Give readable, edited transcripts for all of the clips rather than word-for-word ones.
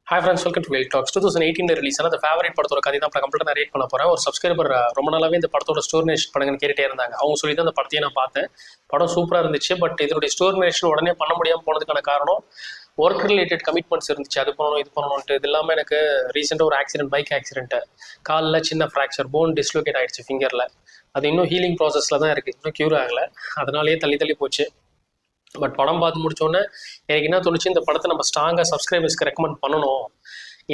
Hi friends, welcome to well talks. 2018 release ஆன அந்த favourite படத்தோட கதை தான் கம்ப்ளீட்டாக நான் ரேட் பண்ண போகிறேன். ஒரு சப்ஸ்கிரைபர் ரொம்ப நாளாவே இந்த படத்தோட ஸ்டோர் நேஷன் பண்ணுங்கன்னு கேட்டே இருந்தாங்க. அவங்க சொல்லி தான் அந்த படத்தையே நான் பார்த்தேன். படம் சூப்பராக இருந்துச்சு. பட் இதனுடைய ஸ்டோர் நேஷன் உடனே பண்ண முடியாமல் போனதுக்கான காரணம் ஒர்க் ரிலேட்டட் கமிட்மெண்ட்ஸ் இருந்துச்சு. அது பண்ணணும் இது பண்ணணும்ட்டு. இது இல்லாமல் எனக்கு ரீசெண்டாக ஒரு ஆக்சிடென்ட், பைக் ஆக்சிடென்ட்டு, காலில் சின்ன ஃப்ராக்சர், போன் டிஸ்லோகேட் ஆகிடுச்சு ஃபிங்கரில். அது இன்னும் ஹீலிங் ப்ராசஸில் தான் இருக்குது, இன்னும் க்யூர் ஆகலை. அதனாலேயே தள்ளி போச்சு. பட் படம் பார்த்து முடிச்சோன்னே எனக்கு என்ன தோணுச்சு, இந்த படத்தை நம்ம ஸ்ட்ராங்காக சப்ஸ்கிரைபர்ஸ்க்கு ரெக்கமெண்ட் பண்ணணும்.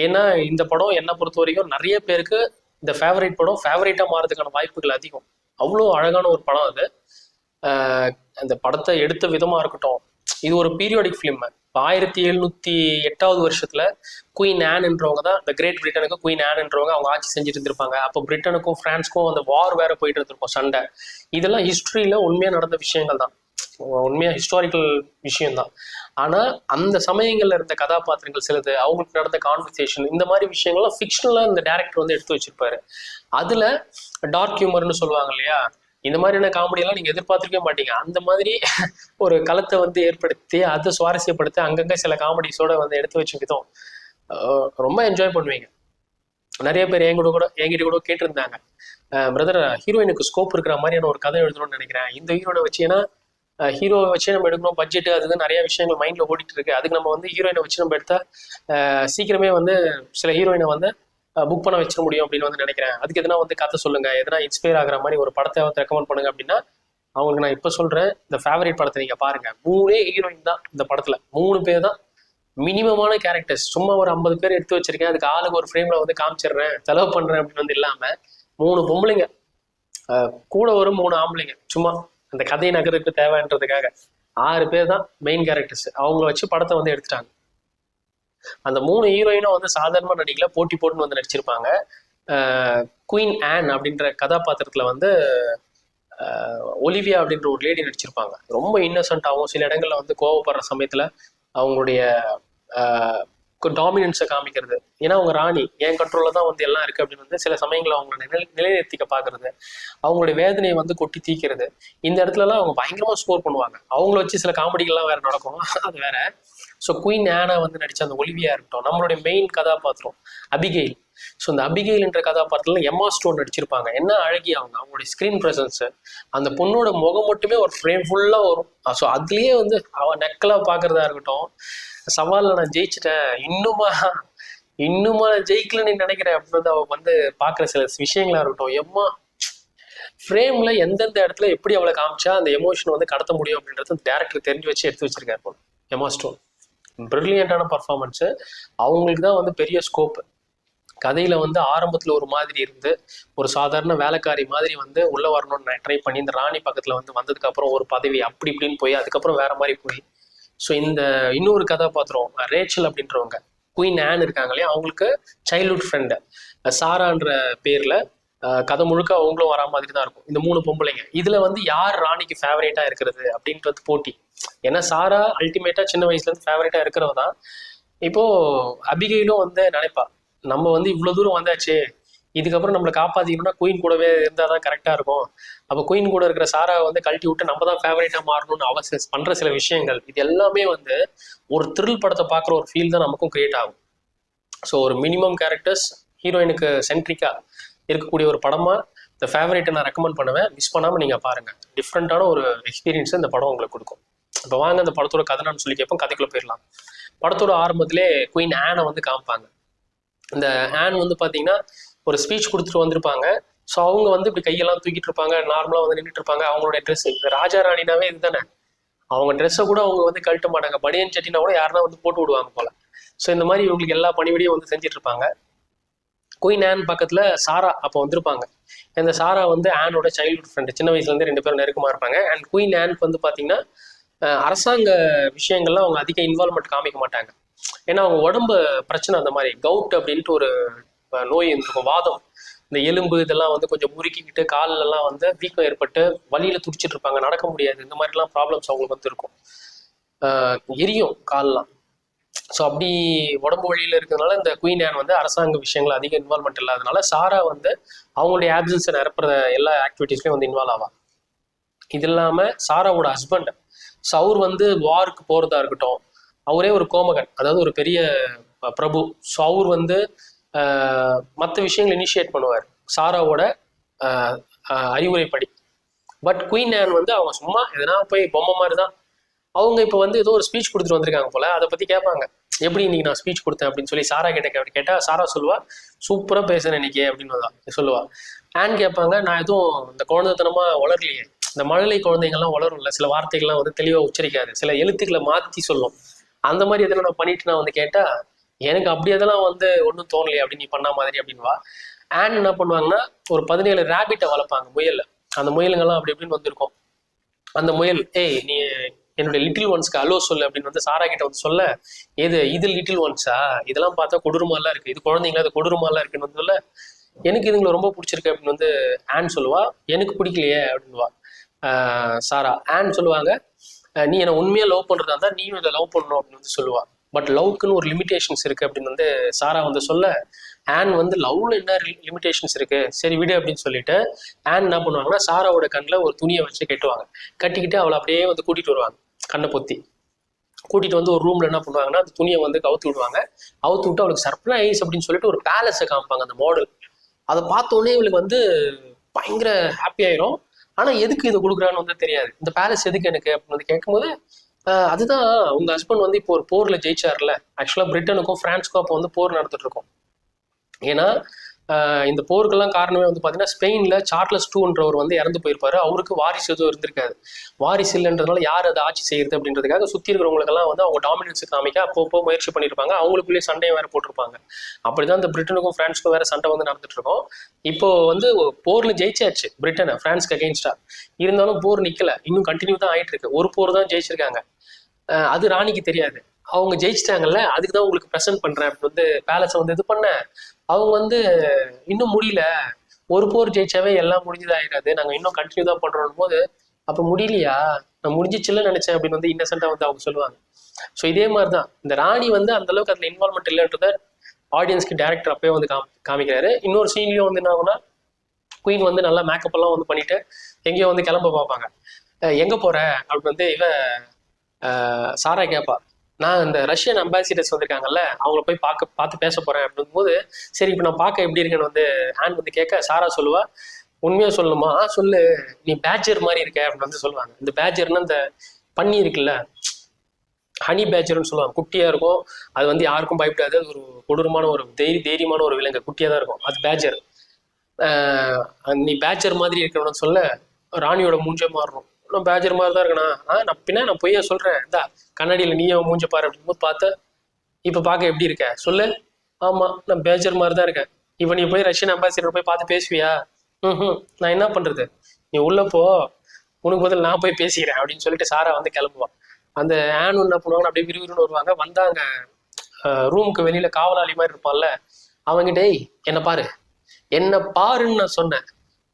ஏன்னா இந்த படம் என்னை பொறுத்த வரைக்கும் நிறைய பேருக்கு இந்த ஃபேவரட் படம் ஃபேவரட்டாக மாறதுக்கான வாய்ப்புகள் அதிகம். அவ்வளோ அழகான ஒரு படம் அது. அந்த படத்தை எடுத்த விதமாக இருக்கட்டும், இது ஒரு பீரியாடிக் ஃபிலிம். இப்போ 1708 வருஷத்தில் குயின் ஆன்ன்றவங்க தான் இந்த கிரேட் பிரிட்டனுக்கு குயின் ஆன்ன்றவங்க அவங்க ஆட்சி செஞ்சுட்டு இருந்திருப்பாங்க. அப்போ பிரிட்டனுக்கும் ஃப்ரான்ஸுக்கும் அந்த வார் வேற போயிட்டு இருந்திருக்கும், சண்டை. இதெல்லாம் ஹிஸ்ட்ரியில் உண்மையாக நடந்த விஷயங்கள் தான், உண்மையாக ஹிஸ்டாரிக்கல் விஷயம்தான். ஆனால் அந்த சமயங்களில் இருந்த கதாபாத்திரங்கள் சிலது, அவங்களுக்கு நடந்த கான்வர்சேஷன், இந்த மாதிரி விஷயங்கள்லாம் ஃபிக்ஷனலாக இந்த டேரக்டர் வந்து எடுத்து வச்சிருப்பாரு. அதில் டார்க் ஹியூமர்னு சொல்லுவாங்க இல்லையா, இந்த மாதிரியான காமெடியெல்லாம் நீங்கள் எதிர்பார்த்துருக்கவே மாட்டீங்க. அந்த மாதிரி ஒரு களத்தை வந்து ஏற்படுத்தி அதை சுவாரஸ்யப்படுத்தி அங்கங்கே சில காமெடிஸோட வந்து எடுத்து வச்ச விதம் ரொம்ப என்ஜாய் பண்ணுவீங்க. நிறைய பேர் என்கிட்ட கூட கேட்டிருந்தாங்க, பிரதர் ஹீரோயினுக்கு ஸ்கோப் இருக்கிற மாதிரியான ஒரு கதை எழுதணும்னு நினைக்கிறேன். இந்த ஹீரோனை வச்சு, ஏன்னா ஹீரோவை வச்சு நம்ம எடுக்கணும், பட்ஜெட்டு அது நிறைய விஷயங்கள் மைண்டில் ஓடிட்டு இருக்கு. அதுக்கு நம்ம வந்து ஹீரோயினை வச்சு நம்ம எடுத்தால் சீக்கிரமே வந்து சில ஹீரோயினை வந்து புக் பண்ண வச்சிட முடியும் அப்படின்னு வந்து நினைக்கிறேன். அதுக்கு எதனா வந்து கதை சொல்லுங்க, எதனா இன்ஸ்பயர் ஆகிற மாதிரி ஒரு படத்தை வந்து ரெக்கமெண்ட் பண்ணுங்க அப்படின்னா, அவங்களுக்கு நான் இப்போ சொல்கிறேன், இந்த ஃபேவரட் படத்தை நீங்கள் பாருங்க. 3 ஹீரோயின் தான் இந்த படத்தில், 3 பேர் தான் மினிமமான கேரக்டர்ஸ். சும்மா ஒரு 50 பேர் எடுத்து வச்சிருக்கேன், அதுக்கு ஆளுக்கு ஒரு ஃப்ரேமில் வந்து காமிச்சிடுறேன், செலவு பண்ணுறேன் அப்படின்னு வந்து இல்லாமல் 3 பொம்பளைங்க கூட ஒரு 3 ஆம்பளைங்க, சும்மா அந்த கதையை நகருக்கு தேவைன்றதுக்காக 6 பேர் தான் மெயின் கேரக்டர்ஸ். அவங்கள வச்சு படத்தை வந்து எடுத்துட்டாங்க. அந்த 3 ஹீரோயினும் வந்து சாதாரணமாக நடிக்கல, போட்டி போட்டுன்னு வந்து நடிச்சிருப்பாங்க. குயின் ஆன் அப்படின்ற கதாபாத்திரத்தில் வந்து ஒலிவியா அப்படின்ற ஒரு லேடி நடிச்சிருப்பாங்க. ரொம்ப இன்னசென்ட்டாகவும், சில இடங்கள்ல வந்து கோவப்படுற சமயத்தில் அவங்களுடைய டாமினன்ஸை காமிக்கிறது. ஏன்னா அவங்க ராணி, என் கண்ட்ரோலில் தான் வந்து எல்லாம் இருக்குது அப்படின்னு வந்து சில சமயங்களில் அவங்கள நிலைநிறுத்திக்க பார்க்குறது, அவங்களுடைய வேதனையை வந்து கொட்டி தீக்கிறது. இந்த இடத்துலலாம் அவங்க பயங்கரமாக ஸ்கோர் பண்ணுவாங்க. அவங்கள வச்சு சில காமெடிகள்லாம் வேறு நடக்கும், அது வேற. ஸோ குயின் ஆனா வந்து நடித்த அந்த ஒலிவியா இருக்கட்டும், நம்மளுடைய மெயின் கதாபாத்திரம் அபிகெயில். ஸோ இந்த அபிகெயில்ன்ற கதாபாத்திரத்தில் எம்மா ஸ்டோன் நடிச்சிருப்பாங்க. என்ன அழகி அவங்களுடைய ஸ்க்ரீன் ப்ரெசன்ஸு, அந்த பொண்ணோட முகம் மட்டுமே ஒரு ஃப்ரேம் ஃபுல்லாக வரும். ஸோ அதுலேயே வந்து அவன் நெக்கலாக பார்க்குறதா இருக்கட்டும், சவாலில் நான் ஜெயிச்சிட்டேன், இன்னுமா நான் ஜெயிக்கலன்னு நினைக்கிறேன் அப்படின்னு அவள் வந்து பார்க்குற சில விஷயங்களா இருக்கட்டும், எம்மா ஃப்ரேமில் எந்தெந்த இடத்துல எப்படி அவளை காமிச்சா அந்த எமோஷனை வந்து கடத்த முடியும் அப்படின்றது அந்த டேரக்டர் தெரிஞ்சு வச்சு எடுத்து வச்சிருக்காரு போல. எம்மா ஸ்டோன் பிரில்லியண்டான பர்ஃபார்மன்ஸு. அவங்களுக்கு தான் வந்து பெரிய ஸ்கோப்பு. கதையில் வந்து ஆரம்பத்தில் ஒரு மாதிரி இருந்து ஒரு சாதாரண வேலைக்காரி மாதிரி வந்து உள்ளே வரணும்னு ட்ரை பண்ணி இந்த ராணி பக்கத்தில் வந்து வந்ததுக்கப்புறம் ஒரு பதவி அப்படி இப்படின்னு போய் அதுக்கப்புறம் வேற மாதிரி போய், ஸோ இந்த இன்னொரு கதாபாத்திரம் ரேச்சல் அப்படின்றவங்க, குயின் ஆன் இருக்காங்க இல்லையா, அவங்களுக்கு சைல்ட்ஹுட் ஃப்ரெண்டு சாரான்ற பேரில் கதை முழுக்க அவங்களும் வரா மாதிரி தான் இருக்கும். இந்த 3 பொம்பளைங்க இதில் வந்து யார் ராணிக்கு ஃபேவரேட்டாக இருக்கிறது அப்படின்ட்டு வந்து போட்டி. ஏன்னா சாரா அல்டிமேட்டாக சின்ன வயசுலேருந்து ஃபேவரேட்டாக இருக்கிறவ தான். இப்போது அபிகெயிலும் வந்து நினைப்பா, நம்ம வந்து இவ்வளோ தூரம் வந்தாச்சு, இதுக்கப்புறம் நம்மளை காப்பாற்றிக்கணும்னா குயின் கூடவே இருந்தால் தான் கரெக்டாக இருக்கும். அப்போ குயின் கூட இருக்கிற சாராவை வந்து கழட்டி விட்டு நம்ம தான் ஃபேவரேட்டாக மாறணும்னு அவசியம் பண்ணுற சில விஷயங்கள், இது எல்லாமே வந்து ஒரு த்ரில் படத்தை பார்க்குற ஒரு ஃபீல் தான் நமக்கும் கிரியேட் ஆகும். ஸோ ஒரு மினிமம் கேரக்டர்ஸ், ஹீரோயினுக்கு சென்ட்ரிக்காக இருக்கக்கூடிய ஒரு படமாக இந்த ஃபேவரேட்டை நான் ரெக்கமெண்ட் பண்ணுவேன். மிஸ் பண்ணாமல் நீங்கள் பாருங்கள். டிஃப்ரெண்ட்டான ஒரு எக்ஸ்பீரியன்ஸை இந்த படம் உங்களுக்கு கொடுக்கும். இப்போ வாங்க அந்த படத்தோட கதை நான் சொல்லி கேட்போம், கதைக்குள்ளே போயிடலாம். படத்தோட ஆரம்பத்திலே குயின் ஆனை வந்து காமிப்பாங்க. இந்த ஆன் வந்து பார்த்தீங்கன்னா ஒரு ஸ்பீச் கொடுத்துட்டு வந்திருப்பாங்க. ஸோ அவங்க வந்து இப்படி கையெல்லாம் தூக்கிட்டு இருப்பாங்க, நார்மலாக வந்து நின்றுட்டு இருப்பாங்க. அவங்களுடைய ட்ரெஸ், இந்த ராஜா ராணினாவே இது தானே, அவங்க ட்ரெஸ்ஸை கூட அவங்க வந்து கழட்ட மாட்டாங்க, பனியன் சட்டினா கூட யாருன்னா வந்து போட்டு விடுவாங்க போல. ஸோ இந்த மாதிரி இவங்களுக்கு எல்லா பணிவிடையும் வந்து செஞ்சுட்டு இருப்பாங்க. குயின் ஆன் பக்கத்தில் சாரா அப்போ வந்திருப்பாங்க. இந்த சாரா வந்து ஆனோட சைல்ட்ஹுட் ஃப்ரெண்டு, சின்ன வயசுலேருந்து 2 பேரும் நெருக்கமாக இருப்பாங்க. அண்ட் குயின் ஆனுக்கு வந்து பார்த்தீங்கன்னா அரசாங்க விஷயங்கள்லாம் அவங்க அதிக இன்வால்வ்மெண்ட் காமிக்க மாட்டாங்க. ஏன்னா அவங்க உடம்பு பிரச்சனை, அந்த மாதிரி கவுட் அப்படின்ட்டு ஒரு நோய் இருக்கும், வாதம். இந்த எலும்பு இதெல்லாம் வந்து கொஞ்சம் முறுக்கிக்கிட்டு காலெல்லாம் வந்து வீக்கம் ஏற்பட்டு வலியில் துடிச்சிட்டு இருப்பாங்க, நடக்க முடியாது. இந்த மாதிரிலாம் ப்ராப்ளம்ஸ் அவங்களுக்கு வந்து இருக்கும். எரியும் கால்லாம். ஸோ அப்படி உடம்பு வழியில் இருக்கிறதுனால இந்த குயின் ஆன் வந்து அரசாங்க விஷயங்கள் அதிக இன்வால்வ்மெண்ட் இல்லாதனால சாரா வந்து அவங்களுடைய ஆப்சன்ஸை நிரப்புற எல்லா ஆக்டிவிட்டீஸ்லையும் வந்து இன்வால்வ் ஆவா. இது இல்லாமல் சாராவோட ஹஸ்பண்ட், ஸோ அவர் வந்து வாருக்கு போகிறதா இருக்கட்டும், அவரே ஒரு கோமகன், அதாவது ஒரு பெரிய பிரபு. ஸோ அவர் வந்து மற்ற விஷயங்களை இனிஷியேட் பண்ணுவார் சாராவோட அறிவுரைப்படி. பட் குயின் ஆன் வந்து அவங்க சும்மா எதனா போய் பொம்மை மாதிரி தான். அவங்க இப்போ வந்து ஏதோ ஒரு ஸ்பீச் கொடுத்துட்டு வந்திருக்காங்க போல, அதை பற்றி கேட்பாங்க. எப்படி இன்னைக்கு நான் ஸ்பீச் கொடுத்தேன் அப்படின்னு சொல்லி சாரா கேட்டால் சாரா சொல்லுவா, சூப்பராக பேசுறேன் இன்னைக்கு அப்படின்னு தான் சொல்லுவா. ஆன் கேட்பாங்க, நான் எதுவும் இந்த குழந்தைத்தனமா வளரலையே, இந்த மழலை குழந்தைங்கள்லாம் வளரும்ல, சில வார்த்தைகள்லாம் வந்து தெளிவாக உச்சரிக்காது, சில எழுத்துக்களை மாற்றி சொல்லும், அந்த மாதிரி எதனா நான் பண்ணிட்டு நான் வந்து கேட்டால் எனக்கு அப்படி அதெல்லாம் வந்து ஒன்றும் தோணலையே அப்படின்னு நீ பண்ண மாதிரி அப்படின்வா. ஆன் என்ன பண்ணுவாங்கன்னா ஒரு 17 ரேபிட்டை வளர்ப்பாங்க, முயல். அந்த முயலுங்கெல்லாம் அப்படி இப்படின்னு வந்திருக்கும். அந்த முயல், ஏய் நீ என்னுடைய லிட்டில் ஒன்ஸ்க்கு அலோ சொல்லு அப்படின்னு வந்து சாரா கிட்ட வந்து சொல்ல, இது லிட்டில் ஒன்ஸா, இதெல்லாம் பார்த்தா கொடூரமாலாம் இருக்கு, இது குழந்தைங்களா அது கொடூரமாலாம் இருக்குன்னு வந்து சொல்ல, எனக்கு இதுங்களை ரொம்ப பிடிச்சிருக்கு அப்படின்னு வந்து ஆன் சொல்லுவா. எனக்கு பிடிக்கலையே அப்படின்வா சாரா. ஆன் சொல்லுவாங்க, நீ என்னை உண்மையா லவ் பண்றதா இருந்தா நீயும் இதை லவ் பண்ணணும் அப்படின்னு வந்து சொல்லுவா. பட் லவ்க்குன்னு ஒரு லிமிடேஷன்ஸ் இருக்கு அப்படின்னு வந்து சாரா வந்து சொல்ல, ஆன் வந்து லவ்ல என்ன லிமிடேஷன்ஸ் இருக்கு, சரி விடு அப்படின்னு சொல்லிட்டு ஆன் என்ன பண்ணுவாங்கன்னா சாராவோட கண்ணில் ஒரு துணியை வச்சு கட்டிக்கிட்டு அவளை அப்படியே வந்து கூட்டிட்டு வருவாங்க. கண்ணை பொத்தி கூட்டிட்டு வந்து ஒரு ரூம்ல என்ன பண்ணுவாங்கன்னா அந்த துணியை வந்து கவுத்து விடுவாங்க. அவுத்து விட்டு அவளுக்கு சர்ப்ரைஸ் அப்படின்னு சொல்லிட்டு ஒரு பேலஸை காமிப்பாங்க, அந்த மாடல். அதை பார்த்தோன்னே இவளுக்கு வந்து பயங்கர ஹாப்பி ஆயிரும். ஆனா எதுக்கு இதை கொடுக்குறான்னு வந்து தெரியாது. இந்த பேலஸ் எதுக்கு எனக்கு அப்படின்னு வந்து கேட்கும்போது, அதுதான் உங்க ஹஸ்பண்ட் வந்து இப்போ ஒரு போர்ல ஜெயிச்சார்ல, ஆக்சுவலா பிரிட்டனுக்கும் பிரான்ஸுக்கும் அப்போ வந்து போர் நடந்துட்டு இருக்கும். ஏன்னா இந்த போருக்கெல்லாம் காரணமே வந்து பார்த்தீங்கன்னா ஸ்பெயின்ல சார்லஸ் டூன்றவர் வந்து இறந்து போயிருப்பாரு. அவருக்கு வாரிசு எதுவும் இருந்திருக்காது. வாரிசு இல்லைன்றதுனால யார் அதை ஆட்சி செய்யறது அப்படின்றதுக்காக சுற்றி இருக்கிறவங்களுக்கெல்லாம் வந்து அவங்க டாமினன்ஸ் காமிக்க அப்பப்போ முயற்சி பண்ணியிருப்பாங்க. அவங்களுக்குள்ளேயே சண்டையை வேற போட்டிருப்பாங்க. அப்படிதான் இந்த பிரிட்டனுக்கும் பிரான்ஸுக்கும் வேற சண்டை வந்து நடந்துட்டு இருக்கோம். இப்போ வந்து போர்ல ஜெயிச்சாச்சு பிரிட்டனை பிரான்ஸ்க்கு அகெயின்ஸ்டா. இருந்தாலும் போர் நிக்கல, இன்னும் கண்டினியூ தான் ஆயிட்டு இருக்கு. ஒரு போர் தான் ஜெயிச்சிருக்காங்க. அது ராணிக்கு தெரியாது. அவங்க ஜெயிச்சிட்டாங்கல்ல, அதுக்கு தான் உங்களுக்கு ப்ரெசென்ட் பண்றேன் அப்படின்னு வந்து பேலஸை வந்து இது பண்ண. அவங்க வந்து இன்னும் முடியல, ஒரு போர் ஜெயிச்சாவே எல்லாம் முடிஞ்சதாயிடாது, நாங்க இன்னும் கண்டினியூ தான் பண்றோம் போது, அப்ப முடியலையா, நான் முடிஞ்சிச்சுன்னு நினைச்சேன் அப்படின்னு வந்து இன்னசென்ட்டா வந்து அவங்க சொல்லுவாங்க. ஸோ இதே மாதிரிதான் இந்த ராணி வந்து அந்த அளவுக்கு அதுல இன்வால்மெண்ட் இல்லைன்றத ஆடியன்ஸ்க்கு டேரக்டர் அப்பயே வந்து காமிக்கிறாரு. இன்னொரு சீன்லயும் வந்து என்ன ஆகுனா, குயின் வந்து நல்லா மேக்கப் எல்லாம் வந்து பண்ணிட்டு எங்கேயோ வந்து கிளம்ப பார்ப்பாங்க. எங்க போற அப்படின்னு வந்து இவ சாரா கேட்பா. நான் இந்த ரஷ்யன் அம்பாசிடர்ஸ் வந்திருக்காங்கல்ல, அவங்கள போய் பார்த்து பேச போறேன் அப்படின் போது, சரி இப்போ நான் பார்க்க எப்படி இருக்கேன்னு வந்து ஹேண்ட் வந்து கேட்க, சாரா சொல்லுவா, உண்மையா சொல்லணுமா, சொல்லு, நீ பேட்ஜர் மாதிரி இருக்க அப்படின்னு வந்து சொல்லுவாங்க. இந்த பேட்ஜர்னா இந்த பன்னி இருக்குல்ல, ஹனி பேட்ஜர்னு சொல்லுவாங்க, குட்டியா இருக்கும். அது வந்து யாருக்கும் பயப்படாது, அது ஒரு கொடூரமான ஒரு தைரியமான ஒரு விலங்கு, குட்டியா தான் இருக்கும், அது பேட்ஜர். நீ பேட்ஜர் மாதிரி இருக்கிறவனு சொல்ல, ராணியோட மூஞ்சே மாறணும். நான் பேட்ஜர் மாதிரி தான் இருக்கணா, நான் பொய்யா சொல்றேன், இந்தா கண்ணாடியில் நீயே மூஞ்ச பாரு அப்படின்னு போது பார்த்த, இப்ப பார்க்க எப்படி இருக்க சொல்லு. ஆமா நான் பேட்ஜர் மாதிரி தான் இருக்கேன். இப்ப நீ போய் ரஷ்யன் அம்பாசிடர் போய் பார்த்து பேசுவியா? நான் என்ன பண்றது, நீ உள்ள போ, உனக்கு பதில் நான் போய் பேசிக்கிறேன் அப்படின்னு சொல்லிட்டு சாரா வந்து கிளம்புவான். அந்த ஆனு என்ன பண்ணுவாங்க, அப்படியே விறுவிறுன்னு வருவாங்க. வந்தாங்க ரூமுக்கு வெளியில காவலாளி மாதிரி இருப்பான்ல, அவங்கிட்ட என்ன பாருன்னு நான் சொன்னேன்.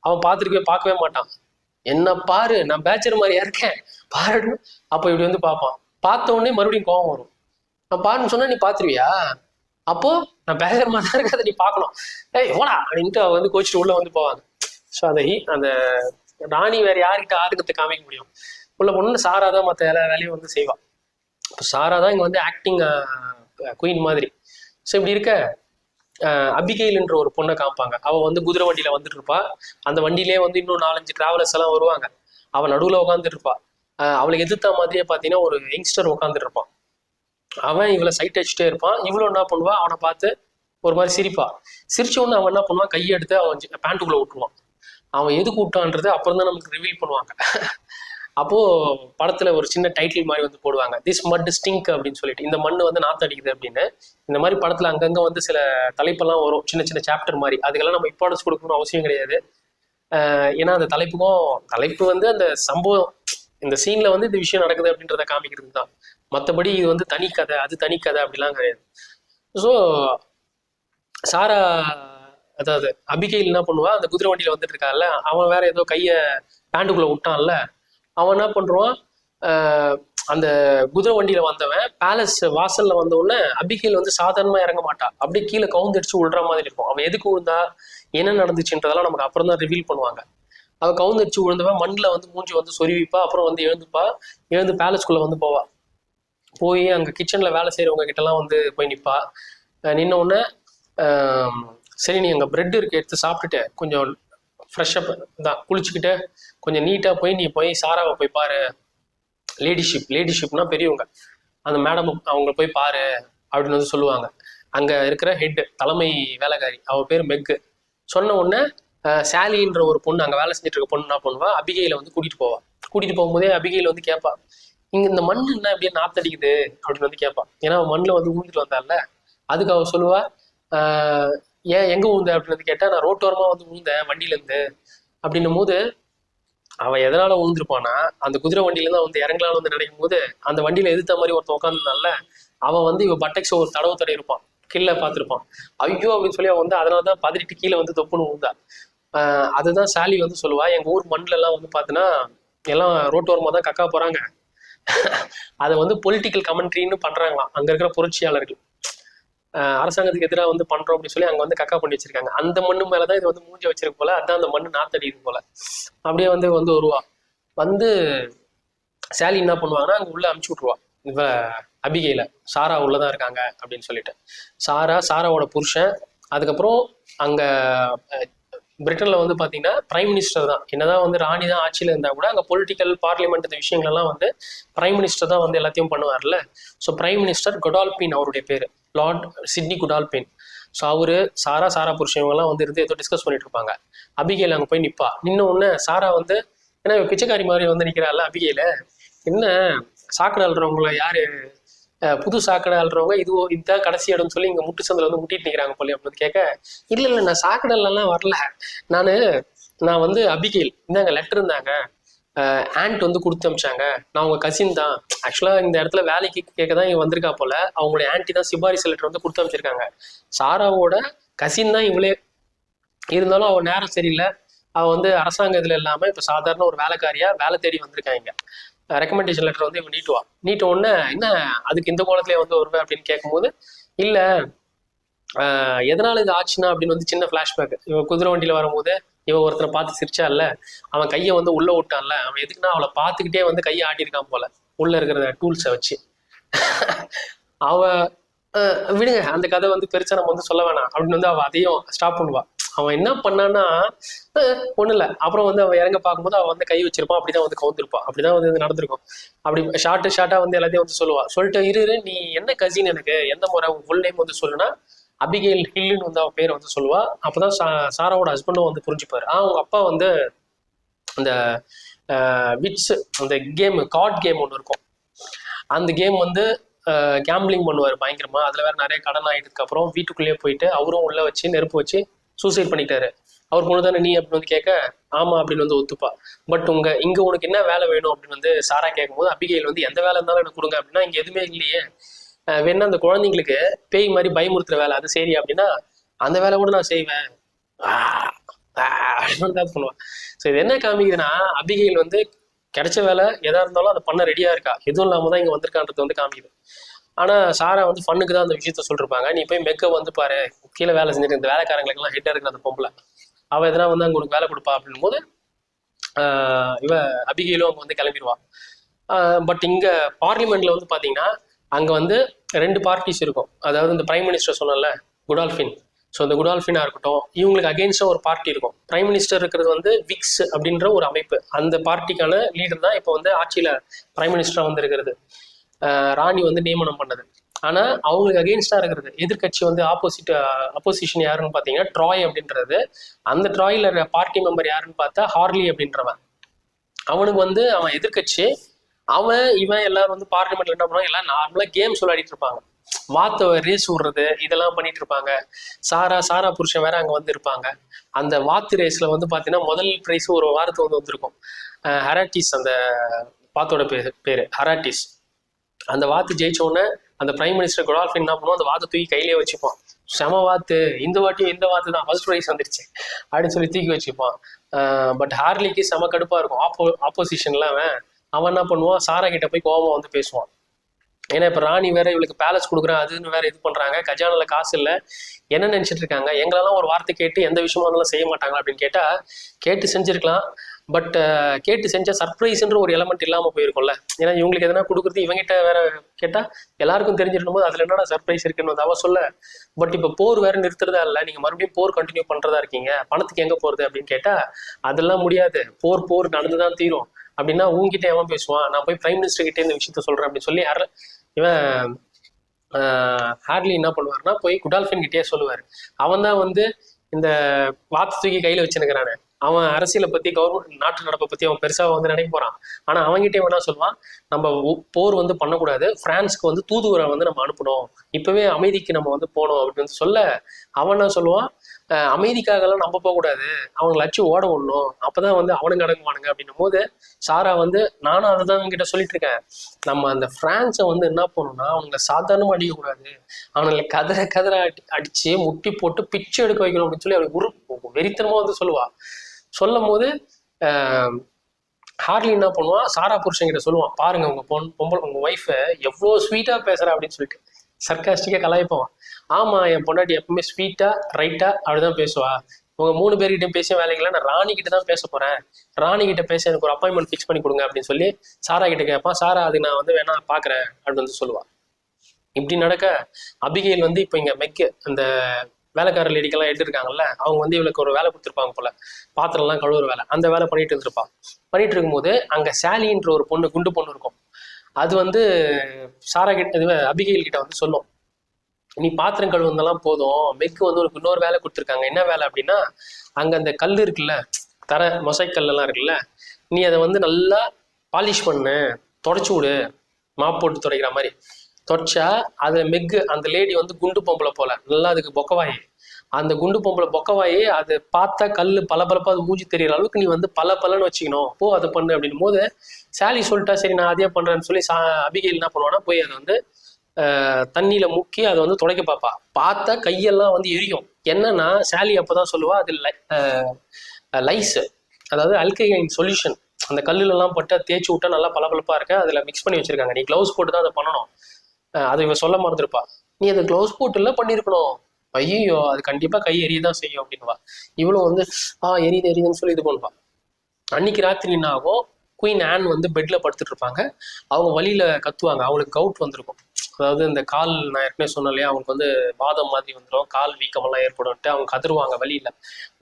அவன் பார்க்கவே மாட்டான். என்ன பாரு, நான் பேச்சர் மாதிரியா இருக்கேன் பாரு. அப்போ இப்படி வந்து பார்ப்பான். பார்த்த உடனே மறுபடியும் கோவம் வரும். நான் பாருன்னு சொன்னா நீ பாத்துருவியா, அப்போ நான் பேச்சர் மாதிரி தான் இருக்காத, நீ பார்க்கணும், ஏய் ஓடா அப்படின்ட்டு அவ வந்து கோச்சிட்டு உள்ள வந்து போவாங்க. ஸோ அந்த ராணி வேற யார்கிட்ட ஆதிக்கத்தை காமிக்க முடியும்? உள்ள பொண்ணு சாரா தான் மற்ற எல்லா வேலையும் வந்து செய்வான். இப்போ சாரா தான் இங்க வந்து ஆக்டிங் குயின் மாதிரி. ஸோ இப்படி இருக்க அபிகெயில்ன்ற ஒரு பொண்ணை காமிப்பாங்க. அவள் வந்து குதிரை வண்டியில வந்துட்டு இருப்பா. அந்த வண்டியிலே வந்து இன்னும் 4-5 டிராவலர்ஸ் எல்லாம் வருவாங்க. அவள் நடுவில் உட்காந்துட்டு இருப்பா. அவளை எதிர்த்த மாதிரியே பார்த்தீங்கன்னா ஒரு யங்ஸ்டர் உட்காந்துட்டு இருப்பான். அவன் இவளை சைட் அடிச்சுட்டே இருப்பான். இவ்வளோ என்ன பண்ணுவா, அவனை பார்த்து ஒரு மாதிரி சிரிப்பா. சிரிச்ச உடனே அவன் என்ன பண்ணுவான், கையை எடுத்து அவன் பேண்ட்டுக்குள்ள விட்டுருவான். அவன் எதுக்கு விட்டான்றது அப்புறம் தான் நமக்கு ரிவீல் பண்ணுவாங்க. அப்போ படத்துல ஒரு சின்ன டைட்டில் மாதிரி வந்து போடுவாங்க, திஸ் மட் ஸ்டிங்க் அப்படின்னு சொல்லிட்டு, இந்த மண்ணு வந்து நாத்து அடிக்குது அப்படின்னு. இந்த மாதிரி படத்துல அங்கங்க வந்து சில தலைப்பெல்லாம் வரும், சின்ன சின்ன சாப்டர் மாதிரி. அதுக்கெல்லாம் நம்ம இம்பார்ட்டன்ஸ் கொடுக்கணும்னு அவசியம் கிடையாது. ஏன்னா அந்த தலைப்பு வந்து அந்த சம்பவம், இந்த சீன்ல வந்து இந்த விஷயம் நடக்குது அப்படின்றத காமிக்கிறது தான். மற்றபடி இது வந்து தனி கதை, அது தனி கதை அப்படிலாம் கிடையாது. ஸோ சாரா, அதாவது அபிகெயில் என்ன பண்ணுவா, அந்த குதிரை வண்டியில வந்துட்டு இருக்கான்ல, அவன் வேற ஏதோ கையை பேண்ட்டுக்குள்ள விட்டான்ல, அவன் என்ன பண்றான், அந்த குதிரை வண்டியில வந்தவன் பேலஸ் வாசல்ல வந்த உடனே அபிகெயில் வந்து சாதாரணமா இறங்க மாட்டான், அப்படியே கீழே கவுந்தடிச்சு விழுற மாதிரி இருக்கும். அவன் எதுக்கு விழுந்தா, என்ன நடந்துச்சுன்றதெல்லாம் நமக்கு அப்புறம் தான் ரிவீல் பண்ணுவாங்க. அவன் கவுந்தடிச்சு விழுந்தவன் மண்ணில் வந்து மூஞ்சி வந்து சொருவிப்பா. அப்புறம் வந்து எழுந்து பேலஸ்குள்ள வந்து போவா. போய் அங்க கிச்சன்ல வேலை செய்யறவங்க கிட்ட எல்லாம் வந்து போய் நிப்பா. நின்ன உடனே சரி நீ அங்கே பிரெட் இருக்கு எடுத்து சாப்பிட்டுட்டு கொஞ்சம் ஃப்ரெஷ்ஷப் தான் குளிச்சுக்கிட்டு கொஞ்சம் நீட்டாக போய் நீ போய் சாராவை போய் பாரு, லேடிஷிப்னா பெரியவங்க, அந்த மேடம் அவங்க போய் பாரு அப்படின்னு வந்து சொல்லுவாங்க. அங்கே இருக்கிற ஹெட் தலைமை வேலைக்காரி அவ பேர் மெக்கு. சொன்ன உடனே சாலின்ற ஒரு பொண்ணு அங்கே வேலை செஞ்சுட்டு இருக்க பொண்ணு என்ன பண்ணுவா, அபிகையில வந்து கூட்டிட்டு போகும்போதே அபிகையில வந்து கேட்பா, இங்க இந்த மண் என்ன இப்படியே நாத்தடிக்குது அப்படின்னு வந்து கேட்பா. ஏன்னா மண்ணில் வந்து ஊந்துட்டு வந்தால. அதுக்கு அவ சொல்லுவா, ஏன் எங்க ஊந்த அப்படின்னு வந்து கேட்டா, நான் ரோட்டோரமா வந்து ஊந்தேன் வண்டியில இருந்து அப்படின்னும் போது, அவன் எதனால ஊந்துருப்பானா அந்த குதிரை வண்டியில தான் வந்து இறங்கலான்னு வந்து நினைக்கும் போது அந்த வண்டியில எதிர்த்த மாதிரி ஒருத்தன் உட்காந்துனால அவன் வந்து இவ பட்டெக்ஸ் ஒரு தடவை இருப்பான், கீழே பார்த்துருப்பான். ஐயோ அப்படின்னு சொல்லி அவன் வந்து அதனாலதான் பதறிட்டு கீழே வந்து தொப்புன்னு ஊந்தா. அதுதான் சாலி வந்து சொல்லுவா, எங்க ஊர் மண்ணில எல்லாம் வந்து பாத்தீங்கன்னா எல்லாம் ரோட்டோரமா தான் கக்கா போறாங்க, அதை வந்து பொலிட்டிக்கல் கமெண்ட்ரின்னு பண்றாங்களாம் அங்க இருக்கிற புரட்சியாளர்கள். அரசாங்கத்துக்கு எதிராக வந்து பண்றோம் அப்படின்னு சொல்லி அங்க வந்து கக்கா பண்ணி வச்சிருக்காங்க. அந்த மண்ணு மேலதான் இது வந்து மூஞ்ச வச்சிருக்கு போல, அதான் அந்த மண்ணு நாத்தடிது போல. அப்படியே வந்து வருவா. வந்து சாலி என்ன பண்ணுவாங்கன்னா அங்க உள்ள அமுச்சு விட்டுருவா, இவ அபிகையில சாரா உள்ளதான் இருக்காங்க அப்படின்னு சொல்லிட்டு. சாராவோட புருஷன். அதுக்கப்புறம் அங்க பிரிட்டன்ல வந்து பாத்தீங்கன்னா பிரைம் மினிஸ்டர் தான், என்னதான் வந்து ராணி தான் ஆட்சியில இருந்தா கூட அங்க பொலிட்டிக்கல் பார்லிமெண்ட் இந்த விஷயங்கள் எல்லாம் வந்து பிரைம் மினிஸ்டர் தான் வந்து எல்லாத்தையும் பண்ணுவார்ல. ஸோ பிரைம் மினிஸ்டர் கொடால்பின் அவருடைய பேரு, லார்ட் சிட்னி கொடால்பின். ஸோ அவரு சாரா புருஷன் எல்லாம் வந்து இருந்து ஏதோ டிஸ்கஸ் பண்ணிட்டு இருப்பாங்க. அபிகையில அங்க போய் நிப்பா. நின்ன உடனே சாரா வந்து, ஏன்னா பிச்சைக்காரி மாதிரி வந்து நிக்கிறாள் அபிகையில, என்ன சாக்கடை அல்றவங்கள யாரு புது சாக்கடை அல்றவங்க இதுதான் கடைசி இடம்னு சொல்லி இங்க முட்டு சந்தில வந்து முட்டிட்டு நிக்கிறாங்க போல அப்படின்னு கேட்க, இல்ல நான் சாக்கடைலாம் வரல, நான் வந்து அபிகைல், இந்தாங்க லெட்டர் இருந்தாங்க, ஆண்ட் வந்து கொடுத்து அமிச்சாங்க, நான் உங்க கசின் தான், ஆக்சுவலா இந்த இடத்துல வேலைக்கு கேட்கதான் இங்க வந்திருக்கா போல, அவங்களுடைய ஆன்டி தான் சிபாரிசு லெட்டர் வந்து கொடுத்து அமிச்சிருக்காங்க, சாராவோட கசின் தான் இவளே, இருந்தாலும் அவ நேரம் சரியில்லை, அவ வந்து அரசாங்க இதுல இல்லாம இப்ப சாதாரண ஒரு வேலைக்காரியா வேலை தேடி வந்திருக்காங்க, ரெக்கமெண்டேஷன் லெட்டர் வந்து இவன் நீட்ட உடனே என்ன அதுக்கு இந்த கோலத்திலே வந்து வருவேன் அப்படின்னு கேட்கும்போது, இல்ல எதனால இது ஆச்சுன்னா அப்படின்னு வந்து சின்ன பிளாஷ்பேக். இவன் குதிரை வண்டியில வரும்போது இவன் ஒருத்தரை பார்த்து சிரிச்சா இல்ல, அவன் கையை வந்து உள்ள விட்டான்ல, அவன் எதுக்குன்னா அவளை பார்த்துக்கிட்டே வந்து கையை ஆட்டியிருக்கான் போல உள்ள இருக்கிற டூல்ஸை வச்சு. அவ விடுங்க அந்த கதை வந்து பெருசா நம்ம வந்து சொல்ல வேணாம் அப்படின்னு வந்து அவ அதையும் ஸ்டாப் பண்ணுவா. அவன் என்ன பண்ணான்னா ஒண்ணு இல்லை, அப்புறம் வந்து அவன் இறங்க பார்க்கும்போது அவன் வந்து கை வச்சிருப்பான், அப்படிதான் வந்து கவுந்திருப்பான், அப்படிதான் வந்து நடந்திருக்கும். அப்படி ஷார்ட்டா வந்து எல்லாத்தையும் வந்து சொல்லுவா. சொல்லிட்டு இரு நீ என்ன கசின், எனக்கு எந்த முறை ஃபுல் நேம் வந்து சொல்லுனா அபிகேல் ஹில்லுன்னு வந்து அவன் பேர் வந்து சொல்லுவா. அப்பதான் சாராவோட ஹஸ்பண்டும் வந்து புரிஞ்சுப்பாரு, அவங்க அப்பா வந்து அந்த விட்ஸ் அந்த கேம் கார்ட் கேம் ஒன்று இருக்கும், அந்த கேம் வந்து கேம்பிளிங் பண்ணுவார் பயங்கரமா. அதுல வேற நிறைய கடன் ஆயிட்டதுக்கு அப்புறம் வீட்டுக்குள்ளேயே போயிட்டு அவரும் உள்ள வச்சு நெருப்பு வச்சு சூசைட் பண்ணிட்டாரு. அவர் பொண்ணு தானே நீ அப்படின்னு வந்து கேட்க, ஆமா அப்படின்னு வந்து ஒத்துப்பா. பட் இங்க உனக்கு என்ன வேலை வேணும் அப்படின்னு வந்து சாரா கேட்கும்போது அபிகைல் வந்து எந்த வேலை இருந்தாலும் எனக்கு கொடுங்க அப்படின்னா, இங்க எதுவுமே இல்லையே, வேணா அந்த குழந்தைங்களுக்கு பேய் மாதிரி பயமுறுத்துற வேலை அது சரி அப்படின்னா, அந்த வேலை கூட நான் செய்வேன் பண்ணுவான். ஸோ இது என்ன காமிக்குதுன்னா, அபிகைல் வந்து கிடைச்ச வேலை எதா இருந்தாலும் அதை பண்ண ரெடியா இருக்கா, எதுவும் இல்லாம தான் இங்க வந்திருக்கான்றது வந்து காமிக்குது. ஆனா சாரா வந்து ஃபண்ணுக்கு தான் அந்த விஷயத்த சொல்லிருப்பாங்க, நீ போய் மெக்க வந்து பாரு, கீழே வேலை செஞ்சுட்டு இந்த வேலைக்காரங்களுக்கு எல்லாம் ஹெட்டா இருக்கிற அந்த பொம்பளை, அவ எதனா வந்து அங்க உனக்கு வேலை கொடுப்பா அப்படின்னும் போது இவ அபிகையிலும் அவங்க வந்து கிளம்பிடுவா. பட் இங்க பார்லிமெண்ட்ல வந்து பாத்தீங்கன்னா அங்க வந்து 2 பார்ட்டிஸ் இருக்கும். அதாவது இந்த பிரைம் மினிஸ்டர் சொன்னல குடால்ஃபின், ஸோ இந்த குடால்ஃபினா இருக்கட்டும், இவங்களுக்கு அகெயின்ஸ்டா ஒரு பார்ட்டி இருக்கும். பிரைம் மினிஸ்டர் இருக்கிறது வந்து விக்ஸ் அப்படின்ற ஒரு அமைப்பு, அந்த பார்ட்டிக்கான லீடர் தான் இப்போ வந்து ஆட்சியில பிரைம் மினிஸ்டரா வந்து இருக்கிறது, ராணி வந்து நியமனம் பண்ணது. ஆனா அவங்களுக்கு அகெயின்ஸ்டா இருக்கிறது எதிர்கட்சி வந்து அப்போசிஷன் யாருன்னு பாத்தீங்கன்னா ட்ராய் அப்படின்றது. அந்த ட்ராயில பார்ட்டி மெம்பர் யாருன்னு பார்த்தா ஹார்லி அப்படின்றவன். அவனுக்கு வந்து அவன் எதிர்கட்சி, இவன் எல்லாரும் வந்து பார்லிமெண்ட்ல என்ன பண்ணுவாங்க, எல்லாம் நார்மலா கேம்ஸ் விளையாடிட்டு இருப்பாங்க, வாத்த ரேஸ் விடுறது இதெல்லாம் பண்ணிட்டு இருப்பாங்க. சாரா புருஷன் வேற அங்க வந்து இருப்பாங்க. அந்த வாத்து ரேஸ்ல வந்து பாத்தீங்கன்னா முதல் பிரைஸ் ஒரு வாரத்துக்கு வந்து வந்திருக்கும். ஹராட்டிஸ் அந்த வாத்தோட பேரு ஹராட்டிஸ். அந்த வாத்து ஜெயிச்ச உடனே அந்த பிரைம் மினிஸ்டர் கொடால்ஃபின் என்ன பண்ணுவோம், அந்த வாத்தை தூக்கி கையிலேயே வச்சுப்பான். செம வாத்து, இந்த வாட்டியும் இந்த வாத்து தான் ஃபர்ஸ்ட் ப்ரைஸ் வந்துருச்சு அப்படின்னு சொல்லி தூக்கி வச்சுப்பான். பட் ஹார்லிக்கு செம கடுப்பா இருக்கும். ஆப்போசிஷன்ல அவன் என்ன பண்ணுவான், சாரா கிட்ட போய் கோபம் வந்து பேசுவான். ஏன்னா இப்ப ராணி வேற இவளுக்கு பேலஸ் கொடுக்குறேன் அதுன்னு வேற இது பண்றாங்க, கஜானால காசு இல்லை, என்ன நினைச்சிட்டு இருக்காங்க, எங்களெல்லாம் ஒரு வார்த்தை கேட்டு எந்த விஷயமா இருந்தாலும் செய்ய மாட்டாங்களா அப்படின்னு கேட்டா, கேட்டு செஞ்சிருக்கலாம், பட் கேட்டு செஞ்ச சர்ப்ரைஸ்ன்ற ஒரு எலமெண்ட் இல்லாமல் போயிருக்கும்ல. ஏன்னா இவங்களுக்கு எதனா கொடுக்குறது இவங்ககிட்ட வேற கேட்டால் எல்லாருக்கும் தெரிஞ்சிருக்கும் போது அதில் என்னடா சர்ப்ரைஸ் இருக்குன்னு அவ சொல்ல. பட் இப்போ போர் வேற நிறுத்துறதா இல்லை, நீங்கள் மறுபடியும் போர் கண்டினியூ பண்ணுறதா இருக்கீங்க, பணத்துக்கு எங்கே போகிறது அப்படின்னு கேட்டால் அதெல்லாம் முடியாது, போர் நடந்து தான் தீரும் அப்படின்னா உங்ககிட்ட எவன் பேசுவான், நான் போய் பிரைம் மினிஸ்டர் கிட்டே இந்த விஷயத்த சொல்கிறேன் அப்படின்னு சொல்லி இவன் ஹார்லி என்ன பண்ணுவார்னா போய் குடால்ஃபின் கிட்டே சொல்லுவார். அவன் தான் வந்து இந்த வாத்து தூக்கி கையில் வச்சுருக்கிறானே, அவன் அரசியலை பற்றி கவர்மெண்ட் நாட்டு நடப்பை பற்றி அவன் பெருசாக வந்து நினைக்க போகிறான். ஆனால் அவங்ககிட்டே வேணா சொல்லுவான், நம்ம போர் வந்து பண்ணக்கூடாது, பிரான்ஸ்க்கு வந்து தூதுவரை வந்து நம்ம அனுப்பணும், இப்போவே அமைதிக்கு நம்ம வந்து போகணும் அப்படின்னு சொல்ல அவன் என்ன சொல்லுவான், அமைதிக்காகலாம் நம்ம போகக்கூடாது, அவங்களை அச்சு ஓட விடணும், அப்போதான் வந்து அவனுங்க அடங்குவானுங்க அப்படின்னும் போது சாரா வந்து நானும் அதை தான் அவங்ககிட்ட சொல்லிட்டு இருக்கேன், நம்ம அந்த பிரான்ஸை வந்து என்ன பண்ணணும்னா அவங்களை சாதாரணமாக அடிக்கக்கூடாது, அவங்களை கதற அடிச்சு முட்டி போட்டு பிச்சு எடுக்க வைக்கணும் அப்படின்னு சொல்லி அவளுக்கு வெறித்தனமாக வந்து சொல்லும் போது ஹார்லி என்ன பண்ணுவான், சாரா புருஷன்கிட்ட சொல்லுவான், பாருங்க உங்க பொம்பளை உங்க ஒய்ஃபை எவ்வளோ ஸ்வீட்டா பேசுறா அப்படின்னு சொல்லிட்டு சர்க்காஸ்டிக்கா கலாய்ப்பான். ஆமா, என் பொண்டாட்டி எப்பவுமே ஸ்வீட்டா ரைட்டா அப்படிதான் பேசுவா, உங்க 3 பேர்கிட்டையும் பேச வேலைகளை நான் ராணி கிட்ட தான் பேச போறேன், ராணி கிட்ட பேச எனக்கு ஒரு அப்பாயின்மெண்ட் ஃபிக்ஸ் பண்ணி கொடுங்க அப்படின்னு சொல்லி சாரா கிட்ட கேட்பான். சாரா அது நான் வந்து வேணா பாக்குறேன் அப்படின்னு வந்து சொல்லுவா. இப்படி நடக்க அபிகேல் வந்து இப்போ இங்க மெக்கு அந்த வேலைக்கார லேடிக்கெல்லாம் எடுத்துருக்காங்கல்ல, அவங்க வந்து இவளுக்கு ஒரு வேலை கொடுத்துருப்பாங்க போல, பாத்திரம்லாம் கழுவுற வேலை, அந்த வேலை பண்ணிட்டு இருந்திருப்பா. பண்ணிட்டு இருக்கும்போது அங்க சாலின்ற ஒரு பொண்ணு, குண்டு பொண்ணு இருக்கும், அது வந்து சாரா கிட்ட அபிகேல் கிட்ட வந்து சொல்லும், நீ பாத்திரம் கழுவுனதெல்லாம் போதும், மெக்கு வந்து உனக்கு இன்னொரு வேலை கொடுத்துருக்காங்க, என்ன வேலை அப்படின்னா அங்க அந்த கல் இருக்குல்ல, மொசைக்கல் எல்லாம் இருக்குல்ல, நீ அதை வந்து நல்லா பாலிஷ் பண்ணு, தொடச்சு விடு, மாப் போட்டு துடைக்கிற மாதிரி தொடச்சா அது மெக்கு அந்த லேடி வந்து குண்டு பொம்பளை போல நல்லா அதுக்கு பொக்கவாயி, அந்த குண்டு பொம்பளை பொக்கவாயி அது பார்த்தா கல் பளபளப்பா அது மூஞ்சி தெரியற அளவுக்கு நீ வந்து பலன்னு வச்சுக்கணும், போ அதை பண்ணு அப்படின்னும் போது சாலி சொல்லிட்டா சரி நான் அதே பண்றேன்னு சொல்லி அபிகேல் என்ன பண்ணுவான்னா போய் அதை வந்து தண்ணியில முக்கி அதை வந்து துடைக்க பார்ப்பா. பார்த்தா கையெல்லாம் வந்து எரியும். என்னன்னா சாலி அப்பதான் சொல்லுவா அது லைஸ், அதாவது அல்கைன் சொல்யூஷன், அந்த கல்லுலாம் பட்டு தேய்ச்சி விட்டா நல்லா பளபளப்பா இருக்க, அதுல மிக்ஸ் பண்ணி வச்சிருக்காங்க, நீ கிளவுஸ் போட்டு தான் அதை பண்ணணும். அதை இவ சொல்ல மறந்துருப்பா, நீ அதை கிளவுஸ் போட்டுல பண்ணிருக்கணும், ஐயோ அது கண்டிப்பா கை எரியதான் செய்யும் அப்படின்வா. இவ்வளவு வந்து எரியுதுன்னு சொல்லி இது பண்ணுவா. அன்னைக்கு ராத்திரி என்ன ஆகும், குயின் ஆன் வந்து பெட்ல படுத்துட்டு இருப்பாங்க, அவங்க வழியில கத்துவாங்க, அவங்களுக்கு கவுட் வந்திருக்கும், அதாவது இந்த கால் நான் ஏற்கனவே சொன்னேன் இல்லையா, அவங்களுக்கு வந்து வாதம் மாதிரி வந்துடும், கால் வீக்கமெல்லாம் ஏற்படும்ட்டு அவங்க கதருவாங்க வழியில,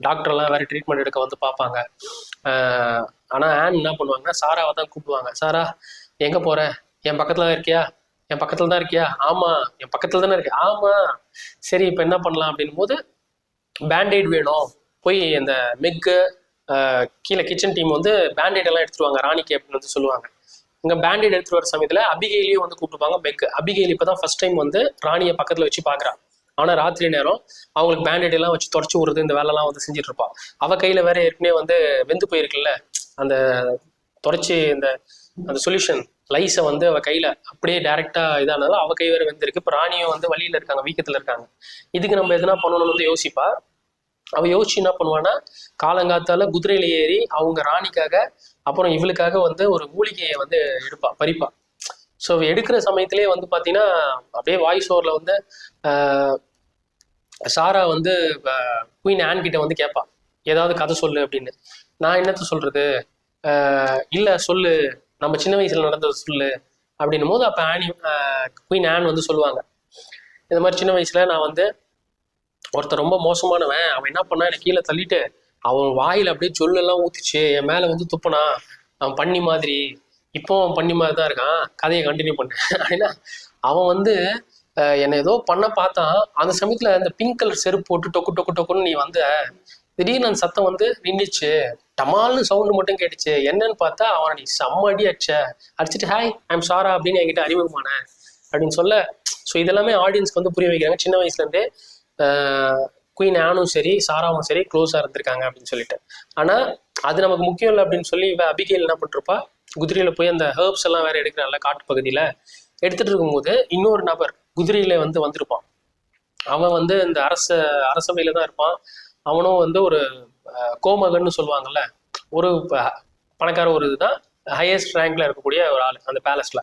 டாக்டர்லாம் வேற ட்ரீட்மெண்ட் எடுக்க வந்து பார்ப்பாங்க. ஆனா ஆன் என்ன பண்ணுவாங்கன்னா சாராவை தான் கூப்பிடுவாங்க, சாரா எங்க போற, என் பக்கத்துல இருக்கியா, என் பக்கத்துல தான் இருக்கியா, ஆமா என் பக்கத்துல தானே இருக்கு, ஆமா சரி இப்ப என்ன பண்ணலாம் அப்படின் போது பேண்டேட் வேணும், போய் அந்த மெக்கு கீழே கிச்சன் டீம் வந்து பேண்டேட் எல்லாம் எடுத்துருவாங்க ராணிக்கு அப்படின்னு வந்து சொல்லுவாங்க. இங்க பேண்டேட் எடுத்துட்டு வர சமயத்துல அபிகேலியும் வந்து கூப்பிட்டுப்பாங்க மெக்கு. அபிகேல் இப்பதான் ஃபர்ஸ்ட் டைம் வந்து ராணியை பக்கத்துல வச்சு பாக்குறா, ஆனா ராத்திரி நேரம் அவங்களுக்கு பேண்டேட் எல்லாம் வச்சு தொடச்சு விடுறது இந்த வேலை எல்லாம் வந்து செஞ்சுட்டு இருப்பா. அவ கையில வேற ஏற்கனவே வந்து வெந்து போயிருக்குல்ல அந்த தொடச்சி அந்த சொல்யூஷன் லைஸை வந்து அவ கையில அப்படியே டைரக்டா இதானதால அவ கை வேற வெந்திருக்கு. இப்போ ராணியும் வந்து வழியில இருக்காங்க, வீக்கத்துல இருக்காங்க, இதுக்கு நம்ம எதனா பண்ணணும்னு வந்து யோசிப்பா. அவ யோசிச்சு என்ன பண்ணுவான்னா காலங்காத்தால குதிரையில ஏறி அவங்க ராணிக்காக அப்புறம் இவளுக்காக வந்து ஒரு மூலிகையை வந்து பறிப்பா. ஸோ எடுக்கிற சமயத்திலே வந்து பாத்தீங்கன்னா அப்படியே வாய்ஸ் ஓவர்ல வந்து சாரா வந்து குயின் ஆன் கிட்ட வந்து கேட்பா, ஏதாவது கதை சொல்லு அப்படின்னு. நான் என்னத்த சொல்றது, இல்ல சொல்லு, நம்ம சின்ன வயசுல நடந்தது சொல்லு அப்படின்னும் போது அப்ப குயின் ஆன் வந்து சொல்லுவாங்க, இந்த மாதிரி சின்ன வயசுல நான் வந்து ஒருத்தர் ரொம்ப மோசமானவன், அவன் என்ன பண்ணா எனக்கு கீழே தள்ளிட்டு அவன் வாயில அப்படியே சொல்லெல்லாம் ஊத்திச்சு, என் மேல வந்து துப்புனா, அவன் பண்ணி மாதிரி, இப்போ அவன் பண்ணி மாதிரி தான் இருக்கான், கதையை கண்டினியூ பண்ணேன் அப்படின்னா அவன் வந்து என்னை ஏதோ பண்ண பார்த்தான், அந்த சமயத்துல அந்த பிங்க் கலர் செருப்பு போட்டு டொக்குன்னு நீ வந்து திடீர்னு அந்த சத்தம் வந்து நின்றுச்சு, டமால்னு சவுண்டு மட்டும் கேட்டுச்சு, என்னன்னு பார்த்தா அவனை நீ செம்ம அடி அடிச்சுட்டு ஹாய் ஐம் சாரா அப்படின்னு என்கிட்ட அறிமுகமான அப்படின்னு சொல்ல. ஸோ இதெல்லாமே ஆடியன்ஸ்க்கு வந்து புரிய வைக்கிறாங்க, சின்ன வயசுல இருந்தே குயின் ஆனும் சரி சாராவும் சரி க்ளோஸா இருந்திருக்காங்க அப்படின்னு சொல்லிட்டு. ஆனா அது நமக்கு முக்கியம் இல்லை அப்படின்னு சொல்லி இவ அபிகேல் என்ன பண்ணிருப்பா, குதிரையில போய் அந்த ஹெர்ப்ஸ் எல்லாம் வேற எடுக்கிறான்ல காட்டு பகுதியில, எடுத்துட்டு இருக்கும்போது இன்னொரு நபர் குதிரையில வந்து வந்திருப்பான். அவன் வந்து இந்த அரசவையில தான் இருப்பான். அவனும் வந்து ஒரு கோமகன்னு சொல்லுவாங்கல்ல, ஒரு பணக்கார ஒரு இதுதான் ஹையஸ்ட் ரேங்க்ல இருக்கக்கூடிய ஒரு ஆள் அந்த பேலஸ்ல.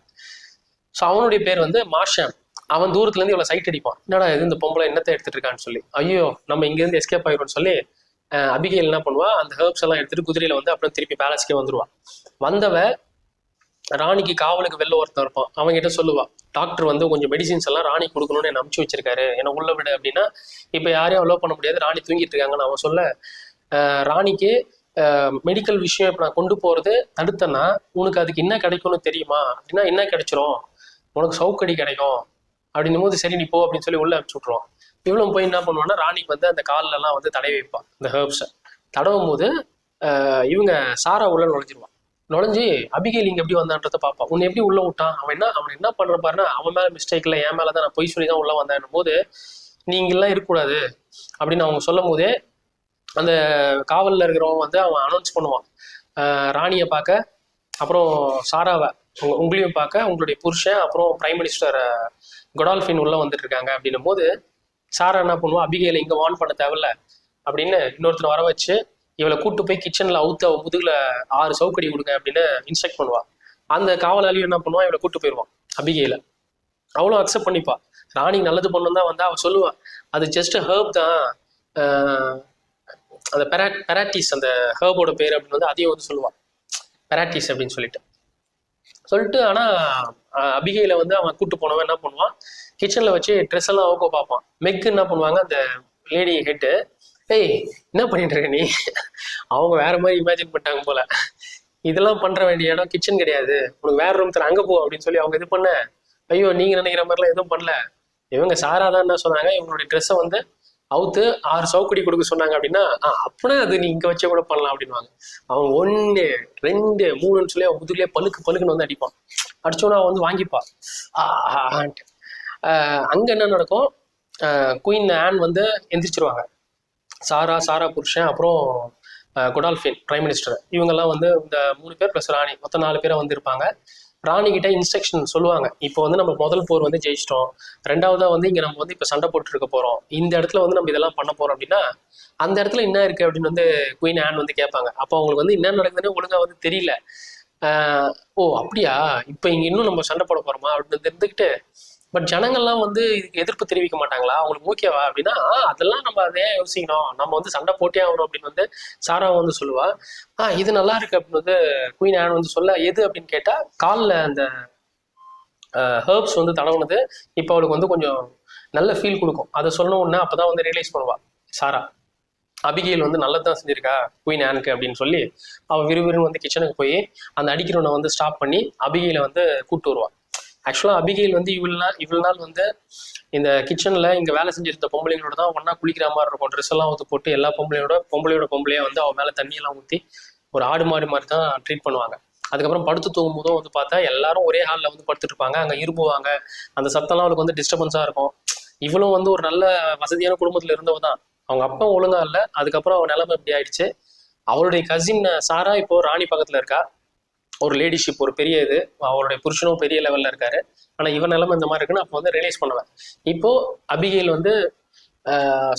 ஸோ அவனுடைய பேர் வந்து மார்ஷாம். அவன் தூரத்துல இருந்து இவ்வளவு சைட் அடிப்பான், என்னடா இது இந்த பொம்பளை என்னத்தை எடுத்துட்டு இருக்கான்னு சொல்லி, ஐயோ நம்ம இங்க இருந்து எஸ்கேப் ஆயிடும்னு சொல்லி அபிகேல் என்ன பண்ணுவா, அந்த ஹெர்ப்ஸ் எல்லாம் எடுத்துட்டு குதிரையில வந்து அப்புறம் திருப்பி பேலஸ்க்கே வந்துருவா. வந்தவ ராணிக்கு காவலுக்கு வெளில ஒருத்தன் இருப்பான், அவங்க கிட்ட சொல்லுவா, டாக்டர் வந்து கொஞ்சம் மெடிசின்ஸ் எல்லாம் ராணி கொடுக்கணும்னு என்ன அனுப்பிச்சு வச்சிருக்காரு, என்ன உள்ள விடு அப்படின்னா. இப்போ யாரையும் அலோவ் பண்ண முடியாது, ராணி தூங்கிட்டு இருக்காங்கன்னு அவன் சொல்ல, ராணிக்கு மெடிக்கல் விஷயம் இப்போ நான் கொண்டு போறது தடுத்தேன்னா உனக்கு அதுக்கு என்ன கிடைக்கும்னு தெரியுமா அப்படின்னா, என்ன கிடைச்சிரும், உனக்கு சவுக்கடி கிடைக்கும் அப்படின்னும் போது சரி நீ போ அப்படின்னு சொல்லி உள்ள அனுப்பிச்சு விட்ருவான். இவ்வளவு போய் என்ன பண்ணுவான்னா, ராணிக்கு வந்து அந்த காலில் எல்லாம் வந்து தடவி வைப்பான் இந்த ஹெர்ப்ஸை. தடவும் போது இவங்க சாரா உள்ள நுழைஞ்சிருவான். நுழைஞ்சி அபிகேல் இங்க எப்படி வந்தான்றத பார்ப்பான். உன்னை எப்படி உள்ள விட்டான், அவன் என்ன பண்ற பாருன்னா, அவன் மேல மிஸ்டேக் இல்லை, என் மேலதான், நான் பொய் சொல்லி தான் உள்ள வந்தேன் போது நீ இங்கெல்லாம் இருக்கக்கூடாது அப்படின்னு அவங்க சொல்லும் போதே அந்த காவலில் இருக்கிறவங்க வந்து அவன் அனௌன்ஸ் பண்ணுவான், ராணியை பார்க்க, அப்புறம் சாராவை உங்களையும் பார்க்க உங்களுடைய புருஷன் அப்புறம் பிரைம் மினிஸ்டர் கொடால்ஃபின் உள்ள வந்துட்டு இருக்காங்க அப்படின்னும் போது சாரா என்ன பண்ணுவா, அபிகேல இங்க வார்ன் பண்ண தேவையில்ல அப்படின்னு இன்னொருத்தர் வர வச்சு இவளை கூட்டு போய் கிச்சன்ல அவுத்து அவ முதுகுல 6 சவுக்கடி கொடுங்க அப்படின்னு இன்ஸ்ட்ரக்ட் பண்ணுவா. அந்த காவலாளியும் என்ன பண்ணுவா, இவளை கூட்டு போயிடுவான் அபிகேல. அவளும் அக்செப்ட் பண்ணிப்பா, ராணி நல்லது பண்ணணும் தான் வந்தா. அவ சொல்லுவா, அது ஜஸ்ட் ஹெர்ப் தான், அந்த பெராட்டிஸ் அந்த ஹெர்போட பேர் அப்படின்னு வந்து அதையும் வந்து சொல்லுவான், பெராட்டிஸ் அப்படின்னு சொல்லிட்டு. ஆனா அபிகையில வந்து அவன் கூட்டு போனவன் என்ன பண்ணுவான், கிச்சன்ல வச்சு ட்ரெஸ் எல்லாம் ஓகோ பார்ப்பான். மெக் என்ன பண்ணுவாங்க, அந்த லேடி ஹெட்டு, ஏய் என்ன பண்ணிட்டு இருக்க நீ, அவங்க வேற மாதிரி இமேஜின் பண்ணிட்டாங்க போல, இதெல்லாம் பண்ற வேண்டிய இடம் கிச்சன் கிடையாது, உனக்கு வேற ரூம் தர, அங்க போ அப்படின்னு சொல்லி அவங்க இது பண்ண. ஐயோ நீங்க நினைக்கிற மாதிரிலாம் எதுவும் பண்ணல, இவங்க சாரா தான் என்ன சொன்னாங்க, இவங்களுடைய ட்ரெஸ்ஸை வந்து அவுத்து 6 சவுக்கடி கொடுக்க சொன்னாங்க அப்படின்னா, அப்படின்னா அது நீ இங்க வச்சே கூட பண்ணலாம் அப்படின்வாங்க. அவன் 1 2 3ன்னு சொல்லி அவன் முதுகுலயே பழுக்குன்னு வந்து அடிப்பான். அடிச்சோன்னா அவன் வந்து வாங்கிப்பா. அங்க என்ன நடக்கும், குயின் ஆன் வந்து எந்திரிச்சிருவாங்க. சாரா புருஷன் அப்புறம் கொடால்ஃபின் பிரைம் மினிஸ்டர், இவங்கெல்லாம் வந்து இந்த 3 பேர் ப்ளஸ் ராணி மொத்தம் 4 பேரை வந்து இருப்பாங்க. ராணி கிட்ட இன்ஸ்ட்ரக்ஷன் சொல்லுவாங்க, இப்போ வந்து நம்ம முதல் போர் வந்து ஜெயிச்சிட்டோம், 2வதா வந்து இங்க நம்ம வந்து இப்போ சண்டை போட்டு இருக்க போறோம், இந்த இடத்துல வந்து நம்ம இதெல்லாம் பண்ண போறோம் அப்படின்னா அந்த இடத்துல என்ன இருக்கு அப்படின்னு வந்து குயின் ஆன் வந்து கேட்பாங்க. அப்போ அவங்களுக்கு வந்து என்ன நடக்குதுன்னு ஒழுங்கா வந்து தெரியல. ஓ அப்படியா, இப்போ இங்க இன்னும் நம்ம சண்டை போட போறோமா அப்படின்னு இருந்துக்கிட்டு, பட் ஜனங்கள்லாம் வந்து இதுக்கு எதிர்ப்பு தெரிவிக்க மாட்டாங்களா, அவங்களுக்கு ஓகேவா அப்படின்னா, அதெல்லாம் நம்ம அதே யோசிக்கணும், நம்ம வந்து சண்டை போட்டே ஆகணும் அப்படின்னு வந்து சாரா வந்து சொல்லுவா. இது நல்லா இருக்கு அப்படின்னு வந்து குயின் ஆன் வந்து சொல்ல, எது அப்படின்னு கேட்டா காலில் அந்த ஹெர்ப்ஸ் வந்து தடவுனது இப்போ அவளுக்கு வந்து கொஞ்சம் நல்ல ஃபீல் கொடுக்கும். அதை சொல்லணும்னா அப்பதான் வந்து ரியலைஸ் பண்ணுவா சாரா, அபிகேல் வந்து நல்லதான் செஞ்சிருக்கா குயின் ஆனுக்கு அப்படின்னு சொல்லி அவள் விறுவிறுன்னு வந்து கிச்சனுக்கு போய் அந்த அடிக்கிறவனை வந்து ஸ்டாப் பண்ணி அபிகேலை வந்து கூப்பிட்டு வருவாள். ஆக்சுவலாக அபிகேல் வந்து இவ்வளவு நாள் வந்து இந்த கிச்சனில் இங்கே வேலை செஞ்சிருந்த பொம்பளைங்களோட தான் ஒன்றா குளிக்கிற மாதிரி இருக்கும். ட்ரெஸ் எல்லாம் ஊற்றி போட்டு எல்லா பொம்பளையா வந்து அவன் மேலே தண்ணியெல்லாம் ஊற்றி ஒரு ஆடு மாடு மாதிரி தான் ட்ரீட் பண்ணுவாங்க. அதுக்கப்புறம் படுத்து தூங்கும் போதும் வந்து பார்த்தா எல்லாரும் ஒரே ஹாலில் வந்து படுத்துட்டு இருப்பாங்க, அங்கே இரும்புவாங்க, அந்த சத்தம்லாம் அவளுக்கு வந்து டிஸ்டர்பன்ஸாக இருக்கும். இவளும் வந்து ஒரு நல்ல வசதியான குடும்பத்தில் இருந்தவ தான், அவங்க அப்பா ஒழுங்கா இல்லை, அதுக்கப்புறம் அவன் நிலைமை இப்படி ஆயிடுச்சு. அவளுடைய கசின் சாரா இப்போ ராணி பக்கத்தில் இருக்கா, ஒரு லேடிஷிப் ஒரு பெரிய இது, அவருடைய புருஷனும் பெரிய லெவல்ல இருக்காரு, ஆனா இவன் நிலைமை இந்த மாதிரி இருக்குன்னு அப்போ வந்து ரியலைஸ் பண்ணுவேன். இப்போ அபிகேல் வந்து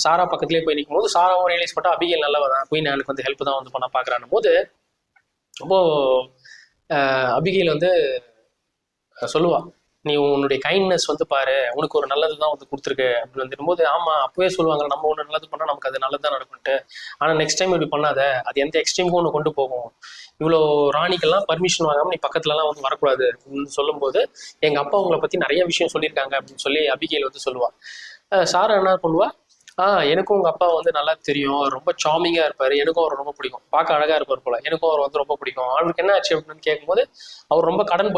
சாரா பக்கத்துலேயே போய் நிற்கும் போது சாராவும் ரியலைஸ் பண்ணா அபிகேல் நல்லவதான், குயின் ஆனுக்கு வந்து ஹெல்ப் தான் வந்து பண்ண பாக்குறான் போது ரொம்ப அபிகேல் வந்து சொல்லுவா, நீ உன்னுடைய கைண்ட்னஸ் வந்து பாரு, உனக்கு ஒரு நல்லது தான் வந்து கொடுத்துருக்கு அப்படின்னு வந்துடும் போது, ஆமா அப்பவே சொல்லுவாங்க நம்ம ஒன்று நல்லது பண்ணா நமக்கு அது நல்லது தான் நடக்கும்ட்டு, ஆனா நெக்ஸ்ட் டைம் இப்படி பண்ணாத, அது எந்த எக்ஸ்ட்ரீமுக்கும் ஒன்று கொண்டு போகும், இவ்வளோ ராணிக்கெல்லாம் பர்மிஷன் வாங்காம நீ பக்கத்துலலாம் வந்து வரக்கூடாது அப்படின்னு சொல்லும் போது, எங்க அப்பா உங்களை பத்தி நிறைய விஷயம் சொல்லியிருக்காங்க அப்படின்னு சொல்லி அபிகேல் வந்து சொல்லுவா. சாரா என்ன பண்ணுவா, எனக்கும் உங்க அப்பா வந்து நல்லா தெரியும், ரொம்ப சாமிங்கா இருப்பாரு, எனக்கும் அவர் ரொம்ப பிடிக்கும், பார்க்க அழகா இருப்பார் போல, எனக்கும் அவர் வந்து ரொம்ப பிடிக்கும், அவருக்கு என்ன ஆச்சு அப்படின்னு கேட்கும்போது அவர் ரொம்ப கடன்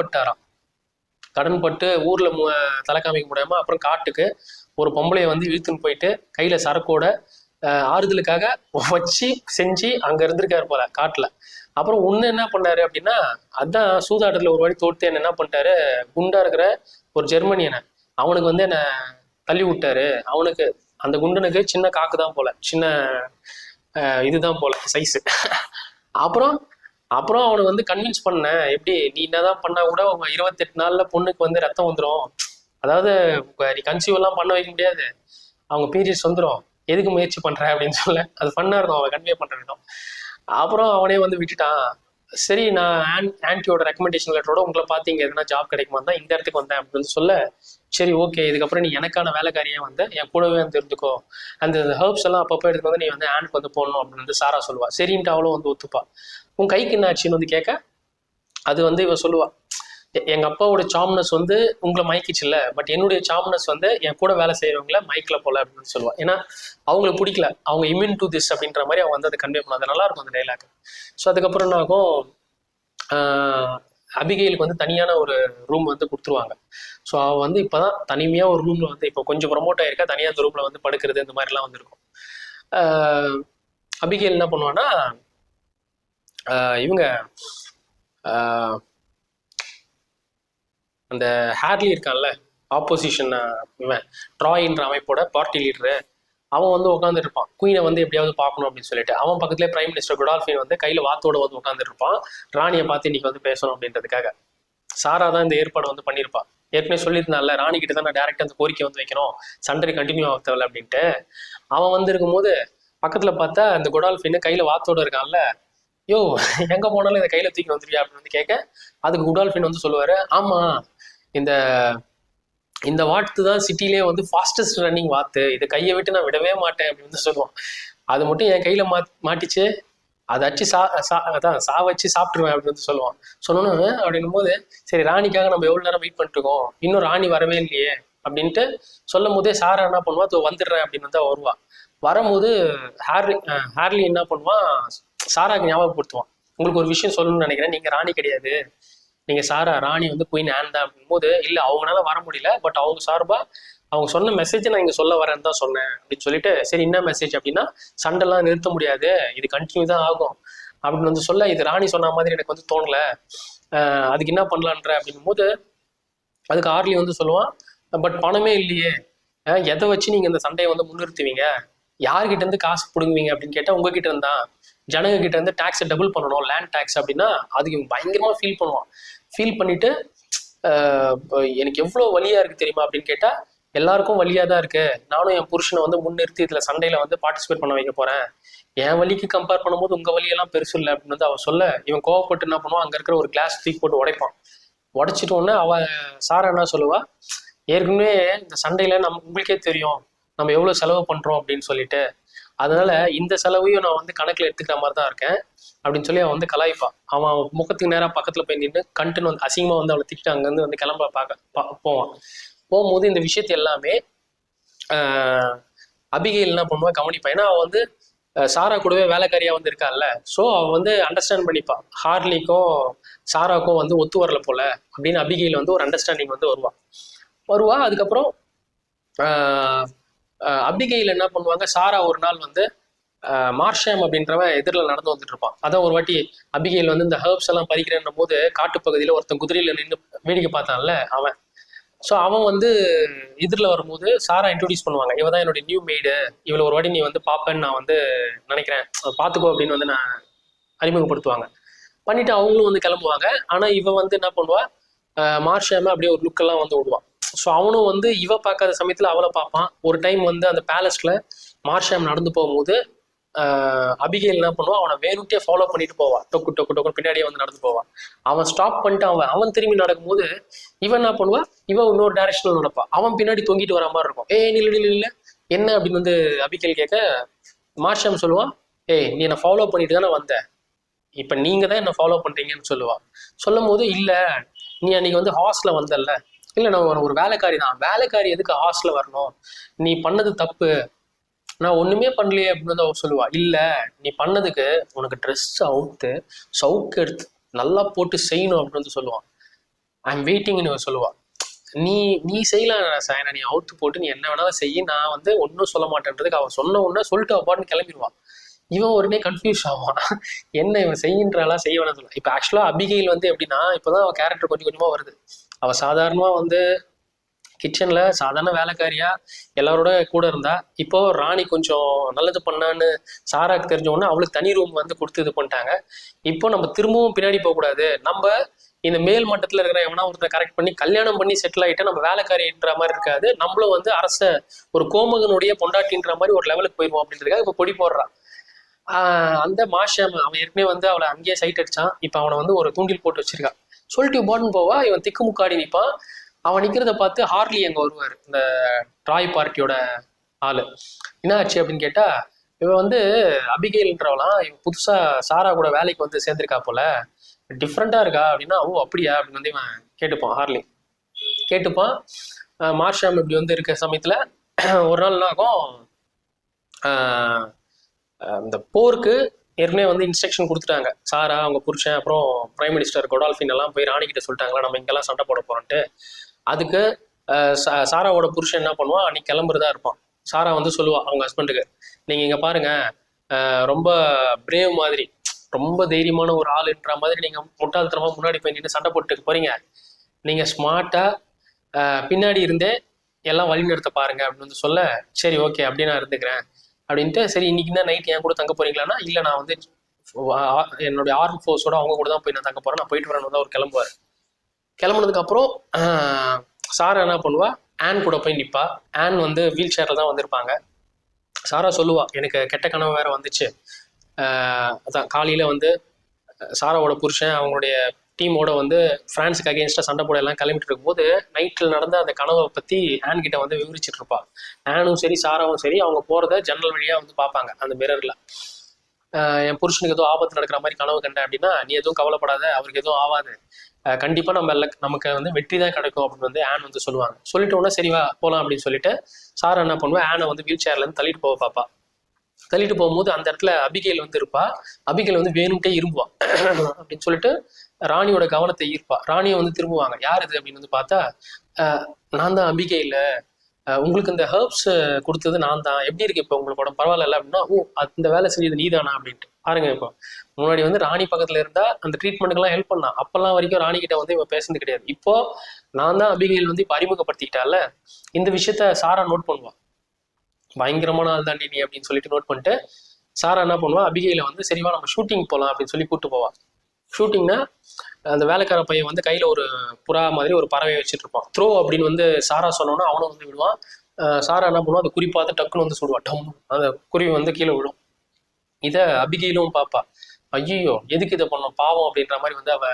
பட்டு ஊர்ல தலை காமிக்க முடியாம அப்புறம் காட்டுக்கு ஒரு பொம்பளைய வந்து இழுத்துன்னு போயிட்டு கையில சரக்கோட ஆறுதலுக்காக வச்சு செஞ்சு அங்க இருந்திருக்காரு போல காட்டுல. அப்புறம் ஒண்ணு என்ன பண்ணாரு அப்படின்னா, அதான் சூதாட்டத்துல ஒரு வாட்டி தோட்டு என்ன பண்ணிட்டாரு, குண்டா இருக்கிற ஒரு ஜெர்மனியனை அவனுக்கு வந்து என்ன தள்ளி விட்டாரு, அவனுக்கு அந்த குண்டனுக்கு சின்ன காக்கு தான் போல, சின்ன இதுதான் போல சைஸு. அப்புறம் அவனை வந்து கன்வின்ஸ் பண்ண, எப்படி நீ என்னதான் பண்ணா கூட அவங்க 28 நாள்ல பொண்ணுக்கு வந்து ரத்தம் வந்துடும், அதாவது நீ கன்சீவ் எல்லாம் பண்ண வைக்க முடியாது, அவங்க பீரியட்ஸ் வந்துடும், எதுக்கு முயற்சி பண்ற அப்படின்னு சொல்ல அது பண்ணா இருக்கும் அவன் கன்வே பண்ற விடம். அப்புறம் அவனே வந்து விட்டுட்டான். சரி நான் ஆன்டியோட ரெக்கமெண்டேஷன் லெட்டரோட உங்களை பார்த்து இங்கே எதனா ஜாப் கிடைக்குமா தான் இந்த இடத்துக்கு வந்தேன் அப்படின்னு சொல்ல, சரி ஓகே இதுக்கப்புறம் நீ எனக்கான வேலைக்காரியாக வந்து என் கூடவே வந்து இருந்துக்கோ, அந்த ஹெர்ப்ஸ் எல்லாம் அப்பப்போ எடுத்து வந்து நீ வந்து ஆன்க்கு வந்து போடணும் அப்படின்னு வந்து சாரா சொல்லுவா. சரின்ட்டு அவளும் வந்து ஒத்துப்பா. உன் கைக்கு என்ன ஆச்சுன்னு வந்து கேட்க, அது வந்து இவ சொல்லுவா, எங்க அப்பாவோட சாம்னஸ் வந்து உங்களை மயக்கிச்சு இல்லை, பட் என்னுடைய சாம்னஸ் வந்து என் கூட வேலை செய்யறவங்கள மயக்கல போல அப்படின்னு சொல்லுவா. ஏன்னா அவங்களுக்கு பிடிக்கல, அவங்க இம்யூன் டு திஸ் அப்படின்ற மாதிரி அவங்க வந்து அதை கன்வே பண்ணாது. நல்லா இருக்கும் அந்த டைலாக். ஸோ அதுக்கப்புறம் என்ன ஆகும், அபிகெயிலுக்கு வந்து தனியான ஒரு ரூம் வந்து கொடுத்துருவாங்க. ஸோ அவள் வந்து இப்போதான் தனிமையாக ஒரு ரூமில் வந்து இப்போ கொஞ்சம் ப்ரொமோட் ஆயிருக்கா, தனியாக அந்த ரூமில் வந்து படுக்கிறது இந்த மாதிரிலாம் வந்து இருக்கும். அபிகெயில் என்ன பண்ணுவான்னா, இவங்க அந்த ஹேர்லி இருக்கான்ல ஆப்போசிஷன், இவன் ட்ராயின்ற அமைப்போட பார்ட்டி லீடரு, அவன் வந்து உட்காந்துட்டு இருப்பான் குயினை வந்து எப்படியாவது பார்க்கணும் அப்படின்னு சொல்லிட்டு. அவன் பக்கத்துலேயே பிரைம் மினிஸ்டர் குடால்ஃபின் வந்து கையில் வாத்தோட வந்து உட்காந்துட்டு இருப்பான், ராணியை பார்த்து இன்னைக்கு வந்து பேசணும் அப்படின்றதுக்காக. சாரா தான் இந்த ஏற்பாடு வந்து பண்ணியிருப்பா. ஏற்கனவே சொல்லியிருந்தால ராணி கிட்ட தான் நான் டேரக்டா அந்த கோரிக்கை வந்து வைக்கணும், சண்டை கண்டினியூ ஆக தேவையில்ல அப்படின்ட்டு. அவன் வந்து இருக்கும்போது பக்கத்துல பார்த்தா அந்த குடால்ஃபின் கையில வாத்தோட இருக்கான்ல, யோ எங்க போனாலும் இந்த கையில தூக்கி வந்துருவியா அப்படின்னு வந்து கேட்க, அதுக்கு குடால்ஃபின் வந்து சொல்லுவாரு, ஆமா இந்த இந்த வாத்து தான் சிட்டிலே வந்து ஃபாஸ்டஸ்ட் ரன்னிங் வாத்து, இது கையை விட்டு நான் விடவே மாட்டேன் அப்படின்னு வந்து சொல்லுவான். அது மட்டும் என் கையில மாட்டிச்சு, அதை அச்சு அதான் வச்சு சாப்பிட்டுருவேன் அப்படின்னு வந்து சொல்லுவான். சொன்னோன்னு அப்படின்னும் போது, சரி ராணிக்காக நம்ம எவ்வளவு நேரம் வெயிட் பண்ணிட்டு இருக்கோம், இன்னும் ராணி வரவே இல்லையே அப்படின்ட்டு சொல்லும் போதே சாரா என்ன பண்ணுவா, வந்துடுறேன் அப்படின்னு வந்து வருவா. வரும்போது ஹேர்லி என்ன பண்ணுவான், சாராக்கு ஞாபகப்படுத்துவான், உங்களுக்கு ஒரு விஷயம் சொல்லணும்னு நினைக்கிறேன், நீங்க ராணி கிடையாது, நீங்க சாரா, ராணி வந்து குயின் ஆன் தான் அப்படின் போது, இல்ல அவங்களால வர முடியல, பட் அவங்க சார்பா அவங்க சொன்ன மெசேஜை நான் இங்க சொல்ல வரேன்னு தான் சொன்னேன் அப்படின்னு சொல்லிட்டு, சரி என்ன மெசேஜ் அப்படின்னா, சண்டைலாம் நிறுத்த முடியாது, இது கண்டினியூ தான் ஆகும் அப்படின்னு வந்து சொல்ல, இது ராணி சொன்ன மாதிரி எனக்கு வந்து தோணல, அதுக்கு என்ன பண்ணலான்ற அப்படின்னும் போது, அதுக்கு ஆர்லி வந்து சொல்லுவான், பட் பணமே இல்லையே, எதை வச்சு நீங்க இந்த சண்டையை வந்து முன்னிறுத்துவீங்க, யார்கிட்ட இருந்து காசு பிடுங்குவீங்க அப்படின்னு கேட்டா, உங்ககிட்ட இருந்தா ஜனங்க கிட்ட இருந்து டேக்ஸை டபுள் பண்ணணும், லேண்ட் டேக்ஸ் அப்படின்னா அதுக்கு பயங்கரமா ஃபீல் பண்ணுவான். ஃபீல் பண்ணிட்டு எனக்கு எவ்வளவு வலியா இருக்கு தெரியுமா அப்படின்னு கேட்டா, எல்லாருக்கும் வலியா தான் இருக்கு, நானும் என் புருஷனை வந்து முன்னிறுத்தி இதுல சண்டையில வந்து பார்ட்டிசிபேட் பண்ண வைக்க போறேன், என் வலிக்கு கம்பேர் பண்ணும்போது உங்க வலியெல்லாம் பெருசு இல்லை அப்படின்னு வந்து அவ சொல்ல, இவன் கோவப்பட்டு என்ன பண்ணுவான், அங்க இருக்கிற ஒரு கிளாஸ் தூக்கி போட்டு உடைப்பான். உடைச்சிட்டோன்னே அவ சாரா என்ன சொல்லுவா, ஏற்கனவே இந்த சண்டையில உங்களுக்கே தெரியும் நம்ம எவ்வளவு செலவு பண்றோம் அப்படின்னு சொல்லிட்டு, அதனால இந்த செலவையும் நான் வந்து கணக்குல எடுத்துக்கிற மாதிரி தான் இருக்கேன் அப்படின்னு சொல்லி அவன் வந்து கலாய்ப்பான். அவன் முகத்துக்கு நேரம் பக்கத்துல போய் நின்று கண்டுன்னு வந்து அசிங்கமா வந்து அவளை திட்டு அங்கேருந்து வந்து கிளம்ப போவான். போகும்போது இந்த விஷயத்தை எல்லாமே அபிகெயில் என்ன பண்ணுவா கவனிப்பா. ஏன்னா அவன் வந்து சாரா கூடவே வேலைக்காரியா வந்து இருக்கான்ல, ஸோ அவன் வந்து அண்டர்ஸ்டாண்ட் பண்ணிப்பான், ஹார்லிக்கும் சாராக்கும் வந்து ஒத்து வரல போல அப்படின்னு அபிகெயில் வந்து ஒரு அண்டர்ஸ்டாண்டிங் வந்து வருவா. அதுக்கப்புறம் அபிகெயில் என்ன பண்ணுவாங்க, சாரா ஒரு நாள் வந்து மார்ஷாம் அப்படின்றவன் எதிரில் நடந்து வந்துட்டு இருப்பான். அதான் ஒரு வாட்டி அபிகெயில் வந்து இந்த ஹெர்ப்ஸ் எல்லாம் பறிக்கிறேன்ற போது காட்டுப்பகுதியில ஒருத்தன் குதிரையில நின்று வேடிக்கை பார்த்தான்ல அவன். ஸோ அவன் வந்து எதிரில் வரும்போது சாரா இன்ட்ரோடியூஸ் பண்ணுவாங்க, இவ தான் என்னுடைய நியூ மெய்டு, இவளை ஒரு வாட்டி நீ வந்து பாப்பேன்னு நான் வந்து நினைக்கிறேன், பார்த்துக்கோ அப்படின்னு வந்து நான் அறிமுகப்படுத்துவாங்க. பண்ணிட்டு அவங்களும் வந்து கிளம்புவாங்க. ஆனா இவ வந்து என்ன பண்ணுவா, மார்ஷாம அப்படியே ஒரு லுக்கெல்லாம் வந்து விடுவான். ஸோ அவனும் வந்து இவ பார்க்காத சமயத்துல அவளை பார்ப்பான். ஒரு டைம் வந்து அந்த பேலஸ்ல மார்ஷாம் நடந்து போகும்போது அபிகெயில் என்ன பண்ணுவான், அவனை வேணுட்டே ஃபாலோ பண்ணிட்டு போவான், டொக்கு டொக்கு டொக்கு பின்னாடியே வந்து நடந்து போவான். அவன் ஸ்டாப் பண்ணிட்டு அவன் திரும்பி நடக்கும்போது இவன் என்ன பண்ணுவா, இவன் இன்னொரு டைரக்ஷன்ல நடப்பான், அவன் பின்னாடி தொங்கிட்டு வர மாதிரி இருக்கும். நில்ல என்ன அப்படின்னு வந்து அபிகெயில் கேட்க, மார்ஷாம் சொல்லுவான், நீ என்னை ஃபாலோ பண்ணிட்டு தானே வந்த, இப்ப நீங்க தான் என்ன ஃபாலோ பண்றீங்கன்னு சொல்லுவான். சொல்லும் போது, இல்ல நீ அன்னைக்கு வந்து ஹாஸ்ல வந்தல்ல, இல்ல நான் ஒரு வேலைக்காரி தான், வேலைக்காரி எதுக்கு ஹாஸ்ல வரணும், நீ பண்ணது தப்பு, நான் ஒண்ணுமே பண்ணலையே அப்படின்னு வந்து அவ சொல்லுவா. இல்ல நீ பண்ணதுக்கு உனக்கு ட்ரெஸ் அவுத்து சவுக்கு எடுத்து நல்லா போட்டு செய்யணும் அப்படின்னு வந்து சொல்லுவான். ஐ எம் வெயிட்டிங்னு சொல்லுவா. நீ செய்யலாம் சாயனா, நீ அவுத்து போட்டு நீ என்ன வேணாலும் செய்ய, நான் வந்து ஒன்றும் சொல்ல மாட்டேன்றதுக்கு அவன் சொன்ன உடனே சொல்லிட்டு அப்பான்னு கிளம்பிடுவான். இவன் உடனே கன்ஃபியூஸ் ஆவான், என்ன இவன் செய்யின்றாலாம் செய்ய வேணாம் சொல்ல. இப்போ ஆக்சுவலா அபிகெயில் வந்து எப்படின்னா, இப்போதான் அவன் கேரக்டர் கொஞ்சம் கொஞ்சமா வருது. அவள் சாதாரணமா வந்து கிச்சன்ல சாதாரண வேலைக்காரியா எல்லாரோட கூட இருந்தா, இப்போ ராணி கொஞ்சம் நல்லது பண்ணான்னு சாராக்கு தெரிஞ்ச உடனே அவளுக்கு தனி ரூம் வந்து கொடுத்து இது பண்ணிட்டாங்க. இப்போ நம்ம திரும்பவும் பின்னாடி போகக்கூடாது, நம்ம இந்த மேல் மட்டத்துல இருக்கிற எவனா ஒருத்தர் கரெக்ட் பண்ணி கல்யாணம் பண்ணி செட்டில் ஆகிட்டா நம்ம வேலைக்காரின்ற மாதிரி இருக்காது, நம்மளும் வந்து அரச ஒரு கோமகனுடைய பொண்டாட்டின்ற மாதிரி ஒரு லெவலுக்கு போயிடுவோம் அப்படின்றதுக்காக இப்போ பொடி போடுறான். அந்த மாஷம் அவன் ஏற்கனவே வந்து அவளை அங்கேயே சைட் அடிச்சான். இப்போ அவனை வந்து ஒரு தூண்டில் போட்டு வச்சிருக்கான். சொல்லிட்டு போன்னு போவா, இவன் திக்குமுக்காடி நிற்பான். அவன் நிற்கிறத பார்த்து ஹார்லி அங்கே வருவார், இந்த ட்ராய் பார்ட்டியோட ஆளு. என்ன ஆச்சு அப்படின்னு கேட்டா, இவன் வந்து அபிகேல்ன்றவளாம் இவன் புதுசா சாரா கூட வேலைக்கு வந்து சேர்ந்திருக்கா போல, டிஃப்ரெண்டா இருக்கா அப்படின்னா, ஓ அப்படியா அப்படின்னு வந்து இவன் கேட்டுப்பான். ஹார்லி கேட்டுப்பான். மார்ஷாம் இப்படி வந்து இருக்க சமயத்துல ஒரு நாள் என்ன ஆகும், இந்த போருக்கு ஏற்கனவே வந்து இன்ஸ்ட்ரக்ஷன் கொடுத்துட்டாங்க. சாரா அவங்க புருஷன் அப்புறம் பிரைம் மினிஸ்டர் கொடால்ஃபின் எல்லாம் போய் ராணி கிட்ட சொல்லிட்டாங்களா நம்ம இங்கெல்லாம் சண்டை போட போறோன்ட்டு. அதுக்கு சாராவோட புருஷன் என்ன பண்ணுவான், அன்னைக்கு கிளம்புறதா இருப்பான். சாரா வந்து சொல்லுவா அவங்க ஹஸ்பண்டுக்கு, நீங்க இங்க பாருங்க, ரொம்ப பிரேவ் மாதிரி, ரொம்ப தைரியமான ஒரு ஆளுன்ற மாதிரி நீங்க முட்டாள்தனமா முன்னாடி போய் நின்று சண்டை போட்டுக்கு போறீங்க. நீங்க ஸ்மார்ட்டா பின்னாடி இருந்தே எல்லாம் வழி நிறுத்த பாருங்க அப்படின்னு வந்து சொல்ல, சரி ஓகே அப்படியே நான் இருந்துக்கிறேன் அப்படின்ட்டு. சரி இன்னைக்கு தான் நைட் என் கூட தங்க போறீங்களான்னா, இல்லை நான் வந்து என்னுடைய ஆர்ம் ஃபோர்ஸோட அவங்க கூட தான் போய் நான் தங்க போறேன், நான் போயிட்டு வரேன்னு தான் அவர் கிளம்புவார். கிளம்புனதுக்கு அப்புறம் சாரா என்ன பண்ணுவா, ஆன் கூட போய் நிற்பா. ஆன் வந்து வீல் சேர்ல தான் வந்திருப்பாங்க. சாரா சொல்லுவா, எனக்கு கெட்ட கனவு வேற வந்துச்சு. அதான் காலையில வந்து சாராவோட புருஷன் அவங்களுடைய டீமோட வந்து பிரான்ஸுக்கு அகேன்ஸ்டா சண்டை போட எல்லாம் கிளம்பிட்டு இருக்கும்போது நைட்டில் நடந்த அந்த கனவை பத்தி ஆன் கிட்ட வந்து விவரிச்சுட்டு இருப்பா. ஆனும் சரி சாராவும் சரி அவங்க போறத ஜன்னல் வழியா வந்து பார்ப்பாங்க அந்த மிரர்ல. என் புருஷனுக்கு ஏதோ ஆபத்து நடக்கிற மாதிரி கனவு கண்டேன் அப்படின்னா, நீ எதுவும் கவலைப்படாத, அவருக்கு எதுவும் ஆகாது, கண்டிப்பா நமக்கு வந்து வெற்றி தான் கிடைக்கும் அப்படின்னு வந்து ஆன் வந்து சொல்லுவாங்க. சொல்லிட்டு உடனே சரிவா போகலாம் அப்படின்னு சொல்லிட்டு சாரா என்ன பண்ணுவேன், ஆனை வந்து வீல் சேர்ல இருந்து தள்ளிட்டு போக பாப்பா. தள்ளிட்டு போகும்போது அந்த இடத்துல அபிகேல் வந்து இருப்பா. அபிகேல் வந்து வேணும்ட்டே இரும்புவா அப்படின்னு சொல்லிட்டு ராணியோட கவனத்தை ஈர்ப்பா. ராணியை வந்து திரும்புவாங்க, யார் இது அப்படின்னு வந்து பார்த்தா, நான் தான் அபிகேல, உங்களுக்கு இந்த ஹெர்ப்ஸ் கொடுத்தது நான் தான், எப்படி இருக்கு இப்போ உங்களுக்கு உடம்பு பரவாயில்ல அப்படின்னா, ஓ அந்த வேலை செஞ்சது நீ தானா அப்படின்ட்டு. பாருங்க, இப்போ முன்னாடி வந்து ராணி பக்கத்துல இருந்தா அந்த ட்ரீட்மெண்ட்டுக்கெல்லாம் ஹெல்ப் பண்ணான். அப்பெல்லாம் வரைக்கும் ராணி கிட்ட வந்து இவன் பேசுனது கிடையாது. இப்போ நான் தான் அபிகேல் வந்து இப்போ அறிமுகப்படுத்திக்கிட்டால. இந்த விஷயத்த சாரா நோட் பண்ணுவான். பயங்கரமான ஆள் தாண்டி நீ அப்படின்னு சொல்லிட்டு நோட் பண்ணிட்டு சாரா என்ன பண்ணுவா, அபிகேல வந்து சரிவா நம்ம ஷூட்டிங் போகலாம் அப்படின்னு சொல்லி கூப்பிட்டு போவான். ஷூட்டிங்னா அந்த வேலைக்கார பையன் வந்து கையில ஒரு புறா மாதிரி ஒரு பறவையை வச்சுட்டு இருப்பான். த்ரோ அப்படின்னு வந்து சாரா சொன்னோன்னா அவனும் வந்து விடுவான். சாரா என்ன பண்ணுவான், அந்த குறி பார்த்து டக்குன்னு வந்து சொல்லுவான், டம், அந்த குருவி வந்து கீழே விடும். இதை அபிகேலும் பாப்பா, ஐயோ எதுக்கு இதை பண்ணோம் பாவம் அப்படின்ற மாதிரி வந்து அவ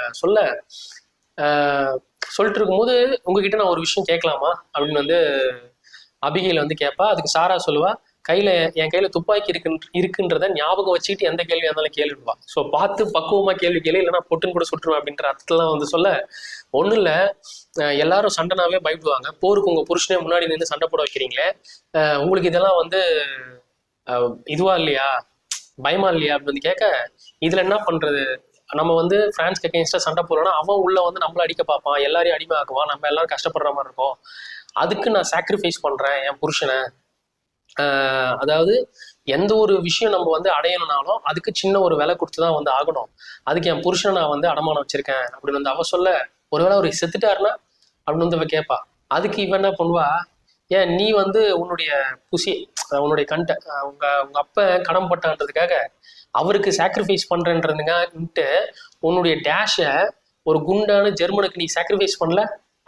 சொல்லிட்டு இருக்கும்போது, உங்ககிட்ட நான் ஒரு விஷயம் கேட்கலாமா அப்படின்னு வந்து அபிகேல் வந்து கேட்பா. அதுக்கு சாரா சொல்லுவா, என் கையில துப்பாக்கி இருக்குன்றத ஞாபகம் வச்சுக்கிட்டு எந்த கேள்வி இருந்தாலும் கேள்விடுவா. ஸோ பார்த்து பக்குவமா கேள்வி கேள்வி, இல்லைன்னா பொட்டுன்னு கூட சுட்டுருவேன் அப்படின்ற அர்த்தத்தெல்லாம் வந்து சொல்ல, ஒன்றும் இல்லை, எல்லாரும் சண்டைனாவே பயப்படுவாங்க, போருக்கு உங்க புருஷனே முன்னாடி நின்று சண்டை போட வைக்கிறீங்களே, உங்களுக்கு இதெல்லாம் வந்து இதுவா இல்லையா, பயமா இல்லையா அப்படின்னு வந்து கேட்க, இதுல என்ன பண்றது, நம்ம வந்து பிரான்ஸ்க்கு அகேன்ஸ்டா சண்டை போடணும்னா அவன் உள்ள வந்து நம்மள அடிக்க பார்ப்பான், எல்லாரையும் அடிமை ஆக்குவான், நம்ம எல்லாரும் கஷ்டப்படுற மாதிரி இருக்கும், அதுக்கு நான் சாக்ரிஃபைஸ் பண்றேன் என் புருஷனை. அதாவது எந்த ஒரு விஷயம் நம்ம வந்து அடையணும்னாலும் அதுக்கு சின்ன ஒரு விலை கொடுத்துதான் வந்து ஆகணும், அதுக்கு என் புருஷனை நான் வந்து அடமானம் வச்சிருக்கேன் அப்படின்னு வந்து அவ சொல்ல, ஒருவேளை அவர் செத்துட்டாருன்னா அப்படின்னு வந்து அவ கேட்பா. அதுக்கு இவன் என்ன பண்ணுவா, ஏன் நீ வந்து உன்னுடைய புசி உன்னுடைய கண்டை உங்க அப்ப கடன் பட்டான்றதுக்காக அவருக்கு சாக்ரிஃபைஸ் பண்றேன்றதுங்கன்ட்டு உன்னுடைய டேஷை ஒரு குண்டான ஜெர்மனுக்கு நீ சாக்ரிஃபைஸ் பண்ணல,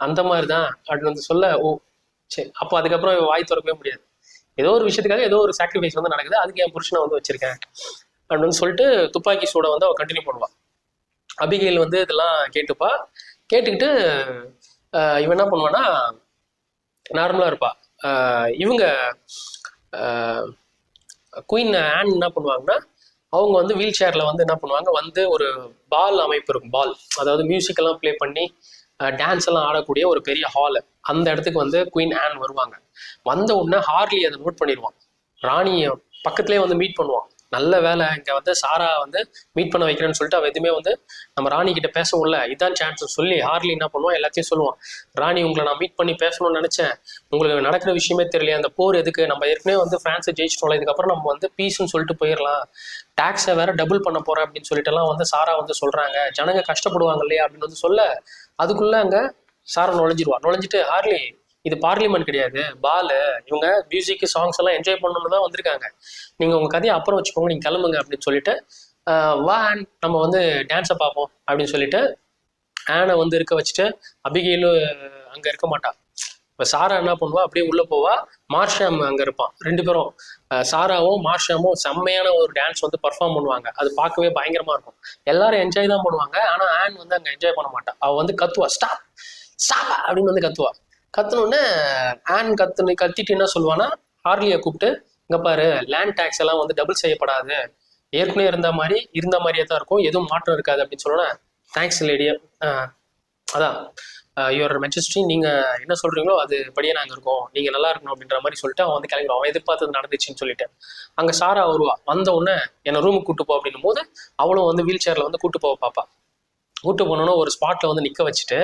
அந்த மாதிரிதான் அப்படின்னு வந்து சொல்ல, ஓ சரி, அப்போ அதுக்கப்புறம் வாய் திறக்கவே முடியாது, ஏதோ ஒரு விஷயத்துக்காக ஏதோ ஒரு சாக்ரிஃபைஸ் வந்து நடக்குது, அதுக்கு என் புருஷனை வந்து வச்சிருக்கேன் அப்படின்னு சொல்லிட்டு துப்பாக்கி சூட வந்து அவ கண்டினியூ பண்ணுவான். அபிகேல் வந்து இதெல்லாம் கேட்டுப்பா. கேட்டுக்கிட்டு இவன் என்ன பண்ணுவான்னா நார்மலா இருப்பா. இவங்க குயின் ஆன் என்ன பண்ணுவாங்கன்னா, அவங்க வந்து வீல் சேர்ல வந்து என்ன பண்ணுவாங்க, வந்து ஒரு பால் அமைப்பு இருக்கும், பால் அதாவது மியூசிக் எல்லாம் பிளே பண்ணி டான்ஸ் எல்லாம் ஆடக்கூடிய ஒரு பெரிய ஹாலு, அந்த இடத்துக்கு வந்து குயின் ஆன் வருவாங்க. வந்த உடனே ஹார்லி அதை நோட் பண்ணிடுவான், ராணியை பக்கத்துலேயே வந்து மீட் பண்ணுவான். நல்ல வேலை இங்கே வந்து சாரா வந்து மீட் பண்ண வைக்கிறேன்னு சொல்லிட்டு அவள் எதுவுமே வந்து நம்ம ராணி கிட்ட பேசவும்ல, இதான் சான்ஸ் சொல்லி ஹார்லி என்ன பண்ணுவான், எல்லாத்தையும் சொல்லுவான். ராணி உங்களை நான் மீட் பண்ணி பேசணும்னு நினைச்சேன், உங்களுக்கு நடக்கிற விஷயமே தெரியலையா, அந்த போர் எதுக்கு, நம்ம ஏற்கனவே வந்து பிரான்ஸை ஜெயிச்சிட்டோம்ல, இதுக்கப்புறம் நம்ம வந்து பீஸ்ன்னு சொல்லிட்டு போயிடலாம், டாக்ஸை வேற டபுள் பண்ண போறேன் அப்படின்னு சொல்லிட்டு எல்லாம் வந்து சாரா வந்து சொல்றாங்க, ஜனங்க கஷ்டப்படுவாங்க இல்லையா அப்படின்னு வந்து சொல்ல, அதுக்குள்ள அங்க சாரா நுழைஞ்சிட்டு, ஹார்லி இது பார்லிமெண்ட் கிடையாது, பாலு, இவங்க மியூசிக் சாங்ஸ் எல்லாம் என்ஜாய் பண்ணணும்னு தான் வந்திருக்காங்க, நீங்க உங்க கதையை அப்புறம் வச்சுக்கோங்க, நீங்க கிளம்புங்க அப்படின்னு சொல்லிட்டு, வா ஆன் நம்ம வந்து டான்ஸை பார்ப்போம் அப்படின்னு சொல்லிட்டு ஆனை வந்து இருக்க வச்சுட்டு, அபிகேலும் அங்க இருக்க மாட்டா, இப்போ சாரா என்ன பண்ணுவா, அப்படியே உள்ள போவா, மார்ஷாம் அங்க இருப்பான். 2 பேரும் சாராவும் மார்ஷாமும் செம்மையான ஒரு டான்ஸ் வந்து பர்ஃபார்ம் பண்ணுவாங்க. அது பார்க்கவே பயங்கரமா இருக்கும். எல்லாரும் என்ஜாய் தான் பண்ணுவாங்க. ஆனா ஆன் வந்து அங்க என்ஜாய் பண்ண மாட்டான். அவ வந்து கத்துவா, ஸ்டாப் ஸ்டாப் அப்படின்னு வந்து கத்துவா. கத்துனோடனே ஆன் கத்திட்டு என்ன சொல்லுவான்னா, ஹார்லியை கூப்பிட்டு, இங்க பாரு, லேண்ட் டேக்ஸ் எல்லாம் வந்து டபுள் செய்யப்படாது, ஏற்கனவே இருந்த மாதிரியே தான் இருக்கும், எதுவும் மாற்றம் இருக்காது அப்படின்னு சொல்லணும். தேங்க்ஸ் லேடி, அதான் யுவர் மெஜஸ்டி, நீங்க என்ன சொல்றீங்களோ அது படியே நாங்க இருக்கோம், நீங்க நல்லா இருக்கணும் அப்படின்ற மாதிரி சொல்லிட்டு அவன் வந்து கிளம்பிடுவான். அவன் எதிர்பார்த்தது நடந்துச்சுன்னு சொல்லிட்டு. அங்க சாரா வருவா. வந்த உடனே என்ன ரூமுக்கு கூட்டு போ அப்படின்னும் போது அவளும் வந்து வீல் சேர்ல வந்து கூட்டு போவ பாப்பா. கூட்டு போனோன்னா ஒரு ஸ்பாட்ல வந்து நிக்க வச்சுட்டு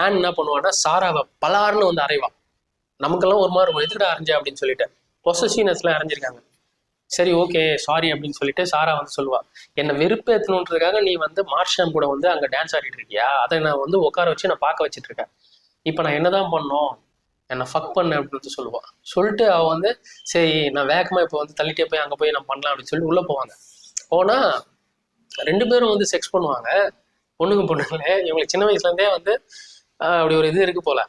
ஆன் என்ன பண்ணுவான்னா, சாராவை பலார்னு வந்து அரைவா. நமக்கெல்லாம் ஒரு மாதிரி எதுக்கடா அரைஞ்சா அப்படின்னு சொல்லிட்டு, பொசசிவ்னஸ்ல அரைஞ்சிருக்காங்க. சரி ஓகே சாரி அப்படின்னு சொல்லிட்டு சாரா வந்து சொல்லுவா, என்னை வெறுப்பேற்றணுன்றதுக்காக நீ வந்து மார்ஷாம் கூட வந்து அங்கே டான்ஸ் ஆடிட்டு இருக்கியா, அதை நான் வந்து உட்கார வச்சு நான் பார்க்க வச்சுட்டு இருக்கேன், இப்போ நான் என்னதான் பண்ணோம், என்னை ஃபக் பண்ண அப்படின்னு சொல்லுவா. சொல்லிட்டு அவள் வந்து சரி நான் வேகமாக இப்போ வந்து தள்ளிட்டே போய் அங்கே போய் நான் பண்ணலாம் அப்படின்னு சொல்லிட்டு உள்ளே போவாங்க. போனால் 2 பேரும் வந்து செக்ஸ் பண்ணுவாங்க, பொண்ணுங்களே. இவங்களுக்கு சின்ன வயசுலேருந்தே வந்து அப்படி ஒரு இது இருக்கு போல.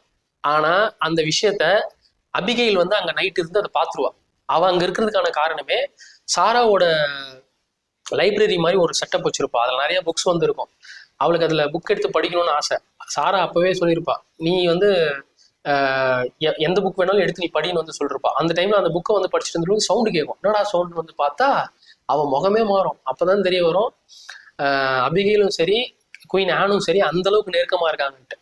ஆனால் அந்த விஷயத்த அபிகைல் வந்து அங்கே நைட் இருந்து அதை பார்த்துருவா. அவள் அங்கே இருக்கிறதுக்கான காரணமே சாராவோட லைப்ரரி மாதிரி ஒரு செட்டப் வச்சிருப்பா. அதில் நிறைய புக்ஸ் வந்து இருக்கும். அவளுக்கு அதில் புக் எடுத்து படிக்கணும்னு ஆசை. சாரா அப்பவே சொல்லியிருப்பா, நீ வந்து எந்த புக் வேணாலும் எடுத்து நீ படின்னு வந்து சொல்லிருப்பா. அந்த டைம்ல அந்த புக்கை வந்து படிச்சுட்டு இருந்துட்டு சவுண்டு கேட்கும். என்னடா சவுண்டு வந்து பார்த்தா அவன் முகமே மாறும். அப்போதான் தெரிய வரும் அபிகைலும் சரி குயின் ஆனும் சரி அந்த அளவுக்கு நெருக்கமா இருக்காங்கன்ட்டு.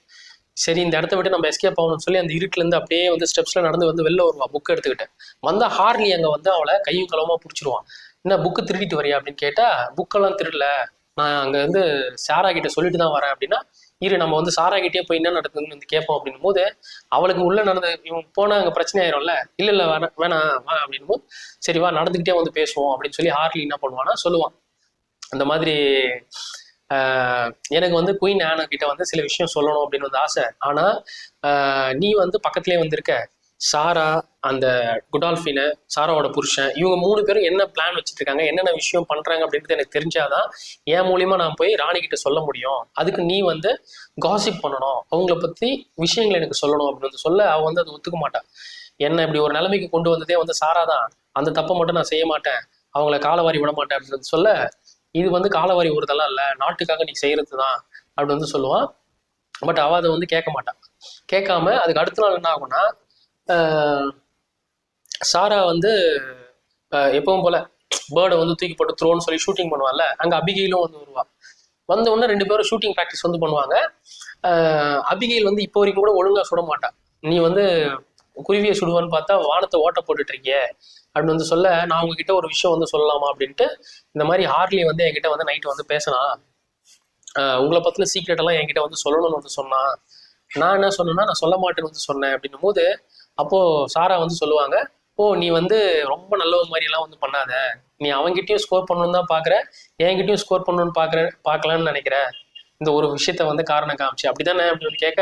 சரி இந்த இடத்த விட்டு நம்ம எஸ்கேப் ஆகணும்னு சொல்லி அந்த இருட்டுலேருந்து அப்படியே வந்து ஸ்டெப்ஸ்ல நடந்து வந்து வெளில வருவா புக் எடுத்துக்கிட்டு. வந்தா ஹார்லி அங்கே வந்து அவளை கையும் களவுமா பிடிச்சிருவான். என்ன புக்கு திருடிட்டு வரியா அப்படின்னு கேட்டா, புக்கெல்லாம் திருடல, நான் அங்கே வந்து சாரா கிட்ட சொல்லிட்டு தான் வரேன் அப்படின்னா, இரு நம்ம வந்து சாரா கிட்டே போய் என்ன நடக்குதுன்னு வந்து கேட்போம் அப்படின்னும் போது அவளுக்கு உள்ள நடந்த இவன் போனால் அங்கே பிரச்சனை ஆயிரும்ல, இல்லை இல்லை வேணாம் வா அப்படின்னும் போது சரி வா நடந்துக்கிட்டே வந்து பேசுவோம் அப்படின்னு சொல்லி ஹார்லி என்ன பண்ணுவான்னா சொல்லுவான், அந்த மாதிரி எனக்கு வந்து குயின் ஆனா கிட்ட வந்து சில விஷயம் சொல்லணும் அப்படின்னு வந்து ஆசை. ஆனா நீ வந்து பக்கத்துலேயே வந்திருக்க, சாரா, அந்த குடால்ஃபின, சாராவோட புருஷன், இவங்க 3 பேரும் என்ன பிளான் வச்சுட்டு இருக்காங்க, என்னென்ன விஷயம் பண்றாங்க அப்படின்றது எனக்கு தெரிஞ்சாதான் என் மூலியமா நான் போய் ராணி கிட்ட சொல்ல முடியும். அதுக்கு நீ வந்து காசிப் பண்ணணும், அவங்கள பத்தி விஷயங்களை எனக்கு சொல்லணும் அப்படின்னு சொல்ல அவ வந்து அதை ஒத்துக்க மாட்டான். என்ன இப்படி ஒரு நிலைமைக்கு கொண்டு வந்ததே வந்து சாரா தான், அந்த தப்பை மட்டும் நான் செய்ய மாட்டேன், அவங்கள காலவாரி விட மாட்டேன் அப்படின்னு சொல்ல, இது வந்து காலவாரி ஊறுதெல்லாம் இல்லை, நாட்டுக்காக நீ செய்யறது தான் அப்படின்னு வந்து சொல்லுவான். பட் அவ அதை வந்து கேட்க மாட்டான். கேட்காம அதுக்கு அடுத்த நாள் என்ன ஆகும்னா, சாரா வந்து எப்பவும் போல பேர்டை வந்து தூக்கி போட்டு த்ரோன்னு சொல்லி ஷூட்டிங் பண்ணுவாள்ல, அங்க அபிகைலும் வந்து வருவா. வந்த உடனே 2 பேரும் ஷூட்டிங் ப்ராக்டிஸ் வந்து பண்ணுவாங்க. அபிகைல் வந்து இப்போ வரைக்கும் கூட ஒழுங்கா சுட மாட்டான். நீ வந்து குருவியை சுடுவான்னு பார்த்தா வானத்தை ஓட்ட போட்டுட்டு இருக்கிய அப்படின்னு வந்து சொல்ல, நான் உங்ககிட்ட ஒரு விஷயம் வந்து சொல்லலாமா அப்படின்ட்டு, இந்த மாதிரி ஹார்லி வந்து என்கிட்ட வந்து நைட்டு வந்து பேசினான், உங்களை பத்தின சீக்ரெட் எல்லாம் என்கிட்ட வந்து சொல்லணும்னு வந்து சொன்னான். நான் என்ன சொன்னேன்னா, நான் சொல்ல மாட்டேன்னு வந்து சொன்னேன் அப்படின்னும் போது அப்போ சாரா வந்து சொல்லுவாங்க, ஓ நீ வந்து ரொம்ப நல்ல மாதிரி எல்லாம் வந்து பண்ணாத, நீ அவங்ககிட்டயும் ஸ்கோர் பண்ணணும்னு தான் பாக்குற, என்கிட்டயும் ஸ்கோர் பண்ணணும்னு பார்க்கலான்னு நினைக்கிற, இந்த ஒரு விஷயத்த வந்து காரணம் காமிச்சு அப்படிதானே அப்படின்னு கேட்க,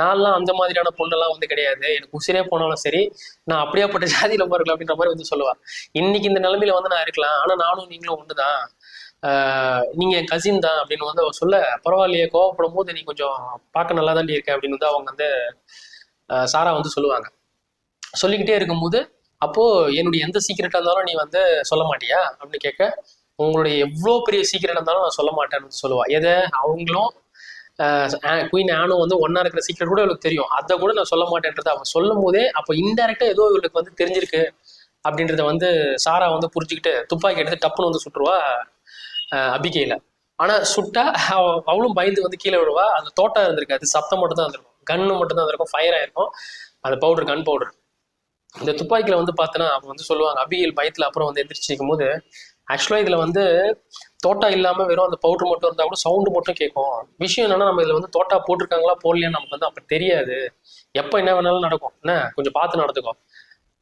நான்லாம் அந்த மாதிரியான பொண்ணெல்லாம் வந்து கிடையாது, எனக்கு உசிரே போனாலும் சரி நான் அப்படியாப்பட்ட ஜாதியில இருக்கலாம் அப்படின்ற மாதிரி வந்து சொல்லுவா. இன்னைக்கு இந்த நிலைமையில வந்து நான் இருக்கலாம், ஆனா நானும் நீங்களும் ஒண்ணுதான், நீங்க என் கசின் தான் அப்படின்னு வந்து அவ சொல்ல, பரவாயில்லையே கோவப்படும் போது நீ கொஞ்சம் பார்க்க நல்லா தாண்டி இருக்க அப்படின்னு வந்து அவங்க வந்து சாரா வந்து சொல்லுவாங்க. சொல்லிக்கிட்டே இருக்கும்போது அப்போ என்னுடைய எந்த சீக்கிரட்டா இருந்தாலும் நீ வந்து சொல்ல மாட்டியா அப்படின்னு கேட்க, உங்களுடைய எவ்வளோ பெரிய சீக்கிரட்டா இருந்தாலும் நான் சொல்ல மாட்டேன்னு சொல்லுவா. எதை அவங்களும் குயின் ஆனும் வந்து ஒன்னா இருக்கிற சீக்கிரம் கூட இவளுக்கு தெரியும், அதை கூட நான் சொல்ல மாட்டேன்றதை அவன் சொல்லும் போதே அப்போ இன்டெரக்டா ஏதோ இவளுக்கு வந்து தெரிஞ்சிருக்கு அப்படின்றத வந்து சாரா வந்து புரிஞ்சுக்கிட்டு துப்பாக்கி எடுத்து டப்புன்னு வந்து சுட்டுருவா அபிகையில. ஆனா சுட்டா அவளும் பயந்து வந்து கீழே விடுவா. அந்த தோட்டம் இருந்திருக்காது, சத்தம் மட்டும் தான் இருந்திருக்கும், கன்னு மட்டும் தான் இருக்கும், ஃபயர் ஆயிருக்கும் அந்த பவுடர், கன் பவுடர். இந்த துப்பாக்கியில வந்து பார்த்தோன்னா அவங்க வந்து சொல்லுவாங்க, அபிகைல் பயத்துல அப்புறம் வந்து எந்திரிச்சிருக்கும் போது, ஆக்சுவலா இதுல வந்து தோட்டா இல்லாம வெறும் அந்த பவுடர் மட்டும் இருந்தா கூட சவுண்டு மட்டும் கேட்கும். விஷயம் என்னன்னா, நம்ம இதுல வந்து தோட்டா போட்டிருக்காங்களா போடலையான்னு நமக்கு வந்து அப்ப தெரியாது, எப்ப என்ன வேணாலும் நடக்கும், என்ன கொஞ்சம் பார்த்து நடந்துக்கோ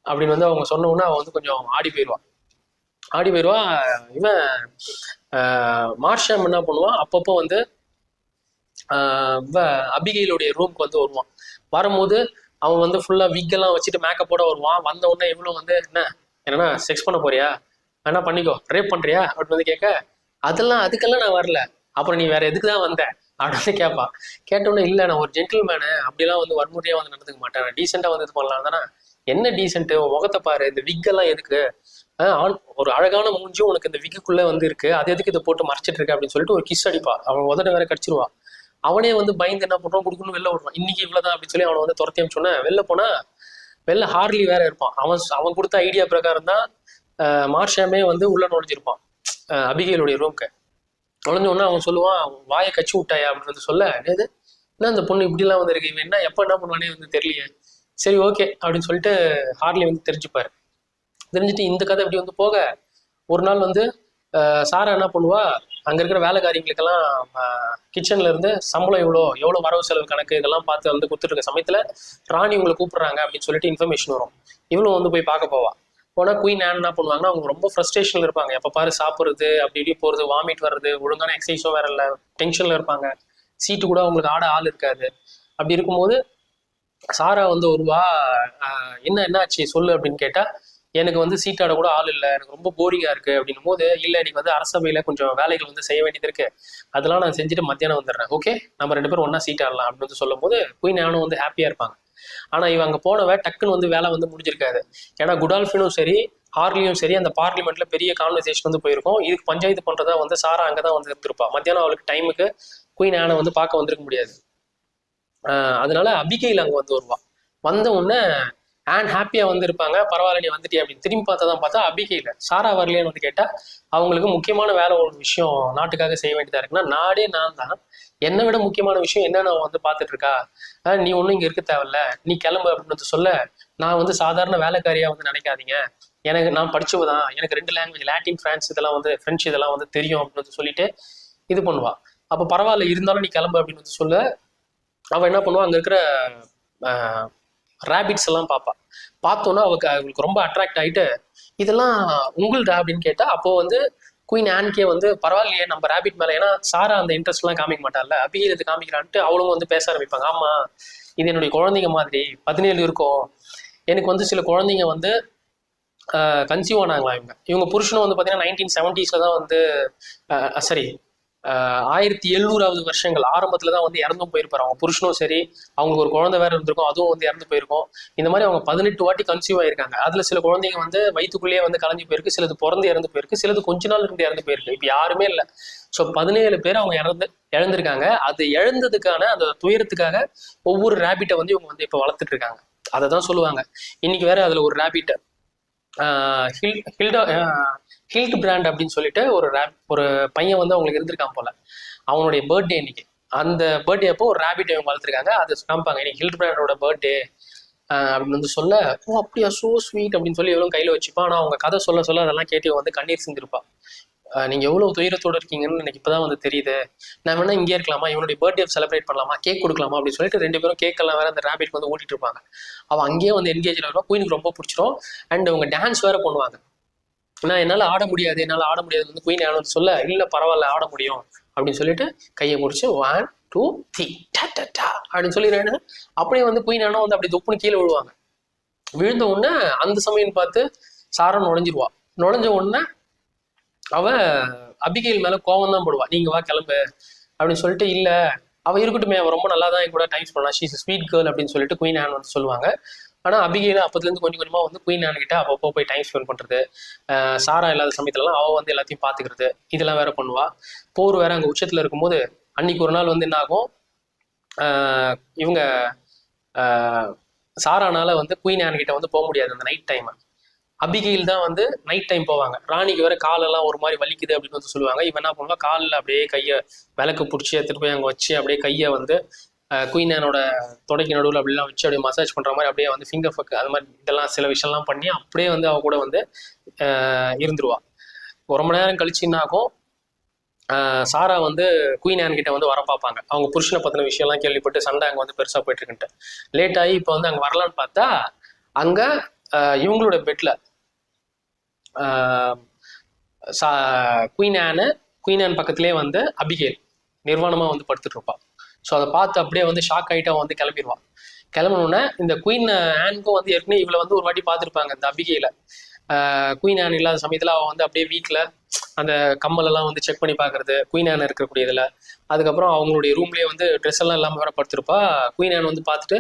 அப்படின்னு வந்து அவங்க சொன்ன உடனே அவன் வந்து கொஞ்சம் ஆடி போயிடுவான். இவன் மார்ஷாம் என்ன பண்ணுவான், அப்பப்போ வந்து அபிகைலுடைய ரூம்க்கு வந்து வருவான். வரும்போது அவன் வந்து ஃபுல்லா விக்கெல்லாம் வச்சுட்டு மேக்கப்போட வருவான். வந்த உடனே இவ்வளவு வந்து என்னன்னா செக்ஸ் பண்ண போறியா, வேணா பண்ணிக்கோ, ரேப் பண்றியா அப்படின்னு வந்து கேட்க, அதுக்கெல்லாம் நான் வரல, அப்புறம் நீ வேற எதுக்கு தான் வந்த அப்படின்னு கேட்பா. கேட்டோன்னே இல்லை நான் ஒரு ஜென்டில்மேனு, அப்படிலாம் வந்து வன்முறையாக வந்து நடந்துக்க மாட்டேன், நான் டீசெண்டாக வந்து இது பண்ணலாம் தானே. என்ன டீசென்ட்டு, முகத்தை பாரு, இந்த விக்கெல்லாம் எதுக்கு, ஒரு அழகான மூஞ்சியும் உனக்கு இந்த விக்குக்குள்ளே வந்து இருக்கு, அது எதுக்கு இதை போட்டு மறைச்சிட்டு இருக்கு அப்படின்னு சொல்லிட்டு ஒரு கிஸ் அடிப்பா. அவன் உதட வேற கடிச்சிருவா. அவனே வந்து பயந்து என்ன பண்ணுறான், கொடுக்கணும் வெளில விடுறான். இன்னைக்கு இவ்வளோதான் அப்படின்னு சொல்லி அவனை வந்து துரத்தி அனுப்பிச்சோன்னே வெளில போனா வெளில ஹார்லி வேற இருப்பான். அவன் கொடுத்த ஐடியா பிரகாரம் தான் மார்ஷாமே வந்து உள்ள நுழைஞ்சிருப்பான் அபிகைலுடைய ரூம்க்கு. நுழைஞ்ச உடனே அவன் சொல்லுவான், வாயை கச்சி விட்டாயா அப்படின்னு சொல்ல, ஏது என்ன அந்த பொண்ணு இப்படிலாம் வந்து இருக்கு, இவன் என்ன எப்போ என்ன பண்ணுவானே வந்து தெரியலையே, சரி ஓகே அப்படின்னு சொல்லிட்டு ஹார்லி வந்து தெரிஞ்சுப்பாரு. தெரிஞ்சுட்டு இந்த கதை இப்படி வந்து போக, ஒரு நாள் வந்து சாரா என்ன பண்ணுவா, அங்கே இருக்கிற வேலைக்காரிங்களுக்கெல்லாம் கிச்சன்ல இருந்து சம்பளம் எவ்வளோ வரவு செலவு கணக்கு இதெல்லாம் பார்த்து வந்து கொடுத்துட்டு இருக்க சமயத்தில் ராணி உங்களை கூப்பிடுறாங்க அப்படின்னு சொல்லிட்டு இன்ஃபர்மேஷன் வரும். இவளும் வந்து போய் பார்க்க போவா. போனால் குயின் ஆன் என்ன பண்ணுவாங்கன்னா, அவங்க ரொம்ப ஃப்ரஸ்ட்ரேஷனில் இருப்பாங்க. எப்போ பாரு சாப்பிட்றது, அப்படி இப்படி போகிறது, வாமிட் வர்றது, ஒழுங்கான எக்ஸசைஸும் வேற இல்லை, டென்ஷனில் இருப்பாங்க, சீட்டு கூட அவங்களுக்கு ஆட ஆள் இருக்காது. அப்படி இருக்கும்போது சாரா வந்து ஒருவா என்ன ஆச்சு சொல்லு அப்படின்னு கேட்டால், எனக்கு வந்து சீட்டாட கூட ஆள் இல்லை, எனக்கு ரொம்ப போரிங்காக இருக்குது அப்படின்னும் போது, இல்லை இன்னைக்கு வந்து அரசவையில் கொஞ்சம் வேலைகள் வந்து செய்ய வேண்டியது இருக்குது, அதெல்லாம் நான் செஞ்சுட்டு மத்தியானம் வந்துடுறேன், ஓகே நம்ம 2 பேரும் ஒன்றா சீட் ஆடலாம் அப்படின்னு வந்து சொல்லும் போது குயின் ஆனும் வந்து ஹாப்பியாக இருப்பாங்க. ஆனால் இவங்க அங்கே போனவ டக்குன்னு வந்து வேலை வந்து முடிஞ்சிருக்காது. ஏன்னா குடால்ஃபினும் சரி ஹார்லியும் சரி அந்த பார்லிமெண்ட்டில் பெரிய கான்வர்சேஷன் வந்து போயிருக்கும். இதுக்கு பஞ்சாயத்து பண்ணுறதா வந்து சாரா அங்கே தான் வந்து இருந்திருப்பா. மத்தியானம் அவளுக்கு டைமுக்கு குயின் ஆனை வந்து பார்க்க வந்திருக்க முடியாது. அதனால அபிகைல் அங்கே வந்து வருவா. வந்த உடனே ஆன் ஹாப்பியாக வந்து இருப்பாங்க, பரவாயில்ல நீ வந்துட்டே அப்படின்னு. திரும்பி பார்த்தா அபிகைல சாரா வரலையான்னு வந்து கேட்டால், அவங்களுக்கு முக்கியமான வேலை ஒரு விஷயம் நாட்டுக்காக செய்ய வேண்டியதாக இருக்குன்னா, நாடே நான் தான், என்னை விட முக்கியமான விஷயம் என்னென்ன வந்து பார்த்துட்டு இருக்கா, நீ ஒன்றும் இங்கே இருக்க தேவையில்ல, நீ கிளம்பு அப்படின்னு சொல்ல, நான் வந்து சாதாரண வேலைக்காரியாக வந்து நினைக்காதீங்க, நான் படிச்சவதான், எனக்கு 2 லாங்குவேஜ், லாட்டின் ஃப்ரான்ஸ் இதெல்லாம் வந்து ஃப்ரெஞ்சு இதெல்லாம் வந்து தெரியும் அப்படின்னு சொல்லிட்டு இது பண்ணுவா. அப்போ பரவாயில்ல இருந்தாலும் நீ கிளம்பு அப்படின்னு வந்து சொல்ல, அவள் என்ன பண்ணுவா, அங்கே இருக்கிற ரேபிட்ஸ் எல்லாம் பார்ப்பா. பார்த்தோன்னா அவங்களுக்கு ரொம்ப அட்ராக்ட் ஆகிட்டு, இதெல்லாம் உங்கள்டா அப்படின்னு கேட்டால், அப்போ வந்து குயின் ஆன்கே வந்து பரவாயில்லையே நம்ம ரேபிட் மேலே, ஏன்னா சாரா அந்த இன்ட்ரெஸ்ட்லாம் காமிக்க மாட்டாள்ல, அபிகைல் இது காமிக்கிறான்ட்டு அவளும் வந்து பேச ஆரம்பிப்பாங்க. ஆமாம் இது என்னுடைய குழந்தைங்க மாதிரி 17 இருக்கும், எனக்கு வந்து சில குழந்தைங்க வந்து கன்சீவ் ஆனாங்களா, இவங்க புருஷனும் வந்து பார்த்தீங்கன்னா 1970s தான் வந்து சரி 1700வது வருஷங்கள் ஆரம்பத்தில் தான் வந்து இறந்தும் போயிருப்பாரு. அவங்க புருஷனும் சரி, அவங்களுக்கு ஒரு குழந்தை வேற இருந்திருக்கும், அதுவும் வந்து இறந்து போயிருக்கும். இந்த மாதிரி அவங்க 18 வாட்டி கன்சீவ் ஆயிருக்காங்க. அதில் சில குழந்தைங்க வந்து வயிற்றுக்குள்ளேயே வந்து கலைஞ்சு போயிருக்கு, சிலது பிறந்து இறந்து போயிருக்கு, சிலது கொஞ்ச நாள் இருந்து இறந்து போயிருக்கு. இப்போ யாருமே இல்லை. ஸோ 17 பேர் அவங்க இழந்திருக்காங்க. அது இழந்ததுக்கான அந்த துயரத்துக்காக ஒவ்வொரு ரேபிட்டை வந்து இவங்க வந்து இப்போ வளர்த்துட்டு இருக்காங்க. அதை தான் சொல்லுவாங்க. இன்னைக்கு வேற அதில் ஒரு ரேபிட்டை ஹில்ட் பிராண்ட் அப்படின்னு சொல்லிட்டு ஒரு பையன் வந்து அவங்களுக்கு இருந்திருக்கான் போல. அவனுடைய பர்த்டே இன்னைக்கு. அந்த பர்த்டே அப்போ ஒரு ரேபிட் இவங்க வளர்த்துருக்காங்க. அது காமிப்பாங்க, இன்னைக்கு ஹில்ட் பிராண்டோட பர்த்டே அப்படின்னு வந்து சொல்ல, ஓ அப்படியா சோ ஸ்வீட் அப்படின்னு சொல்லி எவ்வளோ கையில் வச்சுப்பான். ஆனால் அவங்க கதை சொல்ல அதெல்லாம் கேட்டு வந்து கண்ணீர் சிந்திருப்பா. நீங்கள் எவ்வளோ துயரத்தோடு இருக்கீங்கன்னு எனக்கு இப்போ தான் வந்து தெரியுது, நான் வேணா இங்கே இருக்கலாமா, இவனுடைய பர்த்டே செலிப்ரேட் பண்ணலாமா, கேக் கொடுக்கலாமா அப்படின்னு சொல்லிட்டு 2 பேரும் கேக்கெல்லாம் வேற அந்த ரேபிட்க்கு வந்து ஓட்டிட்டு இருப்பாங்க. அவள் அங்கேயே வந்து என்கேஜில் வருவா. குயினுக்கு ரொம்ப பிடிச்சிரும். அண்ட் அவங்க டான்ஸ் வேற பண்ணுவாங்க. நான் என்னால் ஆட முடியாது வந்து குயின் ஆனு சொல்ல, இல்லை பரவாயில்ல ஆட முடியும் அப்படின்னு சொல்லிட்டு கையை முடிச்சு 1 2 3 அப்படின்னு சொல்லிடுறேன்னு அப்படியே வந்து குயின் ஆனா வந்து அப்படி தொப்புன்னு கீழே விழுவாங்க. விழுந்த உடனே அந்த சமயம் பார்த்து சாரா நுழைஞ்சிருவா. நுழைஞ்ச உடனே அவ அபிகைல் மேல கோவம் தான் போடுவா, நீங்க வா கிளம்பு அப்படின்னு சொல்லிட்டு. இல்ல அவ இருக்கட்டுமே, அவ ரொம்ப நல்லா தான் என் கூட டைம் பண்ணலாம், ஷீஸ் ஸ்வீட் கேர்ள் அப்படின்னு சொல்லிட்டு குயின் ஆன் வந்து சொல்லுவாங்க. ஆனால் அபிகைல அப்போதுலேருந்து கொஞ்சம் கொஞ்சமாக வந்து குயின் ஆன் கிட்ட அப்பப்போ போய் டைம் ஸ்பெண்ட் பண்ணுறது, சாரா இல்லாத சமயத்துலலாம் அவள் வந்து எல்லாத்தையும் பார்த்துக்கிறது, இதெல்லாம் வேற பண்ணுவா. போர் வேற அங்கே உச்சத்தில் இருக்கும்போது அன்னைக்கு ஒரு நாள் வந்து என்ன ஆகும், இவங்க சாரானால வந்து குயின் ஆன் கிட்ட வந்து போக முடியாது அந்த நைட் டைம். அபிகைல் தான் வந்து நைட் டைம் போவாங்க. ராணிக்கு வேற காலெல்லாம் ஒரு மாதிரி வலிக்குது அப்படின்னு வந்து சொல்லுவாங்க. இவன் என்ன பண்ணுவா, காலில் அப்படியே கையை விளக்கு பிடிச்சி எடுத்துட்டு போய் அங்கே வச்சு அப்படியே கையை வந்து குயின் ஆனோட தொடைக்கு நடுவில் அப்படிலாம் வச்சு அப்படியே மசாஜ் பண்ணுற மாதிரி அப்படியே வந்து ஃபிங்கர் ஃபக் அது மாதிரி இதெல்லாம் சில விஷயம்லாம் பண்ணி அப்படியே வந்து அவ கூட வந்து இருந்துருவா. ஒரு மணி நேரம் கழிச்சு என்ன ஆகும், சாரா வந்து குயின் ஆன் கிட்ட வந்து வர பார்ப்பாங்க. அவங்க புருஷனை பற்றின விஷயம்லாம் கேள்விப்பட்டு சண்டை அங்கே வந்து பெருசாக போயிட்டு இருக்குன்ட்டு லேட் ஆகி இப்போ வந்து அங்கே வரலான்னு பார்த்தா அங்கே இவங்களோட பெட்ல குயின் ஆன் பக்கத்துலேயே வந்து அபிகைல் நிர்வாணமாக வந்து படுத்துட்டு இருப்பாள். ஸோ அதை பார்த்து அப்படியே வந்து ஷாக் ஆகிட்டு அவன் வந்து கிளம்பிடுவான். கிளம்பினோடனே இந்த குயின் ஆனுக்கும் வந்து ஏற்கனவே இவளை வந்து ஒரு வாட்டி பார்த்துருப்பாங்க இந்த அபிகைல. குயின் ஆன் இல்லாத சமயத்தில் அவன் வந்து அப்படியே வீட்டில் அந்த கம்மல் எல்லாம் வந்து செக் பண்ணி பார்க்கறது குயின் ஆன் இருக்கக்கூடியதுல. அதுக்கப்புறம் அவங்களுடைய ரூம்லேயே வந்து ட்ரெஸ் எல்லாம் இல்லாமல் வேற படுத்திருப்பா. குயின் ஆன் வந்து பார்த்துட்டு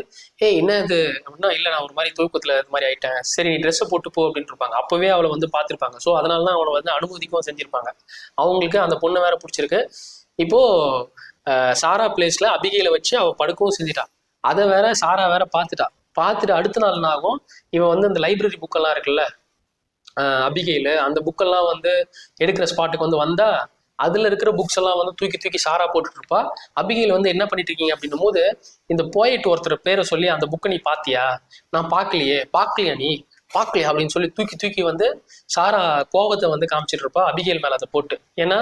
என்ன இது அப்படின்னா, இல்லை நான் ஒரு மாதிரி தூக்கத்தில் இது மாதிரி ஆயிட்டேன், சரி நீ ட்ரெஸ்ஸை போட்டு போ அப்படின்னு இருப்பாங்க. அப்போவே அவளை வந்து பார்த்துருப்பாங்க. ஸோ அதனால தான் அவளை வந்து அனுமதிக்கவும் செஞ்சிருப்பாங்க. அவங்களுக்கு அந்த பொண்ணை வேற பிடிச்சிருக்கு. இப்போ சாரா பிளேஸ்ல அபிகையில வச்சு அவள் படுக்கவும் செஞ்சிட்டா. அதை வேற சாரா வேற பார்த்துட்டு அடுத்த நாள் என்ன ஆகும், இவன் வந்து அந்த லைப்ரரி புக்கெல்லாம் இருக்குல்ல அபிகையில், அந்த புக்கெல்லாம் வந்து எடுக்கிற ஸ்பாட்டுக்கு வந்து வந்தா அதுல இருக்கிற புக்ஸ் எல்லாம் வந்து தூக்கி தூக்கி சாரா போட்டுட்டு இருப்பா. அபிகையில் வந்து என்ன பண்ணிட்டு இருக்கீங்க அப்படின்னும் போது இந்த போயிட்டு ஒருத்தர் பேரை சொல்லி, அந்த புக்கை நீ பாத்தியா, நான் பார்க்கலையா நீ பார்க்கலையா அப்படின்னு சொல்லி தூக்கி தூக்கி வந்து சாரா கோபத்தை வந்து காமிச்சிட்டு இருப்பா அபிகையில் மேல அதை போட்டு. ஏன்னா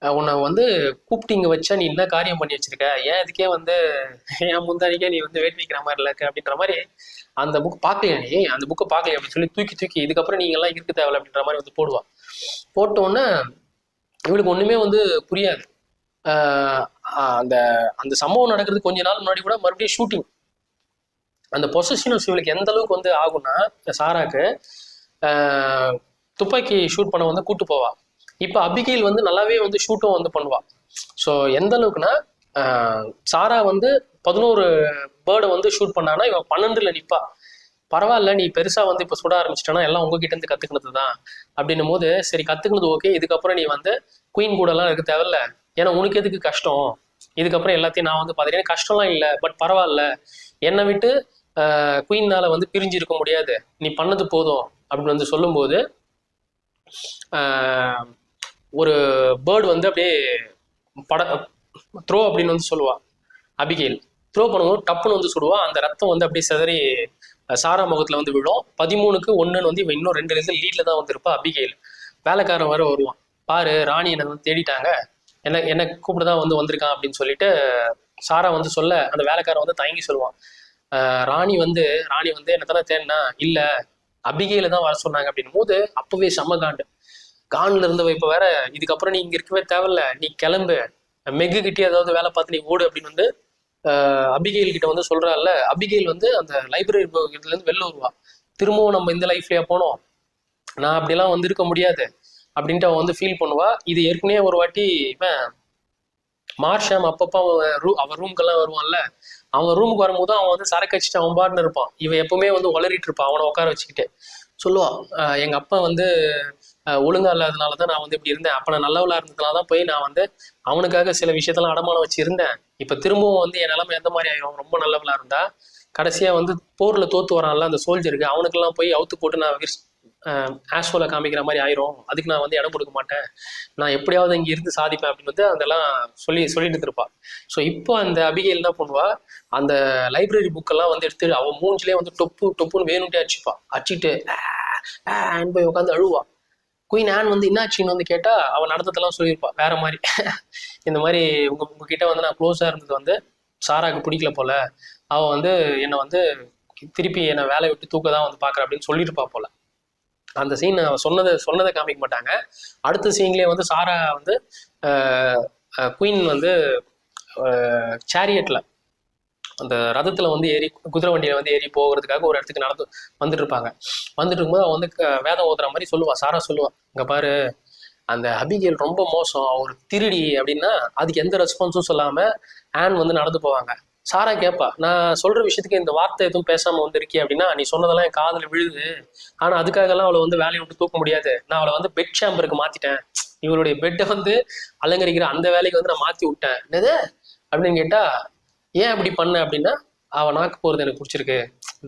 உன்னை வந்து கூப்பிட்டு இங்க வச்சா நீ என்ன காரியம் பண்ணி வச்சிருக்க, ஏன் இதுக்கே வந்து என் முந்தானிக்கே நீ வந்து வேட்டு வைக்கிற மாதிரி இல்ல அப்படின்ற மாதிரி, அந்த புக் பார்க்கலையா நீ, அந்த புக்கை பார்க்கலையா அப்படின்னு சொல்லி தூக்கி தூக்கி இதுக்கப்புறம் நீங்க எல்லாம் இருக்க தேவையில்ல அப்படின்ற மாதிரி வந்து போடுவா. போட்டோன்னே இவளுக்கு ஒண்ணுமே வந்து புரியாது. அந்த அந்த சம்பவம் நடக்கிறதுக்கு கொஞ்ச நாள் முன்னாடி கூட மறுபடியும் ஷூட்டிங். அந்த பொசசிவ்னஸ் இவளுக்கு எந்த அளவுக்கு வந்து ஆகும்னா, சாராக்கு துப்பாக்கி ஷூட் பண்ண வந்து கூட்டு போவா. இப்போ அபிகைல் வந்து நல்லாவே வந்து ஷூட்டும் வந்து பண்ணுவா. ஸோ எந்த அளவுக்குன்னா சாரா வந்து 11 பேர்டை வந்து ஷூட் பண்ணானா இவன் 12ல் நிற்பா. பரவாயில்ல, நீ பெருசா வந்து இப்போ சுட ஆரம்பிச்சிட்டனா எல்லாம் உங்ககிட்ட இருந்து கத்துக்கினது தான் அப்படின்னும் போது, சரி கத்துக்கினது ஓகே, இதுக்கப்புறம் நீ வந்து குயின் கூட எல்லாம் இருக்க தேவையில்ல, ஏன்னா உனக்கு எதுக்கு கஷ்டம், இதுக்கப்புறம் எல்லாத்தையும் நான் வந்து பார்த்துட்டேன், கஷ்டம்லாம் இல்லை, பட் பரவாயில்ல, என்னை விட்டு குயின்னால வந்து பிரிஞ்சு இருக்க முடியாது, நீ பண்ணது போதும் அப்படின்னு வந்து சொல்லும்போது ஒரு பேர்டு வந்து அப்படியே த்ரோ அப்படின்னு வந்து சொல்லுவா. அபிகைல் த்ரோ பண்ணும்போது டப்புன்னு வந்து சுடுவா. அந்த ரத்தம் வந்து அப்படியே சிதறி சாரா முகத்துல வந்து விழும். 13-1 வந்து இவன் இன்னும் 2 லீட்ல தான் வந்து இருப்பா. அபிகைல் வேலைக்காரன் வர வருவான், பாரு ராணி என்னை வந்து தேடிட்டாங்க, என்ன கூப்பிட்டுதான் வந்து வந்திருக்கான் அப்படின்னு சொல்லிட்டு சாரா வந்து சொல்ல, அந்த வேலைக்காரன் வந்து தயங்கி சொல்லுவான், ராணி வந்து என்ன தானே தேடினா, இல்ல அபிகையில தான் வர சொன்னாங்க அப்படின்னும் போது அப்பவே செம்ம கான்ல இருந்தவ இப்ப வேற, இதுக்கப்புறம் நீ இங்க இருக்கவே தேவையில்ல, நீ கிளம்பு, மெகு கிட்டே ஏதாவது வேலை பார்த்து நீ ஓடு அப்படின்னு வந்து அபிகைல் கிட்ட வந்து சொல்றாள்ல. அபிகைல் வந்து அந்த லைப்ரரி இதுல இருந்து வெளில வருவா. திரும்பவும் நம்ம இந்த லைஃப்லயா போனோம், நான் அப்படிலாம் வந்து இருக்க முடியாது அப்படின்ட்டு அவன் வந்து ஃபீல் பண்ணுவா. இது ஏற்கனவே ஒரு வாட்டி இவன் மார்ஷாம் அப்பப்போ அவன் ரூம்க்கெல்லாம் வருவான்ல, அவன் ரூமுக்கு வரும்போது அவன் வந்து சரக்கு வச்சுட்டு அவன் பாட்டுன்னு இருப்பான். இவன் எப்பவுமே வந்து உளறிட்டு இருப்பான். அவனை உட்கார வச்சுக்கிட்டு சொல்லுவான், எங்க அப்பா வந்து ஒழுங்கா இல்லாதனாலதான் நான் வந்து இப்படி இருந்தேன், அப்ப நான் நல்லவளா இருந்ததுனாலதான் போய் நான் வந்து அவனுக்காக சில விஷயத்தெல்லாம் அடமானம் வச்சு இருந்தேன், இப்ப திரும்பவும் வந்து என் நிலைமை எந்த மாதிரி ஆயிரும், ரொம்ப நல்லவளா இருந்தா கடைசியா வந்து போர்ல தோத்து வரான்ல அந்த சோல்ஜருக்கு, அவனுக்கெல்லாம் போய் அவுத்து போட்டு நான் ஆஸ்வலை காமிக்கிற மாதிரி ஆயிரும், அதுக்கு நான் வந்து இடம் கொடுக்க மாட்டேன், நான் எப்படியாவது இங்க இருந்து சாதிப்பேன் அப்படின்னு வந்து அதெல்லாம் சொல்லிட்டு இருப்பா. ஸோ இப்போ அந்த அபிகைல் என்ன பண்ணுவா, அந்த லைப்ரரி புக்கெல்லாம் வந்து எடுத்து அவன் மூஞ்சிலே வந்து டொப்புன்னு வேணும்ட்டே அடிச்சுட்டு போய் உட்காந்து அழுவா. குயின் ஆன் வந்து என்னாச்சின்னு வந்து கேட்டா அவன் நடந்ததெல்லாம் சொல்லியிருப்பா வேற மாதிரி. இந்த மாதிரி உங்ககிட்ட வந்து நான் க்ளோஸா இருந்தது வந்து சாராக்கு பிடிக்கல போல, அவன் வந்து என்னை வந்து திருப்பி என்னை வேலையை விட்டு தூக்க தான் வந்து பாக்குற அப்படின்னு சொல்லியிருப்பா போல. அந்த சீன் சொன்னதை காமிக்க மாட்டாங்க. அடுத்த சீன்லயே வந்து சாரா வந்து குயின் வந்து சேரியட்ல அந்த ரதத்துல வந்து ஏறி குதிரை வண்டியில வந்து ஏறி போகிறதுக்காக ஒரு இடத்துக்கு வந்துட்டு இருப்பாங்க. வந்துட்டு இருக்கும்போது அவன் வந்து வேதம் ஓதுற மாதிரி சொல்லுவான். சாரா சொல்லுவான், இங்க பாரு அந்த அபிகைல் ரொம்ப மோசம், ஒரு திருடி அப்படின்னா அதுக்கு எந்த ரெஸ்பான்ஸும் சொல்லாம ஆன் வந்து நடந்து போவாங்க. சாரா கேட்பா, நான் சொல்ற விஷயத்துக்கு இந்த வார்த்தை எதுவும் பேசாம வந்திருக்கே அப்படின்னா, நீ சொன்னதெல்லாம் என் காதுல விழுது, ஆனா அதுக்காகலாம் அவளை வந்து வேலையை விட்டு தூக்க முடியாது, நான் அவளை வந்து பெட் ஷாம்பருக்கு மாத்திட்டேன், இவளுடைய பெட்டை வந்து அலங்கரிக்கிற அந்த வேலைக்கு வந்து நான் மாத்தி விட்டேன். என்னது அப்படின்னு கேட்டா, ஏன் அப்படி பண்ண அப்படின்னா, அவன் நாக்கு போறது எனக்கு பிடிச்சிருக்கு,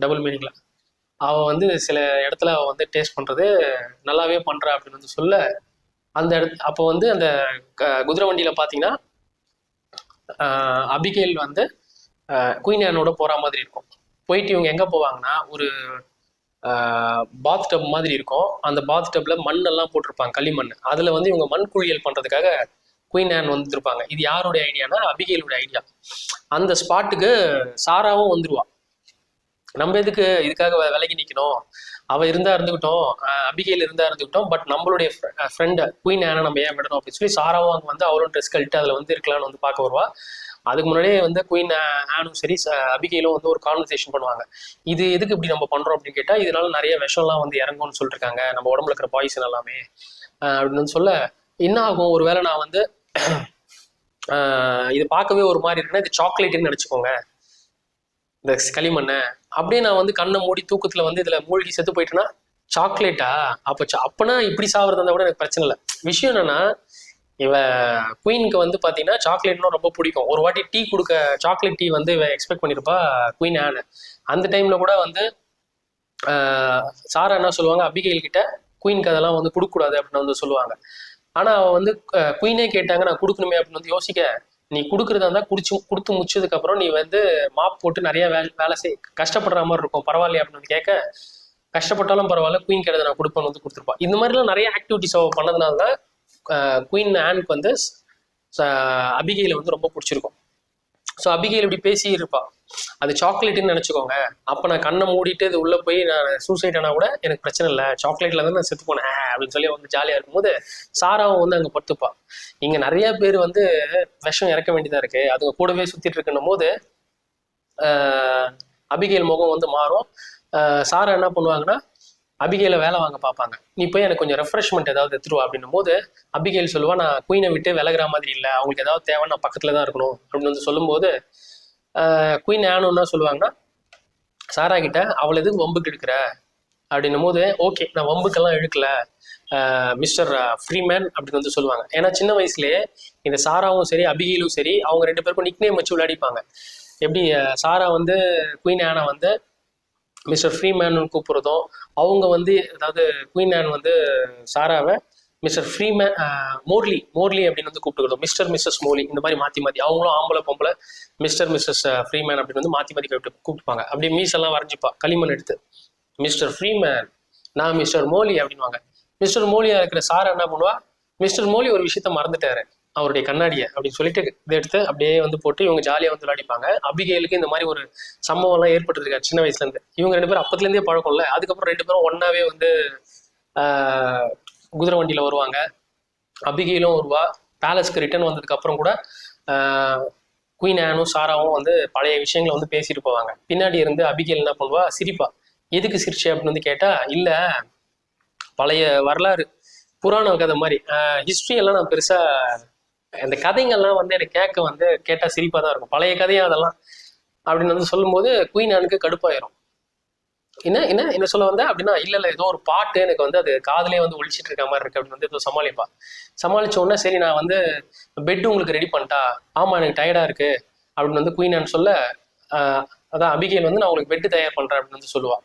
டபுள் மீனிங்ல அவன் வந்து சில இடத்துல அவன் வந்து டேஸ்ட் பண்றது நல்லாவே பண்றா அப்படின்னு வந்து சொல்ல, அந்த அப்போ வந்து அந்த குதிரை வண்டியில பாத்தீங்கன்னா அபிகைல் வந்து குயின் ஆனோட போற மாதிரி இருக்கும். போயிட்டு இவங்க எங்க போவாங்கன்னா, ஒரு பாத் டப் மாதிரி இருக்கும். அந்த பாத் டப்ல மண்ணெல்லாம் போட்டிருப்பாங்க, களிமண், அதுல வந்து இவங்க மண் குளியல் பண்றதுக்காக குயின் ஆன் வந்துருப்பாங்க. இது யாருடைய ஐடியானா அபிகைலுடைய ஐடியா. அந்த ஸ்பாட்டுக்கு சாராவும் வந்துருவா. நம்ம எதுக்கு இதுக்காக விலகி நிக்கணும், அவ இருந்தா இருந்துகிட்டோம், அபிகைல் இருந்தா இருந்துகிட்டோம், பட் நம்மளுடைய ஃப்ரெண்ட் குயின் ஆனை நம்ம ஏன் விடணும் அப்படின்னு சொல்லி சாராவும் அங்கே வந்து அவளும் ட்ரெஸ் கழிட்டு அதுல வந்து இருக்கலாம்னு வந்து பார்க்க வருவா. அதுக்கு முன்னாடியே வந்து குயின் ஆனும் சரி அபிகைலும் வந்து ஒரு கான்வர்சேஷன் பண்ணுவாங்க. இது எதுக்கு இப்படி நம்ம பண்றோம் அப்படின்னு கேட்டா, இதனால நிறைய விஷம்லாம் வந்து இறங்கும்னு சொல்லிருக்காங்க, நம்ம உடம்புல இருக்கிற பாய்சன் எல்லாமே அப்படின்னு சொல்ல, என்ன ஆகும், ஒருவேளை நான் வந்து இது பார்க்கவே ஒரு மாதிரி இருக்குன்னா இது சாக்லேட்டுன்னு நினச்சிக்கோங்க, இந்த களிமண்ணை அப்படியே நான் வந்து கண்ணை மூடி தூக்கத்தில் வந்து இதில் மூழ்கி செத்து போயிட்டேன்னா சாக்லேட்டா, அப்பனா இப்படி சாப்பிட்றதா இருந்தால் கூட எனக்கு பிரச்சனை இல்லை. விஷயம் என்னன்னா, இவ குயினுக்கு வந்து பார்த்தீங்கன்னா சாக்லேட்னா ரொம்ப பிடிக்கும். ஒரு வாட்டி டீ கொடுக்க, சாக்லேட் டீ வந்து இவ எக்ஸ்பெக்ட் பண்ணியிருப்பா குயின் ஆனு. அந்த டைமில் கூட வந்து சாரா என்ன சொல்லுவாங்க, அபிகைல் கிட்ட குயினுக்கு அதெல்லாம் வந்து கொடுக்கக்கூடாது அப்படின்னு வந்து சொல்லுவாங்க. ஆனால் அவள் வந்து குயினே கேட்டாங்க நான் கொடுக்கணுமே அப்படின்னு வந்து யோசிக்க, நீ கொடுக்குறதா இருந்தால் கொடுத்து முடிச்சதுக்கப்புறம் நீ வந்து மாப் போட்டு நிறைய வேலை கஷ்டப்படுற மாதிரி இருக்கும், பரவாயில்லையா அப்படின்னு வந்து கேட்க, கஷ்டப்பட்டாலும் பரவாயில்ல குயின் கிட்ட நான் கொடுப்பேன்னு வந்து கொடுத்துருப்பா. இந்த மாதிரிலாம் நிறைய ஆக்டிவிட்டிஸ் அவள் பண்ணதுனால தான் குயின் ஆனுக்கு வந்து அபிகைல வந்து ரொம்ப பிடிச்சிருக்கும். ஸோ அபிகைல் இப்படி பேசி இருப்பா, அது சாக்லேட்டுன்னு நினச்சிக்கோங்க, அப்போ நான் கண்ணை மூடிட்டு இது உள்ளே போய் நான் சூசைட் ஆனால் கூட எனக்கு பிரச்சனை இல்லை, சாக்லேட்டில் தான் நான் செத்து போனேன் அப்படின்னு சொல்லி வந்து ஜாலியாக இருக்கும்போது சாராவும் வந்து அங்கே படுத்துப்பா. இங்கே நிறைய பேர் வந்து விஷம் இறக்க வேண்டியதாக இருக்குது, அதுங்க கூடவே சுற்றிட்டு இருக்குன்னும் போது அபிகைல் முகம் வந்து மாறும். சாரா என்ன பண்ணுவாங்கன்னா அபிகைல வேலை வாங்க பார்ப்பாங்க, நீ போய் எனக்கு கொஞ்சம் ரெஃப்ரெஷ்மெண்ட் ஏதாவது எடுத்துருவா அப்படின்னும் போது அபிகைல் சொல்லுவா, நான் குயினை விட்டு விலகிற மாதிரி இல்லை, அவங்களுக்கு ஏதாவது தேவை, நான் பக்கத்துல தான் இருக்கணும் அப்படின்னு வந்து சொல்லும்போது குயின் ஆனுன்னா சொல்லுவாங்கன்னா சாரா கிட்ட, அவள் எதுக்கு வம்புக்கு எடுக்கிற அப்படின்னும் போது, ஓகே நான் வம்புக்கெல்லாம் இழுக்கல மிஸ்டர் ஃப்ரீமேன் அப்படின்னு வந்து சொல்லுவாங்க. ஏன்னா சின்ன வயசுலேயே இந்த சாராவும் சரி அபிகைலும் சரி அவங்க ரெண்டு பேருக்கும் நிக்னேம் வச்சு விளையாடிப்பாங்க. எப்படி சாரா வந்து குயின் ஆனை வந்து மிஸ்டர் ஃப்ரீமேன் கூப்பிடுறதும், அவங்க வந்து அதாவது குயின் ஆன் வந்து சாராவை மிஸ்டர் ஃப்ரீமேன் மோர்லி அப்படின்னு வந்து கூப்பிட்டுக்கிறோம், மிஸ்டர் மிஸ்ஸஸ் மோர்லி, இந்த மாதிரி மாற்றி மாற்றி அவங்களும் ஆம்பளை பொம்பளை மிஸ்டர் மிஸ்ஸஸ் ஃப்ரீமேன் அப்படின்னு வந்து மாற்றி மாற்றி கூப்பிட்டுப்பாங்க. அப்படியே மீஸ் எல்லாம் வரைஞ்சிப்பா களிமண் எடுத்து, மிஸ்டர் ஃப்ரீமேன் நான் மிஸ்டர் மோலி அப்படின்வாங்க. மிஸ்டர் மோலியா இருக்கிற சாரா என்ன பண்ணுவா, மிஸ்டர் மோலி ஒரு விஷயத்த மறந்துட்டாரு அவருடைய கண்ணாடியை அப்படின்னு சொல்லிட்டு இதை எடுத்து அப்படியே வந்து போட்டு இவங்க ஜாலியாக வந்து விளையாடிப்பாங்க. அபிகைலுக்கு இந்த மாதிரி ஒரு சம்பவம்லாம் ஏற்பட்டுருக்காரு சின்ன வயசுலேருந்து. இவங்க ரெண்டு பேரும் அப்பத்துலேருந்தே பழக்கம்ல. அதுக்கப்புறம் ரெண்டு பேரும் ஒன்னாவே வந்து குதிரை வண்டியில் வருவாங்க. அபிகைலும் வருவா. பேலஸ்க்கு ரிட்டர்ன் வந்ததுக்கு அப்புறம் கூட குயின் ஆனும் சாராவும் வந்து பழைய விஷயங்களை வந்து பேசிட்டு போவாங்க. பின்னாடி இருந்து அபிகைல் என்ன பண்ணுவா, சிரிப்பா. எதுக்கு சிரிச்சு அப்படின்னு வந்து கேட்டா, இல்லை பழைய வரலாறு புராண கதை மாதிரி ஹிஸ்ட்ரி எல்லாம் நான் பெருசா அந்த கதைங்கள்லாம் வந்து எனக்கு கேட்டா சிரிப்பா தான் இருக்கும், பழைய கதையா அதெல்லாம் அப்படின்னு வந்து சொல்லும்போது குயின் ஆனுக்கு கடுப்பாயிரும். என்ன என்ன என்ன சொல்ல வந்த அப்படின்னா, இல்ல ஏதோ ஒரு பாட்டு எனக்கு வந்து அது காதலே வந்து ஒழிச்சிட்டு இருக்க மாதிரி இருக்கு அப்படின்னு வந்து ஏதோ சமாளிப்பா. சமாளிச்ச உடனே சரி நான் வந்து பெட் உங்களுக்கு ரெடி பண்ணிட்டா, ஆமா எனக்கு டயர்டா இருக்கு அப்படின்னு வந்து குயின் ஆன் சொல்ல, அதான் அபிகைல் வந்து நான் உங்களுக்கு பெட்டு தயார் பண்றேன் அப்படின்னு வந்து சொல்லுவா.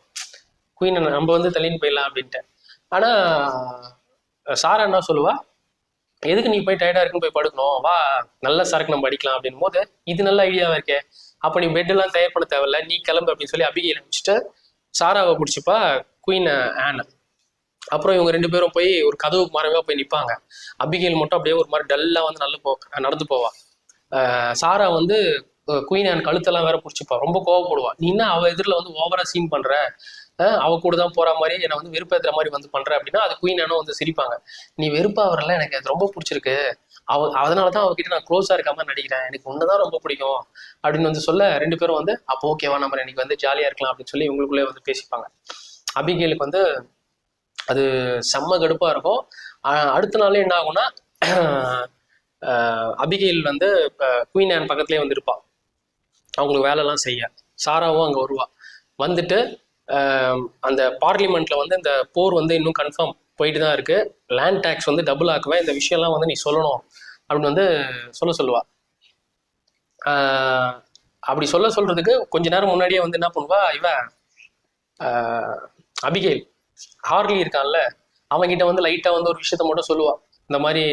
குயின் ஆன் நம்ம வந்து தள்ளின்னு போயிடலாம் அப்படின்ட்டு. ஆனா சாரா என்ன சொல்லுவா, எதுக்கு நீ போய் டயர்டா இருக்குன்னு போய் படுக்கணும், வா நல்ல சரக்கு நம்ம அடிக்கலாம் அப்படின் போது, இது நல்ல ஐடியாவா இருக்கே, அப்ப நீ பெட் எல்லாம் தயார் பண்ண தேவையில்ல, நீ கிளம்பு அப்படின்னு சொல்லி அபிகைல் அனுப்பிச்சுட்டு சாராவை பிடிச்சிப்பா குயின் ஆன். அப்புறம் இவங்க ரெண்டு பேரும் போய் ஒரு கதவுக்கு மறைவா போய் நிற்பாங்க. அபிகைல் மட்டும் அப்படியே ஒரு மாதிரி டல்லா வந்து நடந்து போவா. சாரா வந்து குயின் ஆன் கழுத்தெல்லாம் வேற பிடிச்சிப்பா, ரொம்ப கோவப்படுவா. நீ என்ன அவ எதிரில் வந்து ஓவரா சீன் பண்ற, அவ கூட தான் போற மாதிரி என்னை வந்து வெறுப்பேற்றுற மாதிரி வந்து பண்ற அப்படின்னா அது குயின் ஆனும் வந்து சிரிப்பாங்க. நீ வெறுப்பா வரல, எனக்கு அது ரொம்ப பிடிச்சிருக்கு, அதனாலதான் அவகிட்ட நான் க்ளோஸா இருக்காம நடிக்கிறேன், எனக்கு ஒண்ணுதான் ரொம்ப பிடிக்கும் அப்படின்னு வந்து சொல்ல, ரெண்டு பேரும் வந்து அப்போ ஓகேவா நம்ம இன்னைக்கு வந்து ஜாலியா இருக்கலாம் அப்படின்னு சொல்லி இவங்களுக்குள்ளே வந்து பேசிப்பாங்க. அபிகைலுக்கு வந்து அது செம்ம கடுப்பா இருக்கும். அடுத்த நாளே என்ன ஆகும்னா, அபிகைல் வந்து குயின் ஆன் பக்கத்துலேயே வந்து இருப்பா, அவங்களுக்கு வேலைலாம் செய்ய. சாராவும் அங்கே வருவா. வந்துட்டு அந்த பார்லிமெண்ட்ல வந்து இந்த போர் வந்து இன்னும் கன்ஃபார்ம் போயிட்டு தான் இருக்கு, லேண்ட் டேக்ஸ் வந்து டபுள் ஆக்குவேன், இந்த விஷயம்லாம் வந்து நீ சொல்லணும் அப்படின்னு வந்து சொல்லுவா. அப்படி சொல்றதுக்கு கொஞ்ச நேரம் முன்னாடியே வந்து என்ன பண்ணுவா, இவ அபிகைல் ஹார்லி இருக்கான்ல, அவன்கிட்ட வந்து லைட்டா வந்து ஒரு விஷயத்த மட்டும் சொல்லுவா. இந்த மாதிரி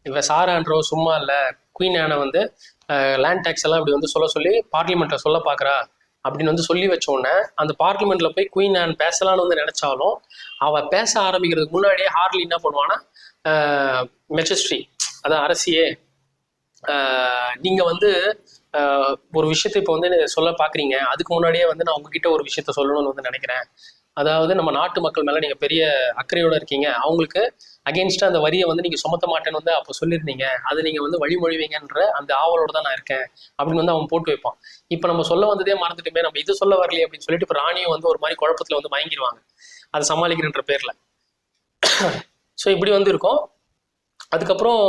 இவ சாரான்றோ சும்மா இல்லை, குயின் ஆனை வந்து லேண்ட் டேக்ஸ் எல்லாம் இப்படி வந்து சொல்லி பார்லிமெண்ட்ல சொல்ல பாக்குறா அப்படின்னு வந்து சொல்லி வச்ச உடனே, அந்த பார்லிமெண்ட்ல போய் குயின் ஆன் பேசலான்னு வந்து நினைச்சாலும் அவ பேச ஆரம்பிக்கிறதுக்கு முன்னாடியே ஹார்லி என்ன பண்ணுவான்னா, மெஜஸ்ட்ரி அதான் அரசியே, நீங்க வந்து ஒரு விஷயத்த இப்போ வந்து சொல்ல பாக்குறீங்க, அதுக்கு முன்னாடியே வந்து நான் உங்ககிட்ட ஒரு விஷயத்த சொல்லணும்னு வந்து நினைக்கிறேன். அதாவது நம்ம நாட்டு மக்கள் மேல நீங்க பெரிய அக்கறையோட இருக்கீங்க, அவங்களுக்கு அகெயின்ஸ்டா அந்த வரியை வந்து நீங்க சுமத்த மாட்டேன்னு வந்து அப்போ சொல்லியிருந்தீங்க, அது நீங்க வந்து வழிமொழிவீங்கன்ற அந்த ஆவலோட தான் நான் இருக்கேன் அப்படின்னு வந்து அவன் போட்டு வைப்பான். இப்ப நம்ம சொல்ல வந்ததே மறந்துட்டுமே, நம்ம இது சொல்ல வரலையே அப்படின்னு சொல்லிட்டு இப்ப ராணியும் வந்து ஒரு மாதிரி குழப்பத்துல வந்து மயங்கிடுவாங்க அதை சமாளிக்கிறன்ற பேர்ல. ஸோ இப்படி வந்து இருக்கும். அதுக்கப்புறம்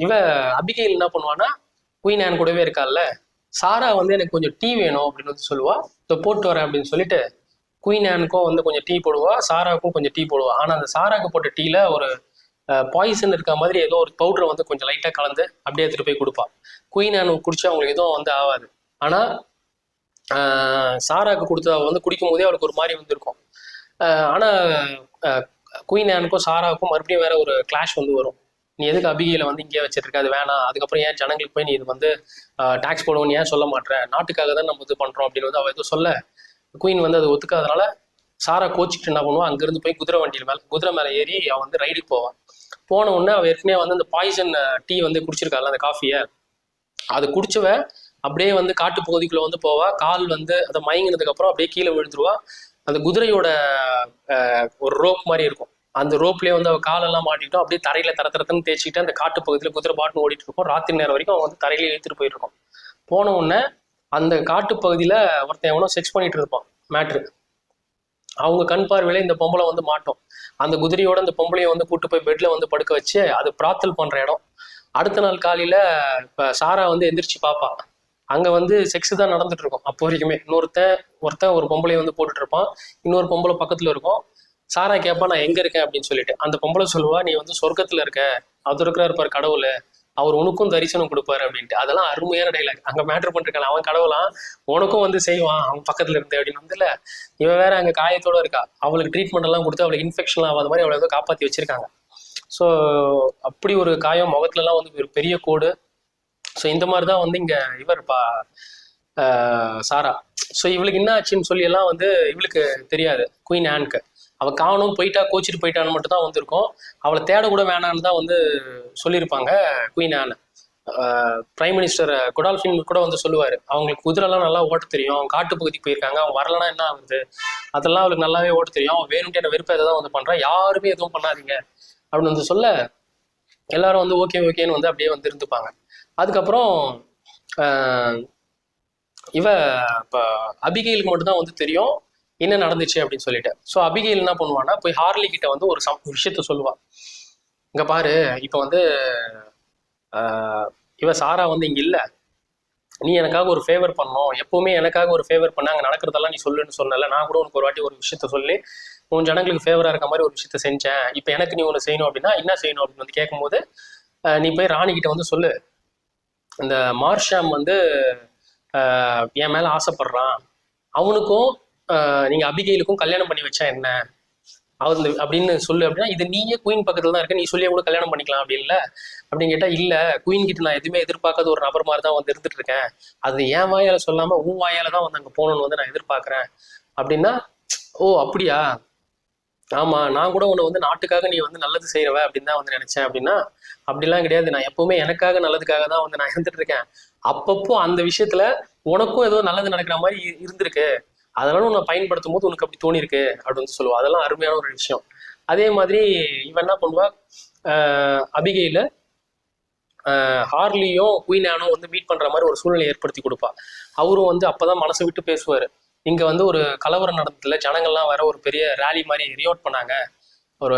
இவ அபிகைல் என்ன பண்ணுவான்னா, குயின் ஆன் கூடவே இருக்கால்ல, சாரா வந்து எனக்கு கொஞ்சம் டீ வேணும் அப்படின்னு வந்து சொல்லுவா. இப்போ போட்டு வரேன் அப்படின்னு சொல்லிட்டு குயின் ஆனுக்கும் வந்து கொஞ்சம் டீ போடுவா, சாராவுக்கும் கொஞ்சம் டீ போடுவா. ஆனால் அந்த சாராக்கு போட்ட டீல ஒரு பாய்சன் இருக்க மாதிரி ஏதோ ஒரு பவுடரை வந்து கொஞ்சம் லைட்டாக கலந்து அப்படியே எடுத்துட்டு போய் கொடுப்பா. குயின் ஆனு குடிச்சு அவங்களுக்கு எதுவும் வந்து ஆகாது. ஆனால் சாராக்கு கொடுத்து வந்து குடிக்கும் போதே அவளுக்கு ஒரு மாதிரி வந்துருக்கும். ஆனால் குயின் ஆனுக்கும் சாராவுக்கும் மறுபடியும் வேற ஒரு கிளாஷ் வந்து வரும். நீ எதுக்கு அபிகையில வந்து இங்கே வச்சிட்டு இருக்க, அது வேணாம், அதுக்கப்புறம் ஏன் ஜனங்களுக்கு போய் நீ இது வந்து டாக்ஸ் போடுவோன்னு ஏன் சொல்ல மாட்டேன், நாட்டுக்காக தான் நம்ம இது பண்றோம் அப்படின்னு வந்து அவள் எதுவும் சொல்ல, குயின் வந்து அதை ஒத்துக்காதனால சாரா கோச்சிக்கிட்டு என்ன பண்ணுவான், அங்கிருந்து போய் குதிரை மேலே ஏறி அவன் வந்து ரைடுக்கு போவான். போன உடனே அவன் ஏற்கனவே வந்து அந்த பாய்சன் டீ வந்து குடிச்சிருக்காள், அந்த காஃபியை, அது குடிச்சவ அப்படியே வந்து காட்டு பகுதிக்குள்ள வந்து போவா. கால் வந்து அதை மயங்கினதுக்கு அப்புறம் அப்படியே கீழே விழுந்துருவா. அந்த குதிரையோட ஒரு ரோப் மாதிரி இருக்கும், அந்த ரோப்லேயே வந்து அவள் காலெல்லாம் மாட்டிக்கிட்டோம், அப்படியே தரையில தரத்தரத்துன்னு தேய்ச்சிக்கிட்டு அந்த காட்டு பகுதியில் குதிரை பாட்டுன்னு ஓடிட்டு இருக்கும். ராத்திரி நேரம் வரைக்கும் அவன் வந்து தரையில ஏற்றிட்டு போயிட்டு இருக்கோம். போன உடனே அந்த காட்டு பகுதியில ஒருத்தன் எவனோ செக்ஸ் பண்ணிட்டு இருப்பான் மேட்ரு. அவங்க கண் பார்வையில இந்த பொம்பளை வந்து மாட்டோம். அந்த குதிரையோட அந்த பொம்பளையை வந்து கூட்டு போய் பெட்ல வந்து படுக்க வச்சு அது பிரார்த்தல் பண்ற இடம். அடுத்த நாள் காலையில இப்ப சாரா வந்து எந்திரிச்சு பாப்பா, அங்க வந்து செக்ஸ் தான் நடந்துட்டு இருக்கும். அப்போ வரைக்குமே ஒருத்தன் ஒரு பொம்பளையை வந்து போட்டுட்டு இருப்பான், இன்னொரு பொம்பளை பக்கத்துல இருக்கும். சாரா கேட்பா நான் எங்க இருக்கேன் அப்படின்னு சொல்லிட்டு. அந்த பொம்பளை சொல்லுவா, நீ வந்து சொர்க்கத்துல இருக்க, அது இருக்கிறாரு பாரு கடவுள், அவர் உனக்கும் தரிசனம் கொடுப்பாரு அப்படின்ட்டு. அதெல்லாம் அருமையான டைலாக். அங்க மேட்டர் பண்ணிருக்கான், அவன் கடவுளாம் உனக்கும் வந்து செய்வான் அவன் பக்கத்துல இருந்து அப்படின்னு வந்துல. இவன் வேற அங்க காயத்தோட இருக்கா, அவளுக்கு ட்ரீட்மெண்ட் எல்லாம் கொடுத்து அவளுக்கு இன்ஃபெக்ஷன் ஆகாத மாதிரி அவளை வந்து காப்பாத்தி வச்சிருக்காங்க. ஸோ அப்படி ஒரு காயம், முகத்துல எல்லாம் வந்து ஒரு பெரிய கோடு. ஸோ இந்த மாதிரிதான் வந்து இங்க இவர் சாரா. ஸோ இவளுக்கு என்ன ஆச்சுன்னு சொல்லி எல்லாம் வந்து இவளுக்கு தெரியாது, குயின் ஆனுக்கு. அவள் காணும் போயிட்டா, கோச்சிட்டு போயிட்டான்னு மட்டும் தான் வந்திருக்கும். அவளை தேட கூட வேணான்னு தான் வந்து சொல்லியிருப்பாங்க குயின் ஆன். பிரைம் மினிஸ்டர் கொடால்ஃபின் கூட வந்து சொல்லுவார், அவங்களுக்கு குதிரைலாம் நல்லா ஓட்ட தெரியும், அவங்க காட்டு பகுதிக்கு போயிருக்காங்க, அவங்க வரலன்னா என்ன ஆகுது, அதெல்லாம் அவளுக்கு நல்லாவே ஓட்ட தெரியும், அவன் வேணும்ட்டு என்ன வெறுப்பை தான் வந்து பண்ணுறான், யாருமே எதுவும் பண்ணாதீங்க அப்படின்னு வந்து சொல்ல எல்லாரும் வந்து ஓகேன்னு வந்து அப்படியே வந்து இருந்துப்பாங்க. அதுக்கப்புறம் இவ இப்போ அபிகைலுக்கு மட்டும்தான் வந்து தெரியும் என்ன நடந்துச்சு அப்படின்னு சொல்லிட்டு. ஸோ அபிகைல் என்ன பண்ணுவான்னா, போய் ஹார்லி கிட்ட வந்து ஒரு விஷயத்த சொல்லுவா. இங்க பாரு, இப்போ வந்து இவ சாரா வந்து இங்க இல்ல, நீ எனக்காக ஒரு ஃபேவர் பண்ணணும், எப்பவுமே எனக்காக ஒரு ஃபேவர் பண்ண, அங்கே நடக்கிறதெல்லாம் நீ சொல்லுன்னு சொன்னல, நான் கூட உனக்கு ஒரு வாட்டி ஒரு விஷயத்த சொல்லி உன் ஜனங்களுக்கு ஃபேவரா இருக்க மாதிரி ஒரு விஷயத்த செஞ்சேன், இப்போ எனக்கு நீ ஒன்று செய்யணும் அப்படின்னா என்ன செய்யணும் அப்படின்னு வந்து கேட்கும்போது, நீ போய் ராணி கிட்ட வந்து சொல்லு, இந்த மார்ஷாம் வந்து என் மேல ஆசைப்படுறான், அவனுக்கும் நீங்க அபிகைலுக்கும் கல்யாணம் பண்ணி வச்சா என்ன அவரு அப்படின்னு சொல்லு அப்படின்னா, இது நீயே குயின் பக்கத்துல தான் இருக்க, நீ சொல்லியே கூட கல்யாணம் பண்ணிக்கலாம் அப்படி இல்லை அப்படின்னு கேட்டா, இல்ல குயின் கிட்ட நான் எதுவுமே எதிர்பார்க்காத ஒரு நபர் மாதிரி தான் வந்து இருந்துட்டு இருக்கேன், அது என் வாயால சொல்லாம உன் வாயால தான் வந்து அங்க போகணும்னு வந்து நான் எதிர்பார்க்கிறேன் அப்படின்னா, ஓ அப்படியா, ஆமா நான் கூட உன்னை வந்து நாட்டுக்காக நீ வந்து நல்லது செய்யறவ அப்படின்னு தான் வந்து நினைச்சேன் அப்படின்னா, அப்படிலாம் கிடையாது, நான் எப்பவுமே எனக்காக நல்லதுக்காக தான் வந்து நான் இருந்துட்டு இருக்கேன், அப்பப்போ அந்த விஷயத்துல உனக்கும் ஏதோ நல்லது நடக்கிற மாதிரி இருந்திருக்கு, அதனால உன்னை பயன்படுத்தும் போது உனக்கு அப்படி தோணிருக்கு அப்படின்னு சொல்லுவா. அதெல்லாம் அருமையான ஒரு விஷயம். அதே மாதிரி இவன் என்ன பண்ணுவா, அபிகையில ஹார்லியும் குயின் ஆனும் வந்து மீட் பண்ற மாதிரி ஒரு சூழ்நிலை ஏற்படுத்தி கொடுப்பா. அவரும் வந்து அப்பதான் மனசை விட்டு பேசுவாரு. இங்க வந்து ஒரு கலவரம் நடந்ததுல, ஜனங்கள்லாம் வேற ஒரு பெரிய ரேலி மாதிரி ரியோட் பண்ணாங்க, ஒரு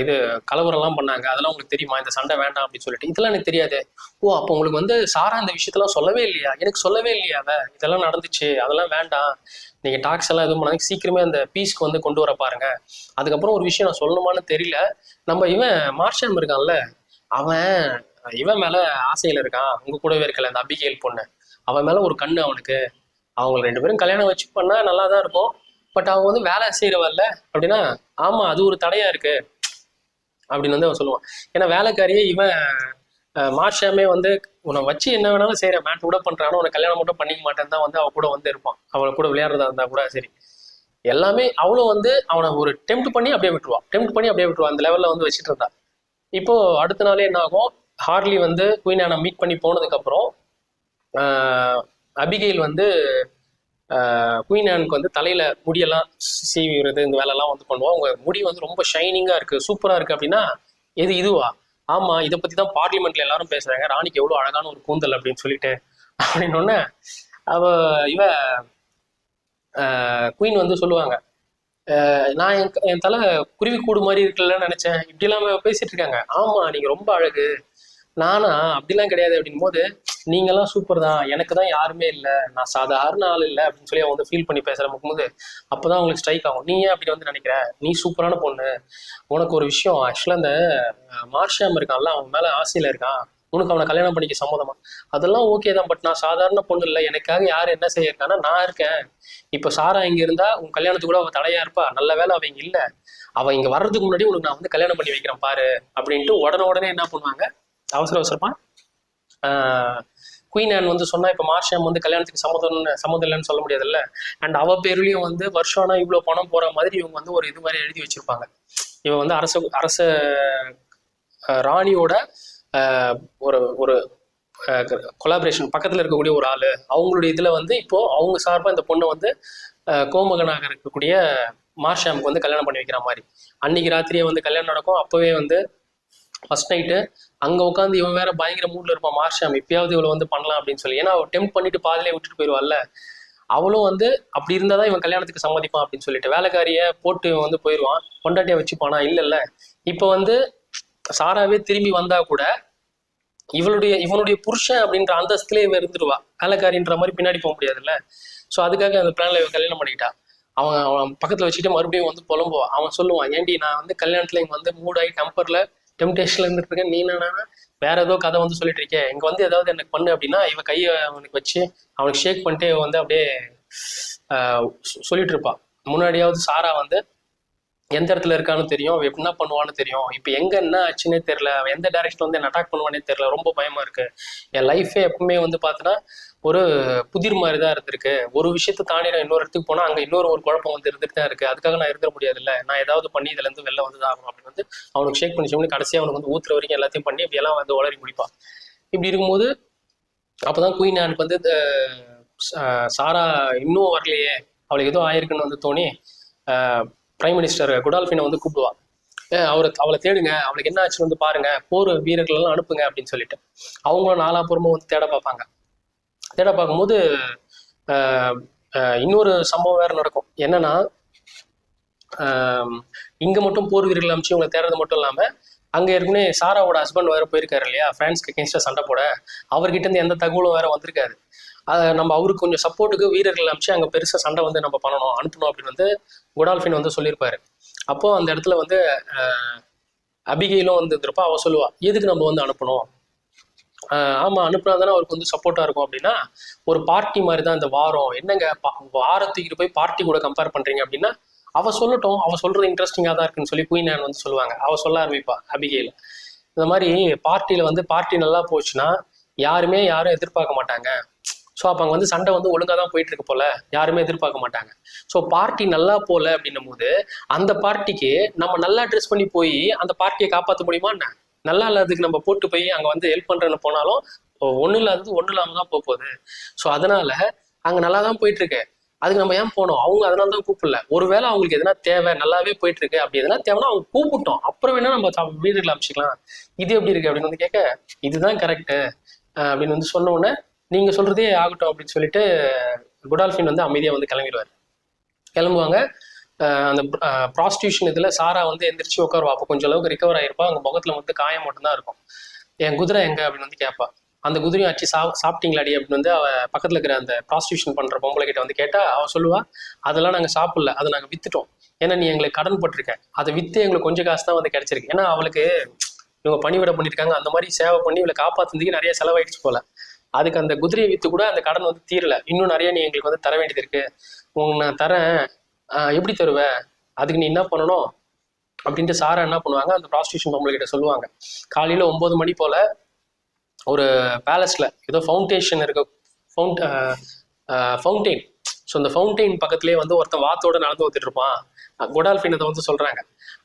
இது கலவரம்லாம் பண்ணாங்க, அதெல்லாம் உங்களுக்கு தெரியுமா, இந்த சண்டை வேண்டாம் அப்படின்னு சொல்லிட்டு. இதெல்லாம் எனக்கு தெரியாது. ஓ அப்போ உங்களுக்கு வந்து சாரா இந்த விஷயத்தெல்லாம் சொல்லவே இல்லையா, எனக்கு சொல்லவே இல்லையா, இதெல்லாம் நடந்துச்சு, அதெல்லாம் வேண்டாம், நீங்க டாக்ஸ் எல்லாம் எதுவும் பண்ணாங்க, சீக்கிரமே அந்த பீஸ்க்கு வந்து கொண்டு வர பாருங்க. அதுக்கப்புறம் ஒரு விஷயம் நான் சொல்லணுமான்னு தெரியல, நம்ம இவன் மார்ஷம் இருக்கான்ல, அவன் இவன் மேல ஆசையில இருக்கான், உங்க கூடவே இருக்கல அந்த அபிகைல் பொண்ணு, அவன் மேல ஒரு கண்ணு அவனுக்கு, அவங்க 2 பேரும் கல்யாணம் வச்சு பண்ணா நல்லா தான் இருக்கும், பட் அவங்க வந்து வேலை செய்யறவல்ல அப்படின்னா, ஆமா அது ஒரு தடையா இருக்கு அப்படின்னு வந்து அவன் சொல்லுவான். ஏன்னா வேலைக்காரியே இவன் மார்ஷாமே வந்து உன்னை வச்சு என்ன வேணாலும் செய்யற, மேட் கூட பண்றானோ, உன்னை கல்யாணம் மட்டும் பண்ணிக்க மாட்டேன்னு தான் வந்து அவ கூட வந்து இருப்பான், அவளை கூட விளையாடுறதா இருந்தா கூட சரி, எல்லாமே அவளும் வந்து அவனை ஒரு டெம்ப்ட் பண்ணி அப்படியே விட்டுருவான், அந்த லெவல்ல வந்து வச்சுட்டு இருந்தா. இப்போ அடுத்த நாளே என்ன ஆகும், ஹார்லி வந்து குயின் ஆனை மீட் பண்ணி போனதுக்கு அப்புறம் அபிகைல் வந்து குயின் ஆனுக்கு வந்து தலையில முடியெல்லாம் சீவிடுறது, இந்த வேலையெல்லாம் வந்து பண்ணுவோம். உங்க முடி வந்து ரொம்ப ஷைனிங்கா இருக்கு, சூப்பரா இருக்கு அப்படின்னா, இதுவா, ஆமா இதை பத்தி தான் பார்லிமெண்ட்ல எல்லாரும் பேசுறாங்க, ராணிக்கு எவ்வளவு அழகான ஒரு கூந்தல் அப்படின்னு சொல்லிட்டு அப்படின்னு அவ இவ குயின் வந்து சொல்லுவாங்க, நான் என் தலை குருவி கூடு மாதிரி இருக்குல்லன்னு நினைச்சேன், இப்படி எல்லாம் பேசிட்டு இருக்காங்க. ஆமா நீங்க ரொம்ப அழகு, நானா அப்படிலாம் கிடையாது அப்படின் போது, நீங்கெல்லாம் சூப்பர் தான், எனக்கு தான் யாருமே இல்லை, நான் சாதாரண ஆள் இல்லை அப்படின்னு சொல்லி அவங்க வந்து ஃபீல் பண்ணி பேசுற போது அப்போதான் அவங்களுக்கு ஸ்ட்ரைக் ஆகும். நீ ஏன் அப்படி வந்து நினைக்கிற, நீ சூப்பரான பொண்ணு, உனக்கு ஒரு விஷயம், ஆக்சுவலாக அந்த மார்ஷாம் இருக்கான்ல அவன் மேல ஆசையில இருக்கான், உனக்கு அவனை கல்யாணம் பண்ணிக்க சம்மதமா, அதெல்லாம் ஓகே தான், பட் நான் சாதாரண பொண்ணு இல்லை, எனக்காக யார் என்ன செய்ய இருக்கான்னா நான் இருக்கேன். இப்போ சாரா இங்க இருந்தா உன் கல்யாணத்துக்கு கூட அவ தடையா இருப்பா, நல்ல வேலை அவ இங்க இல்ல, அவ இங்க வர்றதுக்கு முன்னாடி உனக்கு நான் வந்து கல்யாணம் பண்ணி வைக்கிறேன் பாரு அப்படின்ட்டு உடனே என்ன பண்ணுவாங்க, அவசரமா குயின் ஆன் வந்து சொன்னா இப்ப மார்ஷாம் வந்து கல்யாணத்துக்கு சம்மதம் இல்லைன்னு சொல்ல முடியாதுல்ல. அண்ட் அவ பேர்லயும் வந்து வருஷம் ஆனா இவ்வளவு பணம் போற மாதிரி இவங்க வந்து ஒரு இது மாதிரி எழுதி வச்சிருப்பாங்க. இவன் வந்து அரச ராணியோட ஒரு ஒரு கொலாபரேஷன் பக்கத்துல இருக்கக்கூடிய ஒரு ஆளு, அவங்களுடைய இதுல வந்து இப்போ அவங்க சார்பா இந்த பொண்ணை வந்து கோமகனாக இருக்கக்கூடிய மார்ஷாமுக்கு வந்து கல்யாணம் பண்ணி வைக்கிற மாதிரி. அன்னைக்கு ராத்திரியே வந்து கல்யாணம் நடக்கும். அப்பவே வந்து ஃபர்ஸ்ட் நைட்டு அங்க உட்காந்து இவன் வேற பயங்கர மூட்ல இருப்பான் மார்ஷாம், இப்பயாவது இவ்வளவு வந்து பண்ணலாம் அப்படின்னு சொல்லி. ஏன்னா அவள் டெம்ப் பண்ணிட்டு பாதிலே விட்டுட்டு போயிடுவாள்ல, அவளும் வந்து அப்படி இருந்தாதான் இவன் கல்யாணத்துக்கு சம்மதிப்பான் அப்படின்னு சொல்லிட்டு வேலைக்காரிய போட்டு இவன் வந்து போயிடுவான், பொண்டாட்டியா வச்சுப்பானா. இல்ல இப்ப வந்து சாராவே திரும்பி வந்தா கூட இவனுடைய புருஷன் அப்படின்ற அந்தஸ்துல இவன் இருந்துருவா, வேலைக்காரின்ற மாதிரி பின்னாடி போக முடியாதுல்ல. ஸோ அதுக்காக அந்த பிளான்ல இவன் கல்யாணம் பண்ணிக்கிட்டா. அவன் பக்கத்துல வச்சுட்டு மறுபடியும் வந்து புலம்புவான். அவன் சொல்லுவான், ஏன்டி நான் வந்து கல்யாணத்துல இங்க வந்து மூடாகி டெம்பர்ல டெம்டேஷன்ல இருந்துட்டு இருக்கேன், நீ என்னன்னா வேற ஏதோ கதை வந்து சொல்லிட்டு இருக்கேன், இங்க வந்து ஏதாவது எனக்கு பண்ணு அப்படின்னா இவன் கையை அவனுக்கு வச்சு அவனுக்கு ஷேக் பண்ணிட்டு வந்து அப்படியே சொல்லிட்டு இருப்பான். முன்னாடியாவது சாரா வந்து எந்த இடத்துல இருக்கான்னு தெரியும், அவன் என்ன பண்ணுவான்னு தெரியும், இப்போ எங்க என்ன ஆச்சுன்னே தெரியல, அவன் எந்த டைரக்ஷன் வந்து என்ன அட்டாக் பண்ணுவானே தெரியல, ரொம்ப பயமா இருக்கு, என் லைஃபே எப்பவுமே வந்து பார்த்தோன்னா ஒரு புதிர் மாதிரி தான் இருந்திருக்கு, ஒரு விஷயத்தை தாண்டி நான் இன்னொரு இடத்துக்கு போனா அங்க ஒரு குழப்பம் வந்து இருந்துட்டு தான் இருக்கு, அதுக்காக நான் இருக்க முடியாது இல்லை, நான் ஏதாவது பண்ணி இதுல இருந்து வெளில வந்து ஆகும் அப்படின்னு வந்து அவனுக்கு ஷேக் பண்ணி கடைசியாக அவனுக்கு வந்து ஊத்துற வரைக்கும் எல்லாத்தையும் பண்ணி இப்படி எல்லாம் வந்து உளறி முடிப்பான். இப்படி இருக்கும்போது அப்பதான் குயின் ஆனுக்கு வந்து சாரா இன்னும் வரலையே, அவளுக்கு ஏதோ ஆயிருக்குன்னு வந்து தோணி பிரைம் மினிஸ்டர் குடால்ஃபினை வந்து கூப்பிடுவா, அவளை தேடுங்க, அவளுக்கு என்ன ஆச்சுன்னு வந்து பாருங்க, போர் வீரர்கள் எல்லாம் அனுப்புங்க அப்படின்னு சொல்லிட்டு. அவங்களும் நாலாபுறமும் வந்து தேட பார்ப்பாங்க. தேட பார்க்கும்போது இன்னொரு சம்பவம் வேற நடக்கும். என்னன்னா இங்க மட்டும் போர் வீரர்கள் அமைச்சு இவங்களை தேடுறது மட்டும் இல்லாம அங்க ஏற்கனவே சாராவோட ஹஸ்பண்ட் வேற போயிருக்காரு இல்லையா, பிரான்ஸ்க்கு அகேன்ஸ்டா சண்டை போட, அவர்கிட்ட இருந்து எந்த தகவலும் வேற வந்திருக்காரு. நம்ம அவருக்கு கொஞ்சம் சப்போர்ட்டுக்கு வீரர்கள் அமைச்சு அங்கே பெருசாக சண்டை வந்து நம்ம அனுப்பணும் அப்படின்னு வந்து குடால்ஃபின் வந்து சொல்லியிருப்பாரு. அப்போ அந்த இடத்துல வந்து அபிகையிலும் வந்து இருப்பா, அவ சொல்லுவா, எதுக்கு நம்ம வந்து அனுப்பணும், ஆமா அனுப்புனா தானே அவருக்கு வந்து சப்போர்ட்டா இருக்கும் அப்படின்னா, ஒரு பார்ட்டி மாதிரி தான் இந்த வாரம், என்னங்க வாரத்துக்கு போய் பார்ட்டி கூட கம்பேர் பண்றீங்க அப்படின்னா, அவ சொல்லட்டும், அவ சொல்றது இன்ட்ரெஸ்டிங்கா தான் இருக்குன்னு சொல்லி குயின் ஆன் வந்து சொல்லுவாங்க. அவ சொல்ல ஆரம்பிப்பா அபிகையில, இந்த மாதிரி பார்ட்டியில வந்து பார்ட்டி நல்லா போச்சுன்னா யாரும் எதிர்பார்க்க மாட்டாங்க, ஸோ அப்போ அங்கே வந்து சண்டை வந்து ஒழுங்காக தான் போயிட்டு இருக்கு போல, யாருமே எதிர்பார்க்க மாட்டாங்க. ஸோ பார்ட்டி நல்லா போல அப்படின்னும் போது அந்த பார்ட்டிக்கு நம்ம நல்லா ட்ரெஸ் பண்ணி போய் அந்த பார்ட்டியை காப்பாற்ற முடியுமா என்ன, நல்லா இல்லாததுக்கு நம்ம போட்டு போய் அங்கே வந்து ஹெல்ப் பண்ணுறேன்னு போனாலும் ஒன்றும் இல்லாமல் தான் போகுது. ஸோ அதனால அங்கே நல்லா தான் போயிட்டு இருக்கு, அதுக்கு நம்ம ஏன் போனோம், அவங்க அதனால தான் கூப்பிடல, ஒருவேளை அவங்களுக்கு எதனா தேவை, நல்லாவே போயிட்டு இருக்கு அப்படி எதனா தேவைன்னா அவங்க கூப்பிட்டோம், அப்புறம் வேணா நம்ம வீடுகளை அமைச்சிக்கலாம், இது எப்படி இருக்கு அப்படின்னு வந்து கேட்க, இதுதான் கரெக்டு அப்படின்னு வந்து சொன்ன உடனே நீங்க சொல்றதே ஆகட்டும் அப்படின்னு சொல்லிட்டு குடால்ஃபின் வந்து அமைதியா வந்து கிளம்புவாங்க. அந்த ப்ராஸ்டியூஷன் இதுல சாரா வந்து எந்திரிச்சு உட்காருவா. அப்போ கொஞ்சம் அளவுக்கு ரிகவர் ஆயிருப்பா, அவங்க முகத்துல வந்து காயம் மட்டும்தான் இருக்கும். என் குதிரை எங்க அப்படின்னு வந்து கேட்பா. அந்த குதிரையும் ஆச்சு சாப்பிட்டீங்களாடி அப்படின்னு வந்து அவ பக்கத்துல இருக்கிற அந்த ப்ராஸ்டியூஷன் பண்ற பொம்பளை கிட்ட வந்து கேட்டா அவ சொல்லுவா, அதெல்லாம் நாங்க சாப்பிடல, அதை நாங்க வித்துட்டோம், ஏன்னா நீ எங்களுக்கு கடன் போட்டிருக்க, அதை வித்து எங்களுக்கு கொஞ்சம் காசு தான் வந்து கிடைச்சிருக்கு, ஏன்னா அவளுக்கு இவங்க பணிவிட பண்ணியிருக்காங்க, அந்த மாதிரி சேவை பண்ணி இவளை காப்பாத்துறதுக்கு நிறைய செலவாயிடுச்சு போல, அதுக்கு அந்த குதிரையை வித்து கூட அந்த கடன் வந்து தீரல, இன்னும் நிறைய நீ எங்களுக்கு வந்து தர வேண்டியது இருக்கு, உங்க நான் தரேன், எப்படி தருவ, அதுக்கு நீ என்ன பண்ணணும் அப்படின்ட்டு சாரா என்ன பண்ணுவாங்க, அந்த ப்ராஸ்டியூஷன் பொம்பளை கிட்ட சொல்லுவாங்க. காலையில 9 மணி போல ஒரு பேலஸ்ல ஏதோ ஃபவுண்டேஷன் இருக்க ஃபவுண்டெயின், ஸோ அந்த ஃபவுண்டெயின் பக்கத்துலேயே வந்து ஒருத்தன் வாத்தோட நடந்து வந்துட்டு இருப்பான், குடால்ஃபின் அதை வந்து சொல்றாங்க,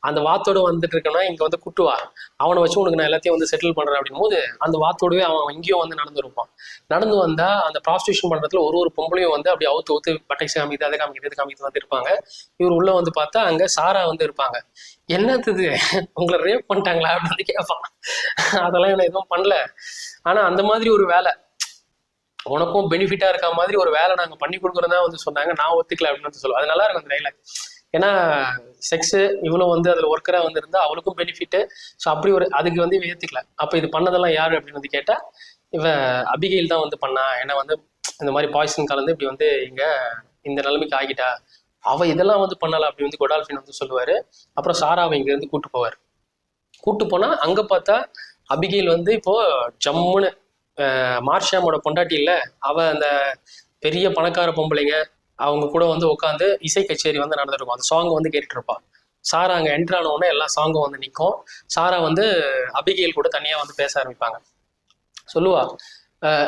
அந்த வாத்தோட வந்துட்டு இருக்கனா இங்க வந்து குட்டுவா, அவனை வச்சு உனக்கு நான் எல்லாத்தையும் வந்து செட்டில் பண்றேன் அப்படின் போது அந்த வாத்தோடவே அவன் இங்கேயும் வந்து நடந்து வந்தா அந்த ப்ராஸ்டியூஷன் பண்றதுல ஒரு பொம்பளையும் வந்து அப்படி அவுத்து பட்டை காமிக்குது, அதை காமிக்குது, இது காமிக்குது வந்து இருப்பாங்க. இவர் உள்ள வந்து பார்த்தா அங்க சாரா வந்து இருப்பாங்க. என்னது உங்களை ரேப் பண்ணிட்டாங்களா அப்படின்னு வந்து கேட்பான். அதெல்லாம் என்ன எதுவும் பண்ணல, ஆனா அந்த மாதிரி ஒரு வேலை உனக்கும் பெனிஃபிட்டா இருக்க மாதிரி ஒரு வேலை நாங்க பண்ணி கொடுக்குறதா வந்து சொன்னாங்க, நான் ஒத்துக்கல அப்படின்னு வந்து சொல்லுவோம். அது நல்லா இருக்கும் அந்த டைலாக். ஏன்னா செக்ஸு இவ்வளோ வந்து அதில் ஒர்க்கராக வந்து இருந்தால் அவளுக்கும் பெனிஃபிட்டு. ஸோ அப்படி ஒரு அதுக்கு வந்து இவ ஏற்றுக்கல. அப்போ இது பண்ணதெல்லாம் யார் அப்படின்னு வந்து கேட்டால் இவ அபிகெயில் தான் வந்து பண்ணா. ஏன்னா வந்து இந்த மாதிரி பாய்சன் கலந்து இப்படி வந்து இங்கே இந்த நிலைமைக்கு ஆகிட்டா. அவ இதெல்லாம் வந்து பண்ணல அப்படி வந்து கொடால்ஃபின் வந்து சொல்லுவார். அப்புறம் சாராவை இங்கேருந்து கூட்டு போவார். கூட்டு போனால் அங்கே பார்த்தா அபிகெயில் வந்து இப்போ ஜம்முன்னு மார்ஷாமோட பொண்டாட்டி இல்லை, அவ அந்த பெரிய பணக்கார பொம்பளைங்க அவங்க கூட வந்து உட்காந்து இசை கச்சேரி வந்து நடந்துருக்கும். அந்த சாங் வந்து கேட்டுட்டு இருப்பான். சாரா அங்கே என்ட்ரு ஆனவுடனே எல்லா சாங்கும் வந்து நிற்கும். சாரா வந்து அபிகெயில் கூட தனியாக வந்து பேச ஆரம்பிப்பாங்க. சொல்லுவா,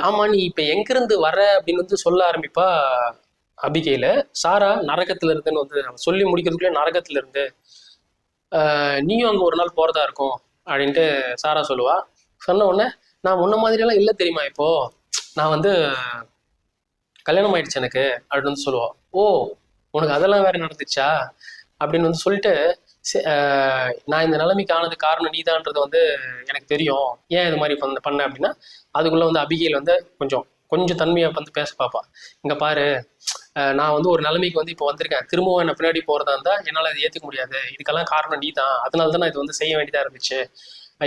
ஆமா நீ இப்போ எங்கிருந்து வர அப்படின்னு வந்து சொல்ல ஆரம்பிப்பா அபிகெயில. சாரா நரகத்துல இருந்துன்னு வந்து சொல்லி முடிக்கிறதுக்குள்ளே நரகத்துல இருந்து நீயும் அங்கே ஒரு நாள் போறதா இருக்கும் அப்படின்ட்டு சாரா சொல்லுவா. சொன்ன உடனே நான் முன்ன மாதிரியெல்லாம் இல்லை தெரியுமா, இப்போ நான் வந்து கல்யாணம் ஆயிடுச்சு எனக்கு அப்படின்னு வந்து சொல்லுவா. ஓ உனக்கு அதெல்லாம் வேற நடந்துச்சா அப்படின்னு வந்து சொல்லிட்டு, நான் இந்த நிலைமைக்கு ஆனது காரணம் நீதான்றது வந்து எனக்கு தெரியும், ஏன் இது மாதிரி பண்ண அப்படின்னா அதுக்குள்ள வந்து அபிகெயில் வந்து கொஞ்சம் தன்மையை வந்து பேச பார்ப்பா. இங்க பாரு, நான் வந்து ஒரு நிலைமைக்கு வந்து இப்போ வந்திருக்கேன், திரும்பவும் என்ன பின்னாடி போறதா இருந்தா என்னால் அதை ஏற்றுக்க முடியாது, இதுக்கெல்லாம் காரணம் நீ தான், அதனால தான் நான் இது வந்து செய்ய வேண்டியதா இருந்துச்சு,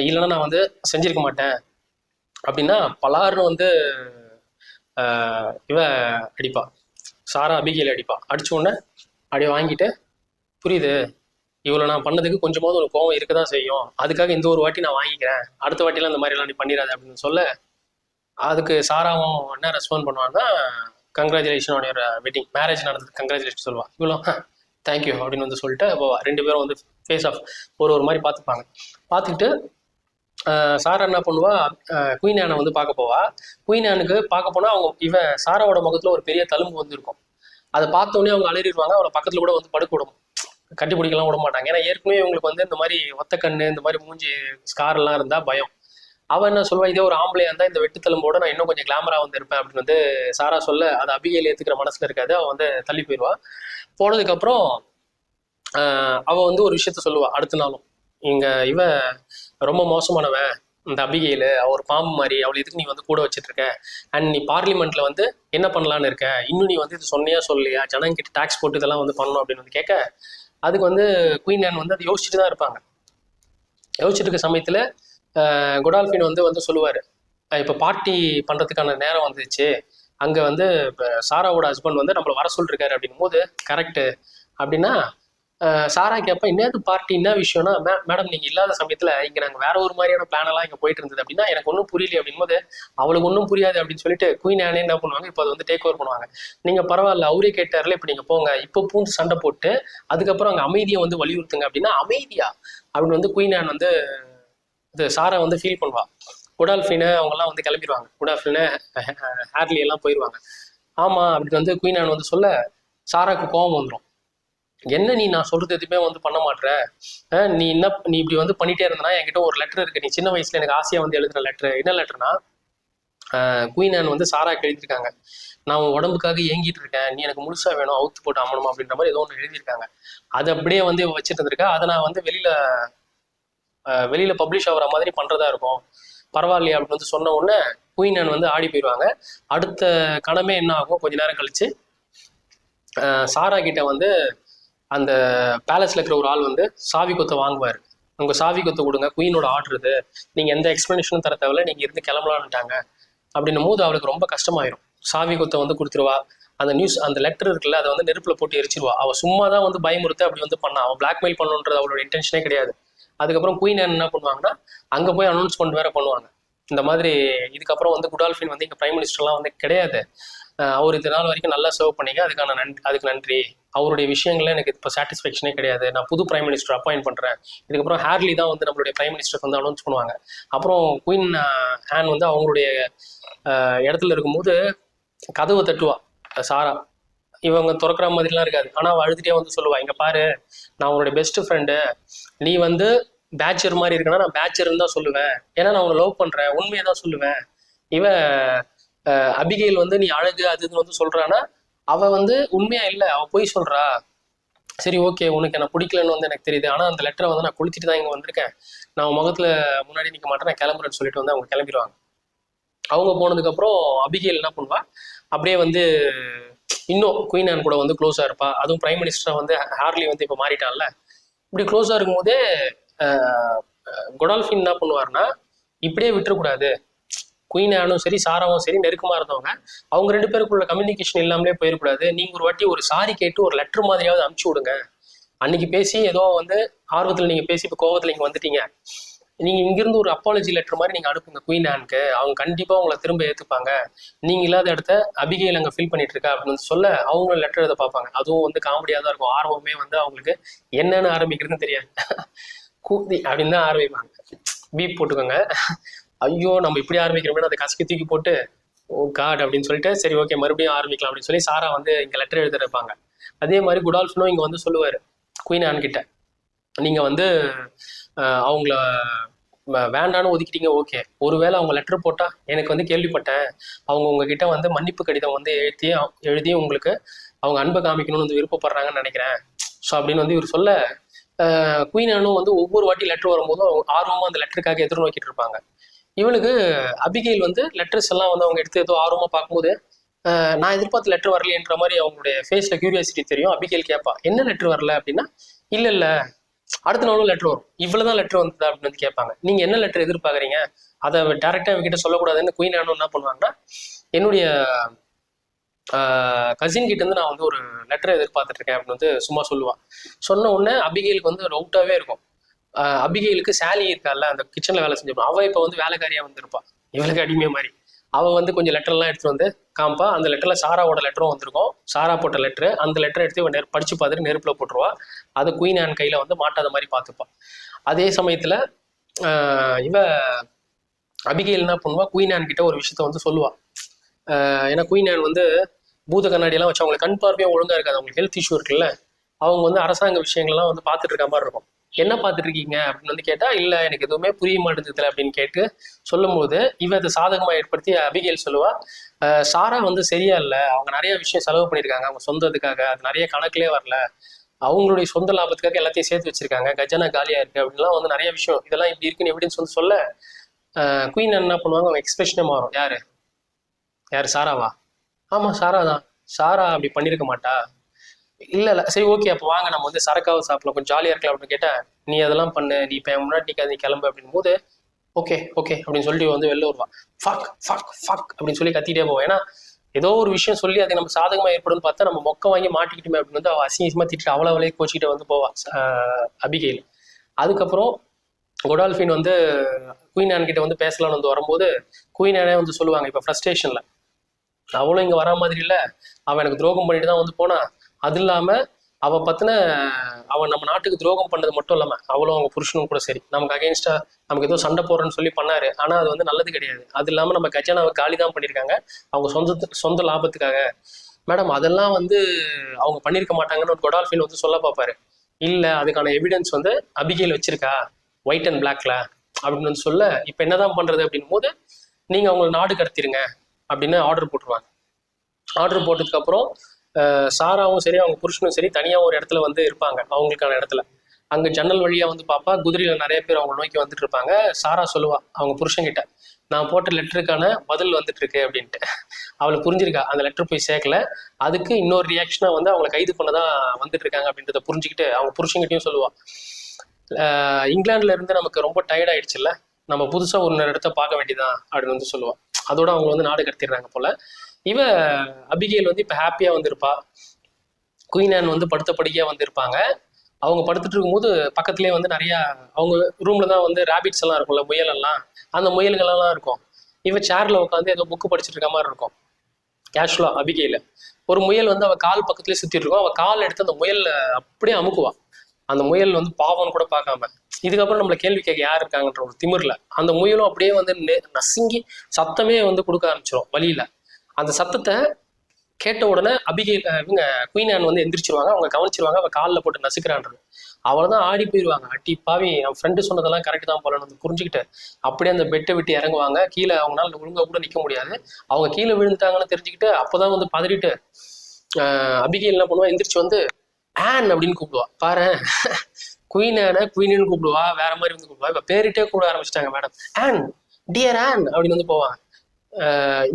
இல்லைன்னா நான் வந்து செஞ்சிருக்க மாட்டேன் அப்படின்னா பலாருன்னு வந்து இவ அடிப்பா. சாரா அபிகெயில் அடிப்பா. அடிச்ச உடனே அப்படியே வாங்கிட்டு, புரியுது இவ்வளோ நான் பண்ணதுக்கு கொஞ்சமாவது ஒரு கோவம் இருக்க தான் செய்யும், அதுக்காக இந்த ஒரு வாட்டி நான் வாங்கிக்கிறேன், அடுத்த வாட்டிலாம் இந்த மாதிரிலாம் நீ பண்ணிடாது அப்படின்னு சொல்ல, அதுக்கு சாராவும் என்ன ரெஸ்பாண்ட் பண்ணுவான்னா, congratulation on your wedding, marriage நடந்தது கங்க்ராச்சுலேஷன் சொல்லுவா. இவ்வளோ தேங்க்யூ அப்படின்னு வந்து சொல்லிட்டு போவா. 2 பேரும் வந்து ஃபேஸ் ஆஃப் ஒரு மாதிரி பார்த்துப்பாங்க. பார்த்துக்கிட்டு சாரா என்ன பண்ணுவா, குயின் ஆனை வந்து பார்க்க போவா. குயின் ஆனுக்கு பார்க்க போனால் அவங்க சாராவோட முகத்தில் ஒரு பெரிய தழும்பு வந்து இருக்கும். அதை பார்த்தோன்னே அவங்க அலறிடுவாங்க. அவளை பக்கத்தில் கூட வந்து படுக்க விடும், கட்டி பிடிக்கலாம் விட மாட்டாங்க. ஏன்னா ஏற்கனவே இவங்களுக்கு வந்து இந்த மாதிரி ஒத்த கண்ணு இந்த மாதிரி மூஞ்சி ஸ்கார்லாம் இருந்தால் பயம். அவன் என்ன சொல்லுவா, இதே ஒரு ஆம்பளையா இருந்தால் இந்த வெட்டுத்தலும்போட நான் இன்னும் கொஞ்சம் கிளாமரா வந்து இருப்பேன் அப்படின்னு வந்து சாரா சொல்ல, அது அபிகெயில் ஏற்றுக்கிற மனசில் இருக்காது. அவன் வந்து தள்ளி போயிடுவா. போனதுக்கப்புறம் அவள் வந்து ஒரு விஷயத்த சொல்லுவா அடுத்த நாளும், இவ ரொம்ப மோசமானவன் இந்த அபிகெயில், ஒரு பாம்பு மாதிரி, அவளை எதுக்கு நீ வந்து கூட வச்சுட்டு இருக்க, அண்ட் நீ பார்லிமெண்ட்ல வந்து என்ன பண்ணலான்னு இருக்க, இன்னும் நீ வந்து இது சொன்னியா சொல்லியா, ஜனங்கிட்ட டாக்ஸ் போட்டு இதெல்லாம் வந்து பண்ணணும் அப்படின்னு வந்து கேட்க, அதுக்கு வந்து குயின் ஆன் வந்து அதை யோசிச்சுட்டு தான் இருப்பாங்க. யோசிச்சுட்டு இருக்க சமயத்தில் கொடால்ஃபின் வந்து சொல்லுவார், இப்போ பார்ட்டி பண்ணுறதுக்கான நேரம் வந்துச்சு, அங்கே வந்து இப்போ சாராவோட ஹஸ்பண்ட் வந்து நம்மளை வர சொல்லிருக்காரு அப்படின்னும் போது, கரெக்டு அப்படின்னா சாரா கேட்பா, என்னது பார்ட்டி, என்ன விஷயம்னா, மேடம் நீங்கள் இல்லாத சமயத்தில் இங்கே நாங்கள் வேற ஒரு மாதிரியான பிளானெல்லாம் இங்கே போயிட்டு இருந்தது அப்படின்னா எனக்கு ஒன்றும் புரியல அப்படின் போது, அவளுக்கு ஒன்றும் புரியாது அப்படின்னு சொல்லிட்டு குயின் ஆனே என்ன பண்ணுவாங்க, இப்போ அதை வந்து டேக் ஓவர் பண்ணுவாங்க. நீங்கள் பரவாயில்ல அவரே கேட்டார்ல, இப்போ நீங்கள் போங்க, இப்போ பூந்து சண்டை போட்டு அதுக்கப்புறம் அங்கே அமைதியை வந்து வலியுறுத்துங்க அப்படின்னா, அமைதியா அப்படின்னு வந்து குயின் ஆன் வந்து இது சாரா வந்து ஃபீல் பண்ணுவா. கொடால்ஃபின் அவங்கெல்லாம் வந்து கிளம்பிடுவாங்க. கொடால்ஃபின் ஹேர்லி எல்லாம் போயிடுவாங்க. ஆமாம் அப்படின்னு வந்து குயின் ஆன் வந்து சொல்ல, சாராக்கு கோபம் வந்துடும். என்ன நீ நான் சொல்றது எதுவுமே வந்து பண்ண மாட்டேற, நீ இப்படி வந்து பண்ணிட்டே இருந்தனா, என்கிட்ட ஒரு லெட்டர் இருக்கு, நீ சின்ன வயசுல எனக்கு ஆசையா வந்து எழுதுற லெட்டர். என்ன லெட்டர்னா, குயின் ஆன் வந்து சாராக்கு எழுதியிருக்காங்க, நான் உன் உடம்புக்காக ஏங்கிட்டு இருக்கேன், நீ எனக்கு முழுசா வேணும், அவுத்து போட்டு அம்மணும் அப்படின்ற மாதிரி ஏதோ ஒன்று எழுதியிருக்காங்க. அது அப்படியே வந்து வச்சுட்டு இருந்திருக்கா. அதை நான் வந்து வெளியில பப்ளிஷ் ஆகிற மாதிரி பண்றதா இருக்கும், பரவாயில்லையா அப்படின்னு வந்து சொன்ன உடனே குயின் ஆன் வந்து ஆடி போயிடுவாங்க. அடுத்த கணமே என்ன ஆகும், கொஞ்ச நேரம் கழிச்சு சாரா கிட்ட வந்து அந்த பேலஸ்ல இருக்கிற ஒரு ஆள் வந்து சாவி கொத்தை வாங்குவார். உங்க சாவி கொத்தை கொடுங்க, குயினோட ஆர்டர் இது, நீங்க எந்த எக்ஸ்பிளனேஷனும் தர தேவையில்ல, நீங்க இருந்து கிளம்பலான்ட்டாங்க அப்படின்னும் போது அவளுக்கு ரொம்ப கஷ்டமாயிரும். சாவி கொத்தை வந்து கொடுத்துருவா. அந்த லெட்டர் இருக்குல்ல, அதை வந்து நெருப்புல போட்டு எரிச்சிருவா. அவள் சும்மா தான் வந்து பயமுறுத்த அப்படி வந்து பண்ணா, அவள் பிளாக்மெயில் பண்ணுன்றது அவளோட இன்டென்ஷனே கிடையாது. அதுக்கப்புறம் குயின் என்ன பண்ணுவாங்கன்னா, அங்கே போய் அனௌன்ஸ்மெண்ட் வேற பண்ணுவாங்க, இந்த மாதிரி இதுக்கப்புறம் வந்து கொடால்ஃபின் வந்து இங்கே பிரைம் மினிஸ்டர்லாம் வந்து கிடையாது, அவர் இந்த நாள் வரைக்கும் நல்லா சர்வ் பண்ணீங்க, அதுக்கு நன்றி, அவருடைய விஷயங்கள்ல எனக்கு இப்போ சாட்டிஸ்ஃபேக்ஷனே கிடையாது, நான் புது பிரைம் மினிஸ்டர் அப்பாயிண்ட் பண்ணுறேன். இதுக்கப்புறம் ஹேர்லி தான் வந்து நம்மளுடைய பிரைம் மினிஸ்டர் வந்து அனௌன்ஸ் பண்ணுவாங்க. அப்புறம் குயின் ஆன் வந்து அவங்களுடைய இடத்துல இருக்கும்போது கதவை தட்டுவா சாரா. இவங்க திறக்கிற மாதிரிலாம் இருக்காது, ஆனால் அவள் அழுதுகிட்டே வந்து சொல்லுவா, இங்கே பாரு, நான் உன்னுடைய பெஸ்ட் ஃப்ரெண்டு, நீ வந்து பேச்சர் மாதிரி இருக்குன்னா நான் பேச்சர்னு தான் சொல்லுவேன், ஏன்னா நான் உன்னை லவ் பண்ணுறேன், உண்மையை தான் சொல்லுவேன். அபிகெயில் வந்து நீ அழகு அதுன்னு வந்து சொல்றான்னா, அவ வந்து உண்மையா இல்லை, அவ போய் சொல்றா. சரி ஓகே, உனக்கு என்ன பிடிக்கலன்னு வந்து எனக்கு தெரியுது, ஆனால் அந்த லெட்டரை வந்து நான் குளிச்சுட்டு தான் இங்கே வந்திருக்கேன், நான் முகத்தில் முன்னாடி நிற்க மாட்டேன், நான் கிளம்புறேன்னு சொல்லிட்டு வந்து அவங்க கிளம்பிடுவாங்க. அவங்க போனதுக்கப்புறம் அபிகெயில் என்ன பண்ணுவா, அப்படியே வந்து இன்னும் குயின் ஆன் கூட வந்து க்ளோஸாக இருப்பா. அதுவும் பிரைம் மினிஸ்டராக வந்து ஹார்லி வந்து இப்போ மாறிட்டான்ல, இப்படி க்ளோஸாக இருக்கும்போதே கொடால்ஃபின் என்ன பண்ணுவார்னா, இப்படியே விட்டுறக்கூடாது, குயின் ஆனும் சரி சாராவும் சரி நெருக்கமாக இருந்தவங்க, அவங்க 2 பேருக்குள்ள கம்யூனிகேஷன் இல்லாமலே போயிடக்கூடாது, நீங்கள் ஒரு வாட்டி ஒரு சாரி கேட்டு ஒரு லெட்டர் மாதிரியாவது அனுப்பிச்சி விடுங்க. அன்னைக்கு பேசி ஏதோ வந்து ஆர்வத்தில் நீங்கள் பேசி இப்போ கோவத்தில் இங்கே வந்துட்டீங்க, நீங்கள் இங்கிருந்து ஒரு அப்பாலஜி லெட்டர் மாதிரி நீங்கள் அனுப்புங்க குயின் ஆனுக்கு, அவங்க கண்டிப்பாக உங்களை திரும்ப ஏற்றுப்பாங்க, நீங்கள் இல்லாத இடத்த அபிகேல் அங்கே ஃபில் பண்ணிட்டு இருக்கா அப்படின்னு சொல்ல அவங்க லெட்டர் எழுத பார்ப்பாங்க. அதுவும் வந்து காமெடியாக தான் இருக்கும். ஆர்வமே வந்து அவங்களுக்கு என்னன்னு ஆரம்பிக்கிறதுன்னு தெரியாது. கூதி அப்படின்னு தான் ஆரம்பிப்பாங்க. பீப் போட்டுக்கோங்க. ஐயோ நம்ம இப்படி ஆரம்பிக்கிறோம்னா அதை கசக்கி தூக்கி போட்டு ஓ காட் அப்படின்னு சொல்லிட்டு சரி ஓகே மறுபடியும் ஆரம்பிக்கலாம் அப்படின்னு சொல்லி சாரா வந்து இங்கே லெட்டர் எழுதிருப்பாங்க. அதே மாதிரி குடால்ஃபினும் இங்கே வந்து சொல்லுவார் குயின் ஆன் கிட்ட, நீங்கள் வந்து அவங்கள வேண்டான்னு ஒதுக்கிட்டீங்க, ஓகே, ஒருவேளை அவங்க லெட்டர் போட்டால் எனக்கு வந்து கேள்விப்பட்டேன் அவங்க உங்ககிட்ட வந்து மன்னிப்பு கடிதம் வந்து எழுதி உங்களுக்கு அவங்க அன்பை காமிக்கணும்னு வந்து விருப்பப்படுறாங்கன்னு நினைக்கிறேன். ஸோ அப்படின்னு வந்து இவர் சொல்ல குயின் ஆனும் வந்து ஒவ்வொரு வாட்டி லெட்டர் வரும்போதும் அவங்க ஆர்வமாக அந்த லெட்டருக்காக எதிர்நோக்கிட்டு இருப்பாங்க. இவனுக்கு அபிகேல் வந்து லெட்டர்ஸ் எல்லாம் வந்து அவங்க எடுத்து ஏதோ ஆர்வமாக பார்க்கும்போது நான் எதிர்பார்த்த லெட்டர் வரலையன்ற மாதிரி அவங்களுடைய ஃபேஸில் கியூரியாசிட்டி தெரியும். அபிகேல் கேட்பா என்ன லெட்டர் வரல அப்படின்னா, இல்லை அடுத்த நாளும் லெட்டர் வரும், இவ்வளோதான் லெட்டர் வந்ததா அப்படின்னு வந்து கேட்பாங்க. நீங்கள் என்ன லெட்டர் எதிர்பார்க்குறீங்க, அதை டேரெக்டாக அவங்ககிட்ட சொல்லக்கூடாதுன்னு குயின் ஆனும் என்ன பண்ணுவாங்கன்னா, என்னுடைய கசின் கிட்ட இருந்து நான் வந்து ஒரு லெட்டர் எதிர்பார்த்துட்டு இருக்கேன் அப்படின்னு வந்து சும்மா சொல்லுவான். சொன்ன உடனே அபிகேலுக்கு வந்து டவுட்டாகவே இருக்கும். அபிகேலுக்கு சாலி இருக்கால அந்த கிச்சன்ல வேலை செஞ்சிருப்பான், அவள் இப்போ வந்து வேலைக்காரியா வந்திருப்பான் இவளுக்கு அடிமை மாதிரி. அவள் வந்து கொஞ்சம் லெட்டர்லாம் எடுத்துட்டு வந்து காம்பா. அந்த லெட்டர்ல சாராவோட லெட்டரும் வந்திருக்கும், சாரா போட்ட லெட்டரு. அந்த லெட்டரை எடுத்து இவன் படிச்சு பார்த்துட்டு நெருப்புல போட்டுருவா. அதை குயின் ஆன் கையில வந்து மாட்டாத மாதிரி பார்த்துப்பான். அதே சமயத்துல இவ அபிகேல் என்ன பண்ணுவா, குயின் ஆன் கிட்ட ஒரு விஷயத்த வந்து சொல்லுவா. ஏன்னா குயின் ஆன் வந்து பூத கண்ணாடியெல்லாம் வச்சு அவங்களுக்கு கண் பார்வையும் ஒழுங்கா இருக்காது, அவங்களுக்கு ஹெல்த் இஷ்யூ இருக்குல்ல, அவங்க வந்து அரசாங்க விஷயங்கள்லாம் வந்து பார்த்துட்டு இருக்க மாதிரி இருக்கும். என்ன பார்த்துட்டு இருக்கீங்க அப்படின்னு வந்து கேட்டா, இல்லை எனக்கு எதுவுமே புரிய மாட்டேங்குது அப்படின்னு கேட்டு சொல்லும்போது இவ அதை சாதகமாக ஏற்படுத்தி அபிகேல் சொல்லுவா, சாரா வந்து சரியா இல்லை, அவங்க நிறைய விஷயம் செலவு பண்ணியிருக்காங்க அவங்க சொந்தத்துக்காக, அது நிறைய கணக்குலேயே வரல, அவங்களுடைய சொந்த லாபத்துக்காக எல்லாத்தையும் சேர்த்து வச்சிருக்காங்க, கஜானா காலியா இருக்கு அப்படின்லாம் வந்து நிறைய விஷயம், இதெல்லாம் இப்படி இருக்குன்னு எப்படின்னு சொல்லி சொல்ல குயின் என்ன பண்ணுவாங்க, அவங்க எக்ஸ்பிரஷனே மாறும். யாரு சாராவா? ஆமா சாரா தான், சாரா அப்படி பண்ணியிருக்க மாட்டா. இல்லை சரி ஓகே அப்போ வாங்க நம்ம வந்து சரக்காவது சாப்பிடலாம், கொஞ்சம் ஜாலியாக இருக்கலாம் அப்படின்னு கேட்டேன். நீ அதெல்லாம் பண்ணு, நீ இப்போ முன்னாடி நீ கிளம்பு அப்படின் போது ஓகே அப்படின்னு சொல்லிட்டு வந்து வெளில வருவான். ஃபக் ஃபக் ஃபக் அப்படின்னு சொல்லி கத்திட்டே போவோம். ஏன்னா ஏதோ ஒரு விஷயம் சொல்லி அதை நம்ம சாதகமாக ஏற்படும் பார்த்தா நம்ம மொக்க வாங்கி மாட்டிக்கிட்டுமே அப்படின்னு வந்து அவள் அசிங்கமாக திட்டு அவளே கோச்சிக்கிட்டு வந்து போவான் அபிகேல். அதுக்கப்புறம் கொடால்ஃபின் வந்து குயின் ஆன் கிட்ட வந்து பேசலாம்னு வந்து வரும்போது குயின் ஆனே வந்து சொல்லுவாங்க, இப்போ ஃப்ரஸ்ட்ரேஷன்ல அவளும் இங்கே வரா மாதிரி இல்லை, அவன் எனக்கு துரோகம் பண்ணிட்டு தான் வந்து போனா, அது இல்லாமல் அவள் பற்றின அவன் நம்ம நாட்டுக்கு துரோகம் பண்ணது மட்டும் இல்லாமல் அவளும் அவங்க புருஷனும் கூட சரி நமக்கு அகெயின்ஸ்டா நமக்கு ஏதோ சண்டை போடுறேன்னு சொல்லி பண்ணாரு, ஆனால் அது வந்து நல்லது கிடையாது. அது இல்லாமல் நம்ம கஜானாவை காலி தான் பண்ணியிருக்காங்க அவங்க சொந்த லாபத்துக்காக. மேடம் அதெல்லாம் வந்து அவங்க பண்ணியிருக்க மாட்டாங்கன்னு ஒரு கொடால்ஃபின் வந்து சொல்ல பார்ப்பாரு. இல்லை அதுக்கான எவிடன்ஸ் வந்து அபிகேல் வச்சிருக்கா ஒயிட் அண்ட் பிளாக்ல அப்படின்னு வந்து சொல்ல, இப்போ என்னதான் பண்றது அப்படின் போது நீங்க அவங்களை நாடு கடத்திருங்க அப்படின்னு ஆர்டர் போட்டுருவாங்க. ஆர்டர் போட்டதுக்கு அப்புறம் சாராவும் சரி அவங்க புருஷனும் சரி தனியாக ஒரு இடத்துல வந்து இருப்பாங்க, அவங்களுக்கான இடத்துல. அங்கே ஜன்னல் வழியாக வந்து பார்ப்பா குதிரையில் நிறைய பேர் அவங்க நோக்கி வந்துட்டு இருப்பாங்க. சாரா சொல்லுவா அவங்க புருஷன்கிட்ட, நான் போட்ட லெட்டருக்கான பதில் வந்துட்டு இருக்கு அப்படின்ட்டு. அவளுக்கு புரிஞ்சிருக்கா அந்த லெட்டர் போய் சேர்க்கல, அதுக்கு இன்னொரு ரியாக்ஷனாக வந்து அவங்களை கைது பண்ணதான் வந்துட்டு இருக்காங்க அப்படின்றத புரிஞ்சுக்கிட்டு அவங்க புருஷன்கிட்டையும் சொல்லுவா, இங்கிலாந்துல இருந்து நமக்கு ரொம்ப டயர்ட் ஆயிடுச்சுல்ல, நம்ம புதுசாக ஒரு இடத்த பார்க்க வேண்டியதான் அப்படின்னு வந்து சொல்லுவா. அதோட அவங்க வந்து நாடு கடத்திடுறாங்க போல. இவ அபிகேல் வந்து இப்போ ஹாப்பியாக வந்திருப்பா, குயின் ஆன் வந்து படுத்த படுக்கையாக வந்திருப்பாங்க. அவங்க படுத்துட்டு இருக்கும்போது பக்கத்துலேயே வந்து நிறையா அவங்க ரூமில் தான் வந்து ரேபிட்ஸ் எல்லாம் இருக்கும்ல, முயலெல்லாம், அந்த முயல்களெல்லாம் இருக்கும். இவன் சேரில் உட்காந்து ஏதோ புக்கு படிச்சுட்டு இருக்க மாதிரி இருக்கும். கேஷுவலாக அபிகேல ஒரு முயல் வந்து அவள் கால் பக்கத்துலேயே சுற்றிட்டு இருக்கும், அவள் கால் எடுத்து அந்த முயலில் அப்படியே அமுக்குவான். அந்த முயல் வந்து பாவம்னு கூட பார்க்காம, இதுக்கப்புறம் நம்மளை கேள்வி கேட்க யார் இருக்காங்கன்ற ஒரு திமிரில் அந்த முயலும் அப்படியே வந்து நசுங்கி சத்தமே வந்து கொடுக்க ஆரம்பிச்சிடும் வழியில. அந்த சத்தத்தை கேட்ட உடனே அபிகேல் இவங்க குயின் ஆன் வந்து எந்திரிச்சிருவாங்க, அவங்க கவனிச்சிருவாங்க அவள் காலில் போட்டு நசுக்கிறான்றது. அவளை தான் ஆடி போயிடுவாங்க, அட்டி பாவி என் ஃப்ரெண்டு சொன்னதெல்லாம் கரெக்ட் தான் போலன்னு வந்து புரிஞ்சுக்கிட்டு அப்படியே அந்த பெட்டை விட்டு இறங்குவாங்க. கீழே அவங்களால ஒழுங்காக கூட நிற்க முடியாது, அவங்க கீழே விழுந்துட்டாங்கன்னு தெரிஞ்சுக்கிட்டு அப்போதான் வந்து பதறிட்டு அபிகேல் என்ன பண்ணுவா, எந்திரிச்சு வந்து ஆன் அப்படின்னு கூப்பிடுவா. பாரு குயின் ஆன குயின்னு கூப்பிடுவா, வேற மாதிரி வந்து கூப்பிடுவா. இப்போ பேரிட்டே கூட ஆரம்பிச்சிட்டாங்க மேடம், ஆன் டியர் ஆன் அப்படின்னு வந்து போவாங்க.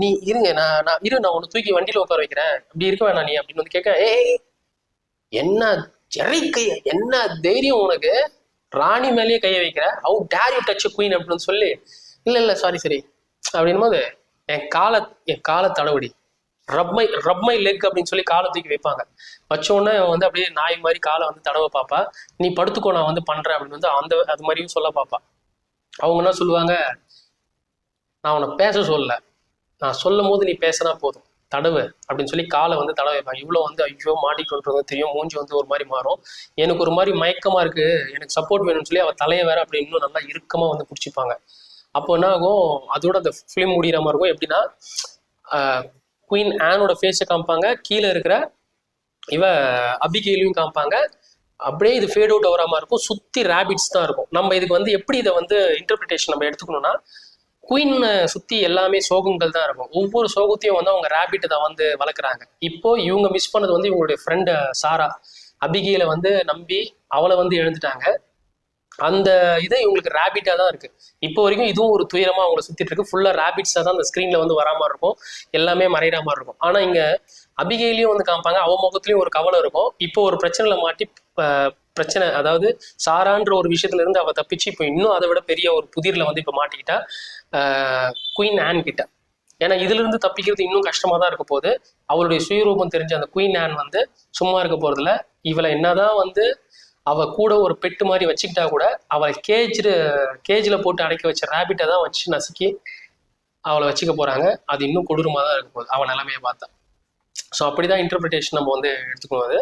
நீ இருங்க, நான் உன்னை தூக்கி வண்டியில உட்கார வைக்கிறேன், அப்படி இருக்க வேணாம் நீ அப்படின்னு வந்து கேட்க, ஏய் என்ன ஜெரிக்கைய, என்ன தைரியம் உனக்கு, ராணி மேலேயே கையை வைக்கிற, how dare you touch queen அப்படின்னு சொல்லி, இல்ல சாரி சரி அப்படின்னும் போது என் காலை தடவடி, ரப்மை லெக் அப்படின்னு சொல்லி காலை தூக்கி வைப்பாங்க. வச்ச உடனே வந்து அப்படியே நாய் மாதிரி காலை வந்து தடவை பாப்பா, நீ படுத்துக்கோ நான் வந்து பண்றேன் அப்படின்னு வந்து அது மாதிரியும் சொல்ல பாப்பா. அவங்க என்ன சொல்லுவாங்க, நான் உன்னை பேச சொல்லல, நான் சொல்லும் போது நீ பேசினா போதும், தடவு அப்படின்னு சொல்லி காலை வந்து தடவை வைப்பாங்க. இவ்வளோ வந்து ஐயோ மாட்டிக்கொள்றது தெரியும், மூஞ்சி வந்து ஒரு மாதிரி மாறும், எனக்கு ஒரு மாதிரி மயக்கமா இருக்கு, எனக்கு சப்போர்ட் வேணும்னு சொல்லி அவள் தலையை வேற அப்படி இன்னும் நல்லா இறுக்கமா வந்து பிடிச்சிப்பாங்க. அப்போ என்ன ஆகும், அதோட அந்த ஃபிலிம் முடிகிற மாதிரி இருக்கும். எப்படின்னா குயின் ஆனோட ஃபேஸை காமிப்பாங்க, கீழே இருக்கிற இவ அபிகேலையும் காமிப்பாங்க, அப்படியே இது ஃபேட் அவுட் ஆகிற மாதிரி இருக்கும், சுற்றி ரேபிட்ஸ் தான் இருக்கும். நம்ம இதுக்கு வந்து எப்படி இதை வந்து இன்டர்பிரிட்டேஷன் நம்ம எடுத்துக்கணும்னா, குயின் சுற்றி எல்லாமே சோகங்கள் தான் இருக்கும், ஒவ்வொரு சோகத்தையும் வந்து அவங்க ரேபிட்டை தான் வந்து வளர்க்குறாங்க. இப்போ இவங்க மிஸ் பண்ணது வந்து இவங்களுடைய ஃப்ரெண்டு சாரா, அபிகேலை வந்து நம்பி அவளை வந்து எழுந்துட்டாங்க. அந்த இதை இவங்களுக்கு ரேபிட்டா தான் இருக்கு இப்போ வரைக்கும். இதுவும் ஒரு துயரமா அவங்களை சுத்திட்டு இருக்கு, ஃபுல்லா ரேபிட்ஸா தான் அந்த ஸ்கிரீன்ல வந்து வரா மாதிரி இருக்கும், எல்லாமே மறைகிற மாதிரி இருக்கும். ஆனா இங்க அபிகேலையும் வந்து காமிப்பாங்க, அவ முகத்துலயும் ஒரு கவலை இருக்கும். இப்போ ஒரு பிரச்சனைல மாட்டி பிரச்சனை, அதாவது சாரான்ற ஒரு விஷயத்துல இருந்து அவ தப்பிச்சு இப்போ இன்னும் அதை விட பெரிய ஒரு புதிர்ல வந்து இப்போ மாட்டிக்கிட்டா குயின் ஆன் கிட்ட. ஏன்னா இதுல இருந்து தப்பிக்கிறது இன்னும் கஷ்டமா தான் இருக்க போகுது. அவளுடைய சுயரூபம் தெரிஞ்ச அந்த குயின் ஆன் வந்து சும்மா இருக்க போறதுல, இவளை என்னதான் வந்து அவ கூட ஒரு பெட்டு மாதிரி வச்சுக்கிட்டா கூட, அவளை கேஜில் போட்டு அடைக்க வச்ச ரேபிட்டை தான் வச்சு நசுக்கி அவளை வச்சுக்க போறாங்க. அது இன்னும் கொடூரமாக தான் இருக்க போகுது அவன் நிலைமையை பார்த்தா. ஸோ அப்படிதான் இன்டர்பிரிட்டேஷன் நம்ம வந்து எடுத்துக்கணும். அது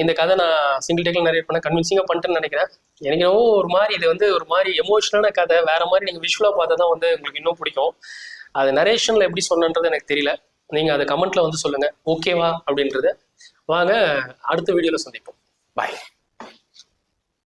இந்த கதை நான் சிங்கிள் டேக்கில் நிறைய பண்ண கன்வின்சிங்காக பண்ணிட்டேன்னு நினைக்கிறேன். எனக்கு என்னவோ ஒரு மாதிரி இது வந்து ஒரு மாதிரி எமோஷனலான கதை, வேற மாதிரி நீங்கள் விஷுவலாக பார்த்தா தான் வந்து உங்களுக்கு இன்னும் பிடிக்கும். அது நரேஷனில் எப்படி சொன்னன்றது எனக்கு தெரியல, நீங்கள் அதை கமெண்ட்ல வந்து சொல்லுங்கள் ஓகேவா அப்படின்றது. வாங்க அடுத்த வீடியோவில் சந்திப்போம். பாய்.